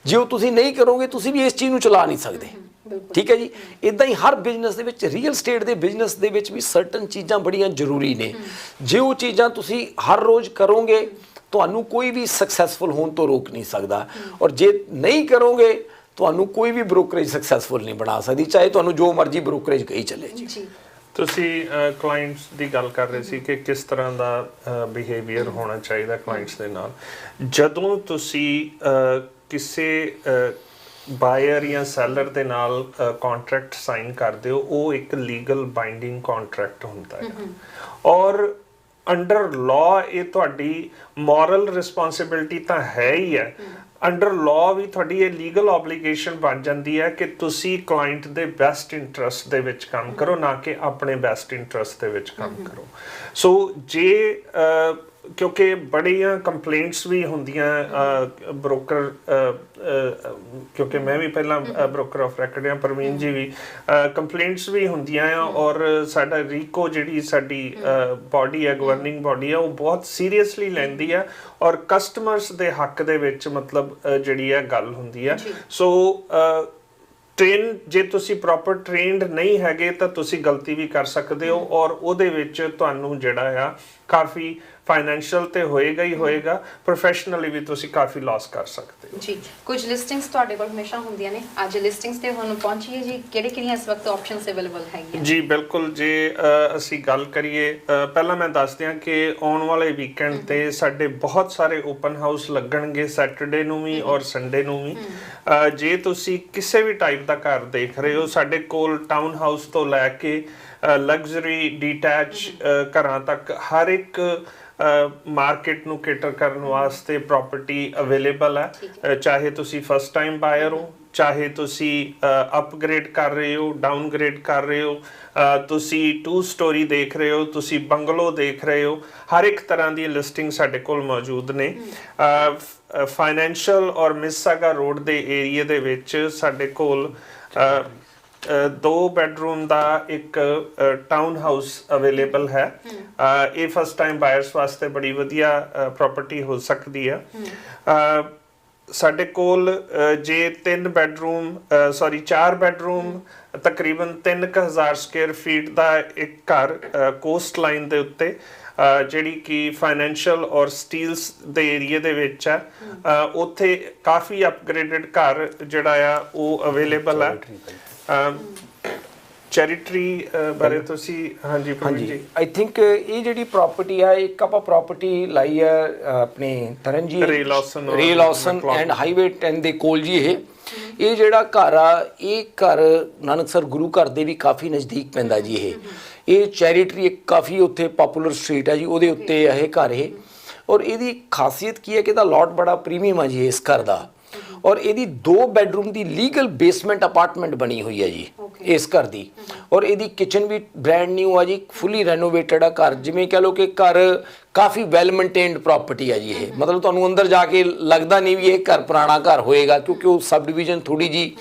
ਜੇ ਉਹ ਤੁਸੀਂ ਨਹੀਂ ਕਰੋਗੇ ਤੁਸੀਂ ਵੀ ਇਸ ਚੀਜ਼ ਨੂੰ ਚਲਾ ਨਹੀਂ ਸਕਦੇ। ਠੀਕ ਹੈ ਜੀ। ਇਦਾਂ ਹੀ ਹਰ ਬਿਜ਼ਨਸ ਦੇ ਵਿੱਚ, ਰੀਅਲ ਸਟੇਟ ਦੇ ਬਿਜ਼ਨਸ ਦੇ ਵਿੱਚ ਵੀ ਸਰਟਨ ਚੀਜ਼ਾਂ ਬੜੀਆਂ ਜ਼ਰੂਰੀ ਨੇ। ਜੇ ਉਹ ਚੀਜ਼ਾਂ ਤੁਸੀਂ ਹਰ ਰੋਜ਼ ਕਰੋਗੇ, ਤੁਹਾਨੂੰ ਕੋਈ ਵੀ ਸਕਸੈਸਫੁਲ ਹੋਣ ਤੋਂ ਰੋਕ ਨਹੀਂ ਸਕਦਾ, ਔਰ ਜੇ ਨਹੀਂ ਕਰੋਗੇ ਤੁਹਾਨੂੰ ਕੋਈ ਵੀ ਬ੍ਰੋਕਰੇਜ ਸਕਸੈਸਫੁਲ ਨਹੀਂ ਬਣਾ ਸਕਦੀ, ਚਾਹੇ ਤੁਹਾਨੂੰ ਜੋ ਮਰਜ਼ੀ ਬ੍ਰੋਕਰੇਜ ਕਹੀ ਚੱਲੇ ਜੀ। ਤੁਸੀਂ ਕਲਾਇੰਟਸ ਦੀ ਗੱਲ ਕਰ ਰਹੇ ਸੀ ਕਿ ਕਿਸ ਤਰ੍ਹਾਂ ਦਾ ਬਿਹੇਵੀਅਰ ਹੋਣਾ ਚਾਹੀਦਾ ਕਲਾਇੰਟਸ ਦੇ ਨਾਲ। ਜਦੋਂ ਤੁਸੀਂ ਕਿਸੇ ਬਾਇਰ ਜਾਂ ਸੈਲਰ ਦੇ ਨਾਲ ਕੰਟਰੈਕਟ ਸਾਈਨ ਕਰਦੇ ਹੋ, ਉਹ ਇੱਕ ਲੀਗਲ ਬਾਈਂਡਿੰਗ ਕੰਟਰੈਕਟ ਹੁੰਦਾ ਹੈ, ਔਰ ਅੰਡਰ ਲਾਅ ਇਹ ਤੁਹਾਡੀ ਮੋਰਲ ਰਿਸਪੌਂਸਿਬਿਲਿਟੀ ਤਾਂ ਹੈ ਹੀ ਹੈ, ਅੰਡਰ ਲਾਅ ਵੀ ਤੁਹਾਡੀ ਇਹ ਲੀਗਲ ਆਬਲੀਗੇਸ਼ਨ ਬਣ ਜਾਂਦੀ ਹੈ ਕਿ ਤੁਸੀਂ ਕਲਾਇੰਟ ਦੇ ਬੈਸਟ ਇੰਟਰਸਟ ਦੇ ਵਿੱਚ ਕੰਮ ਕਰੋ, ਨਾ ਕਿ ਆਪਣੇ ਬੈਸਟ ਇੰਟਰਸਟ ਦੇ ਵਿੱਚ ਕੰਮ ਕਰੋ। ਸੋ ਜੇ ਕਿਉਂਕਿ ਬੜੀਆਂ ਕੰਪਲੇਂਟਸ ਵੀ ਹੁੰਦੀਆਂ ਬ੍ਰੋਕਰ, ਕਿਉਂਕਿ ਮੈਂ ਵੀ ਪਹਿਲਾਂ ਬ੍ਰੋਕਰ ਆਫ ਰੈਕਡ ਹਾਂ, ਪ੍ਰਵੀਨ ਜੀ ਵੀ, ਕੰਪਲੇਂਟਸ ਵੀ ਹੁੰਦੀਆਂ ਆ, ਔਰ ਸਾਡਾ ਰੀਕੋ ਜਿਹੜੀ ਸਾਡੀ ਬਾਡੀ ਹੈ, ਗਵਰਨਿੰਗ ਬਾਡੀ ਹੈ, ਉਹ ਬਹੁਤ ਸੀਰੀਅਸਲੀ ਲੈਂਦੀ ਹੈ, ਔਰ ਕਸਟਮਰਸ ਦੇ ਹੱਕ ਦੇ ਵਿੱਚ ਮਤਲਬ ਜਿਹੜੀ ਹੈ ਗੱਲ ਹੁੰਦੀ ਹੈ। ਸੋ ਜੇ ਤੁਸੀਂ ਪ੍ਰੋਪਰ ਟ੍ਰੇਨਡ ਨਹੀਂ ਹੈਗੇ ਤਾਂ ਤੁਸੀਂ ਗਲਤੀ ਵੀ ਕਰ ਸਕਦੇ ਹੋ, ਔਰ ਉਹਦੇ ਵਿੱਚ ਤੁਹਾਨੂੰ ਜਿਹੜਾ ਆ ਕਾਫੀ ਫਾਈਨੈਂਸ਼ੀਅਲ ਤੇ ਹੋਏਗਾ ਹੀ ਹੋਏਗਾ, ਪ੍ਰੋਫੈਸ਼ਨਲੀ ਵੀ ਤੁਸੀਂ ਕਾਫੀ ਲਾਸ ਕਰ ਸਕਦੇ ਹੋ ਜੀ। ਕੁਝ ਲਿਸਟਿੰਗਸ ਤੁਹਾਡੇ ਕੋਲ ਹਮੇਸ਼ਾ ਹੁੰਦੀਆਂ ਨੇ, ਅੱਜ ਲਿਸਟਿੰਗਸ ਤੇ ਹੁਣ ਪਹੁੰਚੀਏ ਜੀ, ਕਿਹੜੀਆਂ ਇਸ ਵਕਤ ਆਪਸ਼ਨਸ ਅਵੇਲੇਬਲ ਹੈਗੀਆਂ? ਜੀ ਬਿਲਕੁਲ, ਜੇ ਅਸੀਂ ਗੱਲ ਕਰੀਏ, ਪਹਿਲਾਂ ਮੈਂ ਦੱਸ ਦਿਆਂ ਕਿ ਆਉਣ ਵਾਲੇ ਵੀਕਐਂਡ ਤੇ ਸਾਡੇ ਬਹੁਤ ਸਾਰੇ ਓਪਨ ਹਾਊਸ ਲੱਗਣਗੇ, ਸੈਟਰਡੇ ਨੂੰ ਵੀ ਔਰ ਸੰਡੇ ਨੂੰ ਵੀ। ਜੇ ਤੁਸੀਂ ਕਿਸੇ ਵੀ ਟਾਈਪ ਦਾ ਘਰ ਦੇਖ ਰਹੇ ਹੋ, ਸਾਡੇ ਕੋਲ ਟਾਊਨ ਹਾਊਸ ਤੋਂ ਲੈ ਕੇ ਲਗਜ਼ਰੀ ਡੀਟੈਚ ਘਰਾਂ ਤੱਕ ਹਰ ਇੱਕ ਮਾਰਕੀਟ ਨੂੰ ਕੇਟਰ ਕਰਨ ਵਾਸਤੇ ਪ੍ਰਾਪਰਟੀ ਅਵੇਲੇਬਲ ਹੈ। ਚਾਹੇ ਤੁਸੀਂ ਫਸਟ ਟਾਈਮ ਬਾਇਰ ਹੋ, ਚਾਹੇ ਤੁਸੀਂ ਅਪਗ੍ਰੇਡ ਕਰ ਰਹੇ ਹੋ, ਡਾਊਨਗ੍ਰੇਡ ਕਰ ਰਹੇ ਹੋ, ਤੁਸੀਂ 2 ਸਟੋਰੀ ਦੇਖ ਰਹੇ ਹੋ, ਤੁਸੀਂ ਬੰਗਲੋ ਦੇਖ ਰਹੇ ਹੋ, ਹਰ ਇੱਕ ਤਰ੍ਹਾਂ ਦੀ ਲਿਸਟਿੰਗ ਸਾਡੇ ਕੋਲ ਮੌਜੂਦ ਨੇ। ਫਾਈਨੈਂਸ਼ੀਅਲ ਔਰ ਮਿਸਸਾਗਾ ਰੋਡ ਦੇ ਏਰੀਆ ਦੇ ਵਿੱਚ ਸਾਡੇ ਕੋਲ 2 ਬੈਡਰੂਮ ਦਾ ਇੱਕ ਟਾਊਨ ਹਾਊਸ ਅਵੇਲੇਬਲ ਹੈ। ਇਹ ਫਸਟ ਟਾਈਮ ਬਾਇਰਸ ਵਾਸਤੇ ਬੜੀ ਵਧੀਆ ਪ੍ਰਾਪਰਟੀ ਹੋ ਸਕਦੀ ਹੈ। ਸਾਡੇ ਕੋਲ ਜੇ 4 ਬੈਡਰੂਮ ਤਕਰੀਬਨ 3000 ਸਕੁਅਰ ਫੀਟ ਦਾ ਇੱਕ ਘਰ ਕੋਸਟ ਲਾਈਨ ਦੇ ਉੱਤੇ ਜਿਹੜੀ ਕਿ ਫਾਈਨੈਂਸ਼ੀਅਲ ਔਰ ਸਟੀਲਸ ਦੇ ਏਰੀਆ ਦੇ ਵਿੱਚ ਆ, ਉੱਥੇ ਕਾਫੀ ਅਪਗ੍ਰੇਡਡ ਘਰ ਜਿਹੜਾ ਆ ਉਹ ਅਵੇਲੇਬਲ ਆ। ਚੈਰੀਟਰੀ ਬਾਰੇ ਤੁਸੀਂ ਹਾਂਜੀ ਪ੍ਰਵੀਨ ਜੀ। ਆਈ ਥਿੰਕ ਇਹ ਜਿਹੜੀ ਪ੍ਰਾਪਰਟੀ ਆ, ਇੱਕ ਆਪਾਂ ਪ੍ਰਾਪਰਟੀ ਲਾਈ ਆ ਆਪਣੇ ਤਰਨ ਜੀ ਰੇ ਲੌਸਨ ਐਂਡ ਹਾਈਵੇ 10 ਦੇ ਕੋਲ ਜੀ। ਇਹ ਜਿਹੜਾ ਘਰ ਆ, ਇਹ ਘਰ ਨਾਨਕਸਰ ਗੁਰੂ ਘਰ ਦੇ ਵੀ ਕਾਫੀ ਨਜ਼ਦੀਕ ਪੈਂਦਾ ਜੀ। ਇਹ ਚੈਰੀਟਰੀ ਇੱਕ ਕਾਫੀ ਉੱਥੇ ਪਪੂਲਰ ਸਟਰੀਟ ਹੈ ਜੀ, ਉਹਦੇ ਉੱਤੇ ਇਹ ਘਰ ਇਹ। ਔਰ ਇਹਦੀ ਖਾਸੀਅਤ ਕੀ ਹੈ ਕਿ ਇਹਦਾ ਲੋਟ ਬੜਾ ਪ੍ਰੀਮੀਅਮ ਆ ਜੀ ਇਸ ਘਰ ਦਾ। ਔਰ ਇਹਦੀ 2 ਬੈਡਰੂਮ ਦੀ ਲੀਗਲ ਬੇਸਮੈਂਟ ਅਪਾਰਟਮੈਂਟ ਬਣੀ ਹੋਈ ਹੈ ਜੀ ਇਸ ਘਰ ਦੀ। ਔਰ ਇਹਦੀ ਕਿਚਨ ਵੀ ਬ੍ਰੈਂਡ ਨਿਊ ਆ ਜੀ, ਫੁੱਲੀ ਰੈਨੋਵੇਟਡ ਆ ਘਰ। ਜਿਵੇਂ ਕਹ ਲਓ ਕਿ ਘਰ ਕਾਫੀ ਵੈਲ ਮੇਨਟੇਨਡ ਪ੍ਰਾਪਰਟੀ ਹੈ ਜੀ ਇਹ। ਮਤਲਬ ਤੁਹਾਨੂੰ ਅੰਦਰ ਜਾ ਕੇ ਲੱਗਦਾ ਨਹੀਂ ਵੀ ਇਹ ਘਰ ਪੁਰਾਣਾ ਘਰ ਹੋਏਗਾ, ਕਿਉਂਕਿ ਉਹ ਸਬ ਡਿਵੀਜ਼ਨ ਥੋੜੀ ਜੀ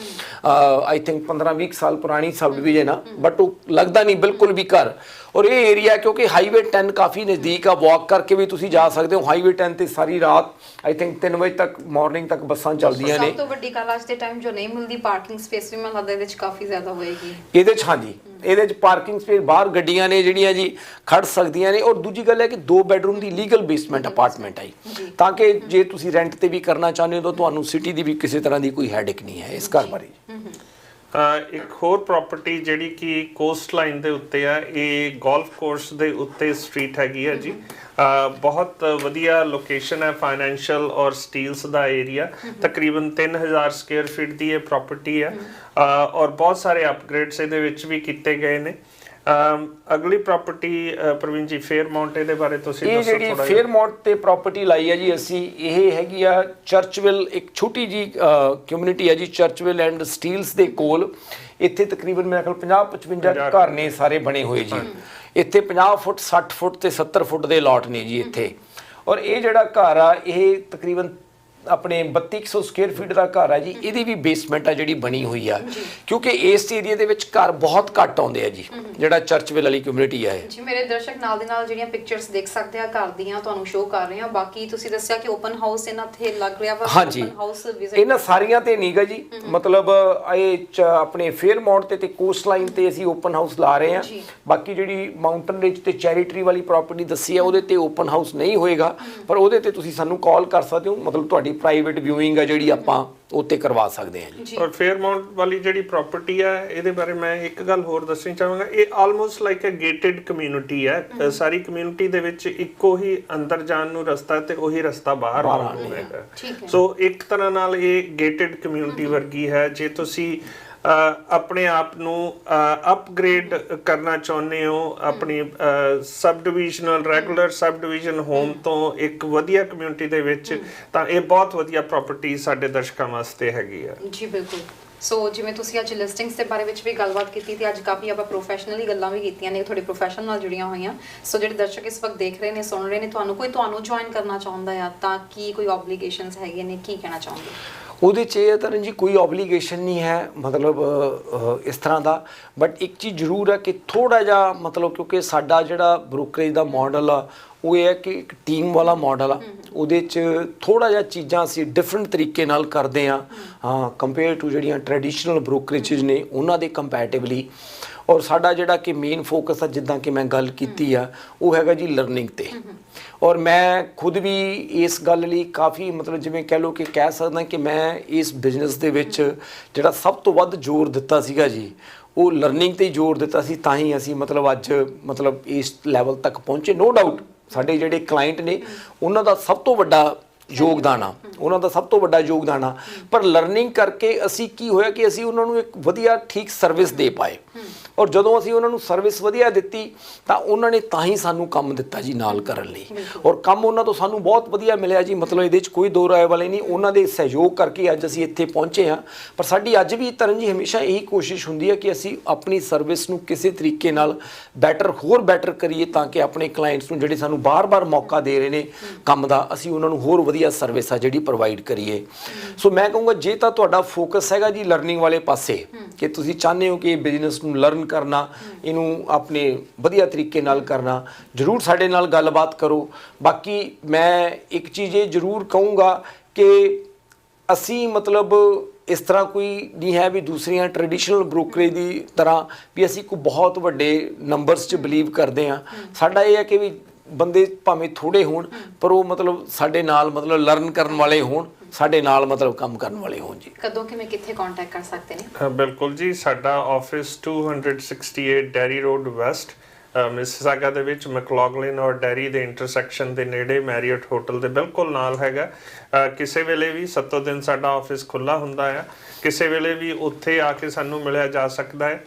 ਆਈ ਥਿੰਕ 15-20 ਸਾਲ ਪੁਰਾਣੀ ਸਬ ਡਿਵੀਜ਼ਨ ਆ, ਬਟ ਉਹ ਲੱਗਦਾ ਨਹੀਂ ਬਿਲਕੁਲ ਵੀ ਘਰ। ਔਰ ਇਹ ਏਰੀਆ ਕਿਉਂਕਿ ਹਾਈਵੇ 10 ਕਾਫੀ ਨਜ਼ਦੀਕ ਆ, ਵਾਕ ਕਰਕੇ ਵੀ ਤੁਸੀਂ ਜਾ ਸਕਦੇ ਹੋ। ਹਾਈਵੇ 10 ਤੇ ਸਾਰੀ ਰਾਤ ਆਈ ਥਿੰਕ 3 ਵਜੇ ਤੱਕ ਮਾਰਨਿੰਗ ਤੱਕ ਬੱਸਾਂ ਚੱਲਦੀਆਂ ਨੇ। ਸਭ ਤੋਂ ਵੱਡੀ ਗੱਲ ਅੱਜ ਦੇ ਟਾਈਮ ਜੋ ਨਹੀਂ ਮਿਲਦੀ, ਪਾਰਕਿੰਗ ਸਪੇਸ ਵੀ ਮੈਨੂੰ ਲੱਗਦਾ ਇਹਦੇ ਵਿੱਚ ਕਾਫੀ ਜ਼ਿਆਦਾ ਹੋਏਗੀ ਇਹਦੇ 'ਚ। ਹਾਂਜੀ, ਇਹਦੇ 'ਚ ਪਾਰਕਿੰਗ ਸਪੇਸ, ਬਾਹਰ ਗੱਡੀਆਂ ਨੇ ਜਿਹੜੀਆਂ ਜੀ ਖੜ ਸਕਦੀਆਂ ਨੇ। ਔਰ ਦੂਜੀ ਗੱਲ ਹੈ ਕਿ 2 ਬੈਡਰੂਮ ਦੀ ਲੀਗਲ ਬੇਸਮੈਂਟ ਅਪਾਰਟਮੈਂਟ ਆਈ, ਤਾਂ ਕਿ ਜੇ ਤੁਸੀਂ ਰੈਂਟ ਤੇ ਵੀ ਕਰਨਾ ਚਾਹੁੰਦੇ ਹੋ ਤਾਂ ਤੁਹਾਨੂੰ ਸਿਟੀ ਦੀ ਵੀ ਕਿਸੇ ਤਰ੍ਹਾਂ ਦੀ ਕੋਈ ਹੈਡੇਕ ਨਹੀਂ ਹੈ ਇਸ ਘਰ ਬਾਰੇ। ਇੱਕ ਹੋਰ ਪ੍ਰਾਪਰਟੀ ਜਿਹੜੀ ਕਿ ਕੋਸਟ ਲਾਈਨ ਦੇ ਉੱਤੇ ਆ, ਇਹ ਗੋਲਫ ਕੋਰਸ ਦੇ ਉੱਤੇ ਸਟਰੀਟ ਹੈਗੀ ਆ ਜੀ। ਬਹੁਤ ਵਧੀਆ ਲੋਕੇਸ਼ਨ ਹੈ, ਫਾਈਨੈਂਸ਼ੀਅਲ ਔਰ ਸਟੀਲਸ ਦਾ ਏਰੀਆ। ਤਕਰੀਬਨ 3000 ਸਕੁਅਰ ਫੀਟ ਦੀ ਇਹ ਪ੍ਰਾਪਰਟੀ ਹੈ ਔਰ ਬਹੁਤ ਸਾਰੇ ਅਪਗ੍ਰੇਡਸ ਇਹਦੇ ਵਿੱਚ ਵੀ ਕੀਤੇ ਗਏ ਨੇ। ਅਗਲੀ ਪ੍ਰਾਪਰਟੀ ਪ੍ਰਵੀਨ ਜੀ ਫੇਅਰਮਾਉਂਟ, ਇਹਦੇ ਬਾਰੇ ਤੁਸੀਂ ਦੱਸੋ ਥੋੜਾ। ਇਹ ਜਿਹੜੀ ਫੇਅਰਮਾਉਂਟ ਤੇ ਪ੍ਰਾਪਰਟੀ ਲਾਈ ਹੈ ਜੀ ਅਸੀਂ, ਇਹ ਹੈਗੀ ਆ ਚਰਚਵਿਲ, ਇੱਕ ਛੋਟੀ ਜੀ ਕਮਿਊਨਿਟੀ ਹੈ ਜੀ ਚਰਚਵਿਲ ਐਂਡ ਸਟੀਲਸ ਦੇ ਕੋਲ। ਇੱਥੇ ਤਕਰੀਬਨ ਮੇਰੇ ਖਿਆਲ 50-55 ਘਰ ਨੇ ਸਾਰੇ ਬਣੇ ਹੋਏ ਜੀ। ਇੱਥੇ 50 ਫੁੱਟ 60 ਫੁੱਟ ਤੇ 70 ਫੁੱਟ ਦੇ ਲਾਟ ਨੇ ਜੀ ਇੱਥੇ। ਔਰ ਇਹ ਜਿਹੜਾ ਘਰ ਆ, ਇਹ ਤਕਰੀਬਨ ਆਪਣੇ 3200 ਸਕੁਅਰ ਫੀਟ ਦਾ ਘਰ ਹੈ ਜੀ। ਇਹਦੀ ਵੀ ਬੇਸਮੈਂਟ ਆ ਜਿਹੜੀ ਬਣੀ ਹੋਈ ਆ, ਕਿਉਂਕਿ ਇਸ ਏਰੀਆ ਦੇ ਵਿੱਚ ਘਰ ਬਹੁਤ ਘੱਟ ਆਉਂਦੇ ਆ ਜੀ, ਜਿਹੜਾ ਚਰਚਵਿਲ ਵਾਲੀ ਕਮਿਊਨਿਟੀ ਆ ਇਹ ਜੀ। ਮੇਰੇ ਦਰਸ਼ਕ ਨਾਲ ਦੇ ਨਾਲ ਜਿਹੜੀਆਂ ਪਿਕਚਰਸ ਦੇਖ ਸਕਦੇ ਆ ਘਰ ਦੀਆਂ, ਤੁਹਾਨੂੰ ਸ਼ੋਅ ਕਰ ਰਹੇ ਆ। ਬਾਕੀ ਤੁਸੀਂ ਦੱਸਿਆ ਕਿ ਓਪਨ ਹਾਊਸ ਇਹਨਾਂ ਤੇ ਲੱਗ ਰਿਹਾ ਵਾ। ਹਾਂਜੀ, ਇਹਨਾਂ ਸਾਰੀਆਂ ਤੇ ਨਹੀਂਗਾ ਜੀ, ਮਤਲਬ ਇਹ ਆਪਣੇ ਫੇਅਰਮਾਉਂਟ ਤੇ ਕੋਸਟ ਲਾਈਨ ਤੇ ਅਸੀਂ ਓਪਨ ਹਾਊਸ ਲਾ ਰਹੇ ਆ। ਬਾਕੀ ਜਿਹੜੀ ਮਾਊਂਟਨ ਰਿਜ ਤੇ ਚੈਰੀਟਰੀ ਵਾਲੀ ਪ੍ਰਾਪਰਟੀ ਦੱਸੀ ਆ, ਉਹਦੇ ਤੇ ਓਪਨ ਹਾਊਸ ਨਹੀਂ ਹੋਏਗਾ, ਪਰ ਉਹਦੇ ਤੇ ਤੁਸੀਂ ਸਾਨੂੰ ਕਾਲ ਕਰ ਸਕਦੇ ਹੋ। ਮਤਲਬ ਤੁਹਾਡੀ ਪ੍ਰਾਈਵੇਟ ਵਿਊਇੰਗ ਆ ਜਿਹੜੀ ਆਪਾਂ ਉੱਤੇ ਕਰਵਾ ਸਕਦੇ ਹਾਂ ਜੀ। ਔਰ ਫੇਅਰਮਾਉਂਟ ਵਾਲੀ ਜਿਹੜੀ ਪ੍ਰਾਪਰਟੀ ਆ, ਇਹਦੇ ਬਾਰੇ ਮੈਂ ਇੱਕ ਗੱਲ ਹੋਰ ਦੱਸਣੀ ਚਾਹਾਂਗਾ। ਇਹ ਆਲਮੋਸਟ ਲਾਈਕ ਅ ਗੇਟਡ ਕਮਿਊਨਿਟੀ ਹੈ। ਸਾਰੀ ਕਮਿਊਨਿਟੀ ਦੇ ਵਿੱਚ ਇੱਕੋ ਹੀ ਅੰਦਰ ਜਾਣ ਨੂੰ ਰਸਤਾ ਤੇ ਉਹੀ ਰਸਤਾ ਬਾਹਰ ਆਉਣ ਨੂੰ ਹੈਗਾ। ਸੋ ਇੱਕ ਤਰ੍ਹਾਂ ਨਾਲ ਇਹ ਗੇਟਡ ਕਮਿਊਨਿਟੀ ਵਰਗੀ ਹੈ। ਜੇ ਤੁਸੀਂ ਆਪਣੇ ਆਪ ਨੂੰ ਅਪਗ੍ਰੇਡ ਕਰਨਾ ਚਾਹੁੰਦੇ ਹੋ ਆਪਣੀ sub divisional regular sub division home ਤੋਂ ਇੱਕ ਵਧੀਆ ਕਮਿਊਨਿਟੀ ਦੇ ਵਿੱਚ, ਤਾਂ ਇਹ ਬਹੁਤ ਵਧੀਆ ਪ੍ਰਾਪਰਟੀ ਸਾਡੇ ਦਰਸ਼ਕਾਂ ਵਾਸਤੇ ਹੈਗੀ ਆ ਜੀ। ਬਿਲਕੁਲ। ਸੋ ਜਿਵੇਂ ਤੁਸੀਂ ਅੱਜ ਲਿਸਟਿੰਗਸ ਦੇ ਬਾਰੇ ਵਿੱਚ ਵੀ ਗੱਲਬਾਤ ਕੀਤੀ ਤੇ ਅੱਜ ਕਾਫੀ ਆਪਾਂ ਪ੍ਰੋਫੈਸ਼ਨਲੀ ਗੱਲਾਂ ਵੀ ਕੀਤੀਆਂ ਨੇ, ਤੁਹਾਡੇ ਪ੍ਰੋਫੈਸ਼ਨ ਨਾਲ ਜੁੜੀਆਂ ਹੋਈਆਂ। ਸੋ ਜਿਹੜੇ ਦਰਸ਼ਕ ਇਸ ਵਕਤ ਦੇਖ ਰਹੇ ਨੇ, ਸੁਣ ਰਹੇ ਨੇ, ਤੁਹਾਨੂੰ ਜੁਆਇਨ ਕਰਨਾ ਚਾਹੁੰਦਾ ਆ, ਤਾਂ ਕੀ ਕੋਈ ਆਬਲੀਗੇਸ਼ਨਸ ਹੈਗੇ ਨੇ, ਕੀ ਕਹਿਣਾ ਚਾਹੁੰਦੇ? ਉਹਦੇ 'ਚ ਇਹ ਤਰਨ ਜੀ ਕੋਈ ਆਬਲੀਗੇਸ਼ਨ ਨਹੀਂ ਹੈ, ਮਤਲਬ ਇਸ ਤਰ੍ਹਾਂ ਦਾ। ਬਟ ਇੱਕ ਚੀਜ਼ ਜ਼ਰੂਰ ਹੈ ਕਿ ਥੋੜਾ ਜਿਹਾ ਮਤਲਬ, ਕਿਉਂਕਿ ਸਾਡਾ ਜਿਹੜਾ ਬ੍ਰੋਕਰੇਜ ਦਾ ਮਾਡਲ ਆ ਉਹ ਇਹ ਹੈ ਕਿ ਇੱਕ ਟੀਮ ਵਾਲਾ ਮਾਡਲ ਆ। ਉਹਦੇ 'ਚ ਥੋੜਾ ਜਿਹਾ ਚੀਜ਼ਾਂ ਅਸੀਂ ਡਿਫਰੈਂਟ ਤਰੀਕੇ ਨਾਲ ਕਰਦੇ ਆ ਕੰਪੇਅਰ ਟੂ ਜਿਹੜੀਆਂ ਟ੍ਰੈਡੀਸ਼ਨਲ ਬ੍ਰੋਕਰੇਜਿਸ ਨੇ ਉਹਨਾਂ ਦੇ ਕੰਪੈਟਿਬਲੀ। ਔਰ ਸਾਡਾ ਜਿਹੜਾ ਕਿ ਮੇਨ ਫੋਕਸ ਆ, ਜਿੱਦਾਂ ਕਿ ਮੈਂ ਗੱਲ ਕੀਤੀ ਆ, ਉਹ ਹੈਗਾ ਜੀ ਲਰਨਿੰਗ ਤੇ। ਔਰ ਮੈਂ ਖੁਦ ਵੀ ਇਸ ਗੱਲ ਲਈ ਕਾਫੀ ਮਤਲਬ ਜਿਵੇਂ ਕਹਿ ਲਓ ਕਿ ਕਹਿ ਸਕਦਾ ਕਿ ਮੈਂ ਇਸ ਬਿਜ਼ਨਸ ਦੇ ਵਿੱਚ ਜਿਹੜਾ ਸਭ ਤੋਂ ਵੱਧ ਜ਼ੋਰ ਦਿੱਤਾ ਸੀਗਾ ਜੀ, ਉਹ ਲਰਨਿੰਗ ਤੇ ਹੀ ਜ਼ੋਰ ਦਿੱਤਾ ਸੀ। ਤਾਂ ਹੀ ਅਸੀਂ ਮਤਲਬ ਅੱਜ ਮਤਲਬ ਇਸ ਲੈਵਲ ਤੱਕ ਪਹੁੰਚੇ। ਨੋ ਡਾਊਟ ਸਾਡੇ ਜਿਹੜੇ ਕਲਾਇੰਟ ਨੇ ਉਹਨਾਂ ਦਾ ਸਭ ਤੋਂ ਵੱਡਾ ਯੋਗਦਾਨ ਆ, ਪਰ ਲਰਨਿੰਗ ਕਰਕੇ ਅਸੀਂ ਕੀ ਹੋਇਆ ਕਿ ਅਸੀਂ ਉਹਨਾਂ ਨੂੰ ਇੱਕ ਵਧੀਆ ਠੀਕ ਸਰਵਿਸ ਦੇ ਪਾਏ। ਔਰ ਜਦੋਂ ਅਸੀਂ ਉਹਨਾਂ ਨੂੰ ਸਰਵਿਸ ਵਧੀਆ ਦਿੱਤੀ ਤਾਂ ਉਹਨਾਂ ਨੇ ਤਾਂ ਹੀ ਸਾਨੂੰ ਕੰਮ ਦਿੱਤਾ ਜੀ ਨਾਲ ਕਰਨ ਲਈ। ਔਰ ਕੰਮ ਉਹਨਾਂ ਤੋਂ ਸਾਨੂੰ ਬਹੁਤ ਵਧੀਆ ਮਿਲਿਆ ਜੀ, ਮਤਲਬ ਇਹਦੇ 'ਚ ਕੋਈ ਦੋ ਰਾਏ ਵਾਲੇ ਨਹੀਂ। ਉਹਨਾਂ ਦੇ ਸਹਿਯੋਗ ਕਰਕੇ ਅੱਜ ਅਸੀਂ ਇੱਥੇ ਪਹੁੰਚੇ ਹਾਂ। ਪਰ ਸਾਡੀ ਅੱਜ ਵੀ ਤਰਨ ਜੀ ਹਮੇਸ਼ਾ ਇਹੀ ਕੋਸ਼ਿਸ਼ ਹੁੰਦੀ ਹੈ ਕਿ ਅਸੀਂ ਆਪਣੀ ਸਰਵਿਸ ਨੂੰ ਕਿਸੇ ਤਰੀਕੇ ਨਾਲ ਹੋਰ ਬੈਟਰ ਕਰੀਏ, ਤਾਂ ਕਿ ਆਪਣੇ ਕਲਾਇੰਟਸ ਨੂੰ ਜਿਹੜੇ ਸਾਨੂੰ ਬਾਰ-ਬਾਰ ਮੌਕਾ ਦੇ ਰਹੇ ਨੇ ਕੰਮ ਦਾ, ਅਸੀਂ ਉਹਨਾਂ ਨੂੰ ਹੋਰ ਵਧੀਆ ਸਰਵਿਸ ਆ ਜਿਹੜੀ ਪ੍ਰੋਵਾਈਡ ਕਰੀਏ। ਸੋ ਮੈਂ ਕਹੂੰਗਾ ਜੇ ਤਾਂ ਤੁਹਾਡਾ ਫੋਕਸ ਹੈਗਾ ਜੀ ਲਰਨਿੰਗ ਵਾਲੇ ਪਾਸੇ, ਕਿ ਤੁਸੀਂ ਚਾਹੁੰਦੇ ਹੋ ਕਿ ਬਿਜ਼ਨਸ ਨੂੰ ਲਰਨ ਕਰਨਾ, ਇਹਨੂੰ ਆਪਣੇ ਵਧੀਆ ਤਰੀਕੇ ਨਾਲ ਕਰਨਾ, ਜ਼ਰੂਰ ਸਾਡੇ ਨਾਲ ਗੱਲਬਾਤ ਕਰੋ। ਬਾਕੀ ਮੈਂ ਇੱਕ ਚੀਜ਼ ਇਹ ਜ਼ਰੂਰ ਕਹੂੰਗਾ ਕਿ ਅਸੀਂ ਮਤਲਬ ਇਸ ਤਰ੍ਹਾਂ ਕੋਈ ਨਹੀਂ ਹੈ ਵੀ ਦੂਸਰੀਆਂ ਟ੍ਰੈਡੀਸ਼ਨਲ ਬ੍ਰੋਕਰੇਜ ਦੀ ਤਰ੍ਹਾਂ ਵੀ ਅਸੀਂ ਕੋਈ ਬਹੁਤ ਵੱਡੇ ਨੰਬਰਸ 'ਚ ਬਿਲੀਵ ਕਰਦੇ ਹਾਂ। ਸਾਡਾ ਇਹ ਹੈ ਕਿ ਵੀ ਬੰਦੇ ਭਾਵੇਂ ਥੋੜੇ ਹੋਣ ਪਰ ਉਹ ਮਤਲਬ ਸਾਡੇ ਨਾਲ ਮਤਲਬ ਲਰਨ ਕਰਨ ਵਾਲੇ ਹੋਣ, ਸਾਡੇ ਨਾਲ ਮਤਲਬ ਕੰਮ ਕਰਨ ਵਾਲੇ ਹੋਣ ਜੀ। ਕਦੋਂ ਕਿਵੇਂ ਕਿੱਥੇ ਕੰਟੈਕਟ ਕਰ ਸਕਦੇ ਨੇ? ਬਿਲਕੁਲ ਜੀ, ਸਾਡਾ office 268 dairy road West Mississauga ਦੇ ਵਿੱਚ ਮੈਕਲੌਗਲਿਨ ਔਰ ਡੈਰੀ ਦੇ ਇੰਟਰਸੈਕਸ਼ਨ ਦੇ ਨੇੜੇ ਮੈਰੀਅਟ ਹੋਟਲ ਦੇ ਬਿਲਕੁਲ ਨਾਲ ਹੈਗਾ। ਕਿਸੇ ਵੇਲੇ ਵੀ 7 ਦਿਨ ਸਾਡਾ ਆਫਿਸ ਖੁੱਲਾ ਹੁੰਦਾ ਆ, ਕਿਸੇ ਵੇਲੇ ਵੀ ਉੱਥੇ ਆ ਕੇ ਸਾਨੂੰ ਮਿਲਿਆ ਜਾ ਸਕਦਾ ਹੈ,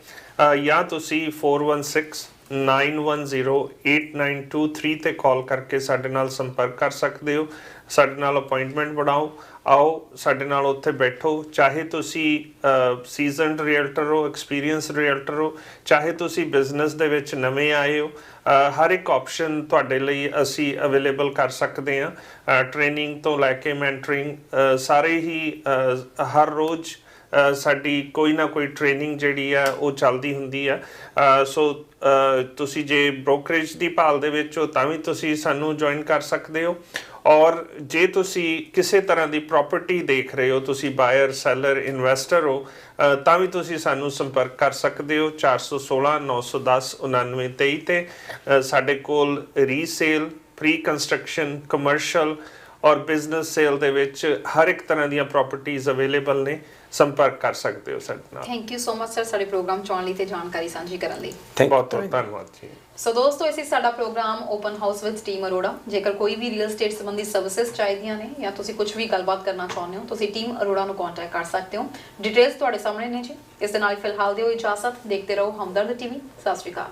ਜਾਂ ਤੁਸੀਂ 4169108923 ਤੇ ਕਾਲ ਕਰਕੇ ਸਾਡੇ ਨਾਲ ਸੰਪਰਕ ਕਰ ਸਕਦੇ ਹੋ। ਸਾਡੇ ਨਾਲ ਅਪਾਇੰਟਮੈਂਟ ਬਣਾਓ, ਆਓ ਸਾਡੇ ਨਾਲ ਉੱਥੇ ਬੈਠੋ। ਚਾਹੇ ਤੁਸੀਂ ਸੀਜ਼ਨਡ ਰੀਅਲਟਰ ਹੋ, ਐਕਸਪੀਰੀਅੰਸ ਰੀਅਲਟਰ ਹੋ, ਚਾਹੇ ਤੁਸੀਂ ਬਿਜ਼ਨਸ ਦੇ ਵਿੱਚ ਨਵੇਂ ਆਏ ਹੋ, ਹਰ ਇੱਕ ਆਪਸ਼ਨ ਤੁਹਾਡੇ ਲਈ ਅਸੀਂ ਅਵੇਲੇਬਲ ਕਰ ਸਕਦੇ ਹਾਂ। ਟ੍ਰੇਨਿੰਗ ਤੋਂ ਲੈ ਕੇ ਮੈਂਟਰਿੰਗ ਸਾਰੇ ਹੀ ਹਰ ਰੋਜ਼ ਸਾਡੀ ਕੋਈ ਨਾ ਕੋਈ ਟ੍ਰੇਨਿੰਗ ਜਿਹੜੀ ਆ ਉਹ ਚੱਲਦੀ ਹੁੰਦੀ ਆ। ਸੋ ਤੁਸੀਂ ਜੇ ਬ੍ਰੋਕਰੇਜ ਦੀ ਭਾਲ ਦੇ ਵਿੱਚ ਹੋ ਤਾਂ ਵੀ ਤੁਸੀਂ ਸਾਨੂੰ ਜੁਆਇਨ ਕਰ ਸਕਦੇ ਹੋ, ਔਰ ਜੇ ਤੁਸੀਂ ਕਿਸੇ ਤਰ੍ਹਾਂ ਦੀ ਪ੍ਰਾਪਰਟੀ ਦੇਖ ਰਹੇ ਹੋ, ਤੁਸੀਂ ਬਾਇਰ, ਸੈਲਰ, ਇਨਵੈਸਟਰ ਹੋ, ਤਾਂ ਵੀ ਤੁਸੀਂ ਸਾਨੂੰ ਸੰਪਰਕ ਕਰ ਸਕਦੇ ਹੋ 416-910-9923 ਤੇ। ਸਾਡੇ ਕੋਲ ਰੀਸੇਲ, ਪ੍ਰੀ ਕੰਸਟਰਕਸ਼ਨ, ਕਮਰਸ਼ੀਅਲ ਔਰ ਬਿਜ਼ਨਸ ਸੇਲ ਦੇ ਵਿੱਚ ਹਰ ਇੱਕ ਤਰ੍ਹਾਂ ਦੀਆਂ ਪ੍ਰਾਪਰਟੀਆਂ ਅਵੇਲੇਬਲ ਨੇ, ਸੰਪਰਕ ਕਰ ਸਕਦੇ ਹੋ ਸਾਡੇ ਨਾਲ। Thank you so much sir ਸਾਡੇ ਪ੍ਰੋਗਰਾਮ ਚ ਆਉਣ ਲਈ ਤੇ ਜਾਣਕਾਰੀ ਸਾਂਝੀ ਕਰਨ ਲਈ। ਬਹੁਤ ਬਹੁਤ ਧੰਨਵਾਦ ਜੀ। ਸੋ ਦੋਸਤੋ, ਇਸੇ ਸਾਡਾ program open house with team Arora. ਜੇਕਰ ਕੋਈ ਵੀ ਰੀਅਲ ਏਸਟੇਟ ਸੰਬੰਧੀ ਸਰਵਿਸਿਜ਼ ਚਾਹੀਦੀਆਂ ਨੇ ਜਾਂ ਤੁਸੀਂ ਕੁਝ ਵੀ ਗੱਲਬਾਤ ਕਰਨਾ ਚਾਹੁੰਦੇ ਹੋ, ਤੁਸੀਂ ਟੀਮ ਅਰੋੜਾ ਨੂੰ ਕੰਟੈਕਟ ਕਰ ਸਕਦੇ ਹੋ। ਡਿਟੇਲਸ ਤੁਹਾਡੇ ਸਾਹਮਣੇ ਨੇ ਜੀ। ਇਸ ਦੇ ਨਾਲ ਫਿਲਹਾਲ ਦਿਓ ਇਜਾਜ਼ਤ। ਦੇਖਦੇ ਰਹੋ ਹਮਦਰਦ ਟੀਵੀ। ਸਤਿ ਸ਼੍ਰੀ ਅਕਾਲ।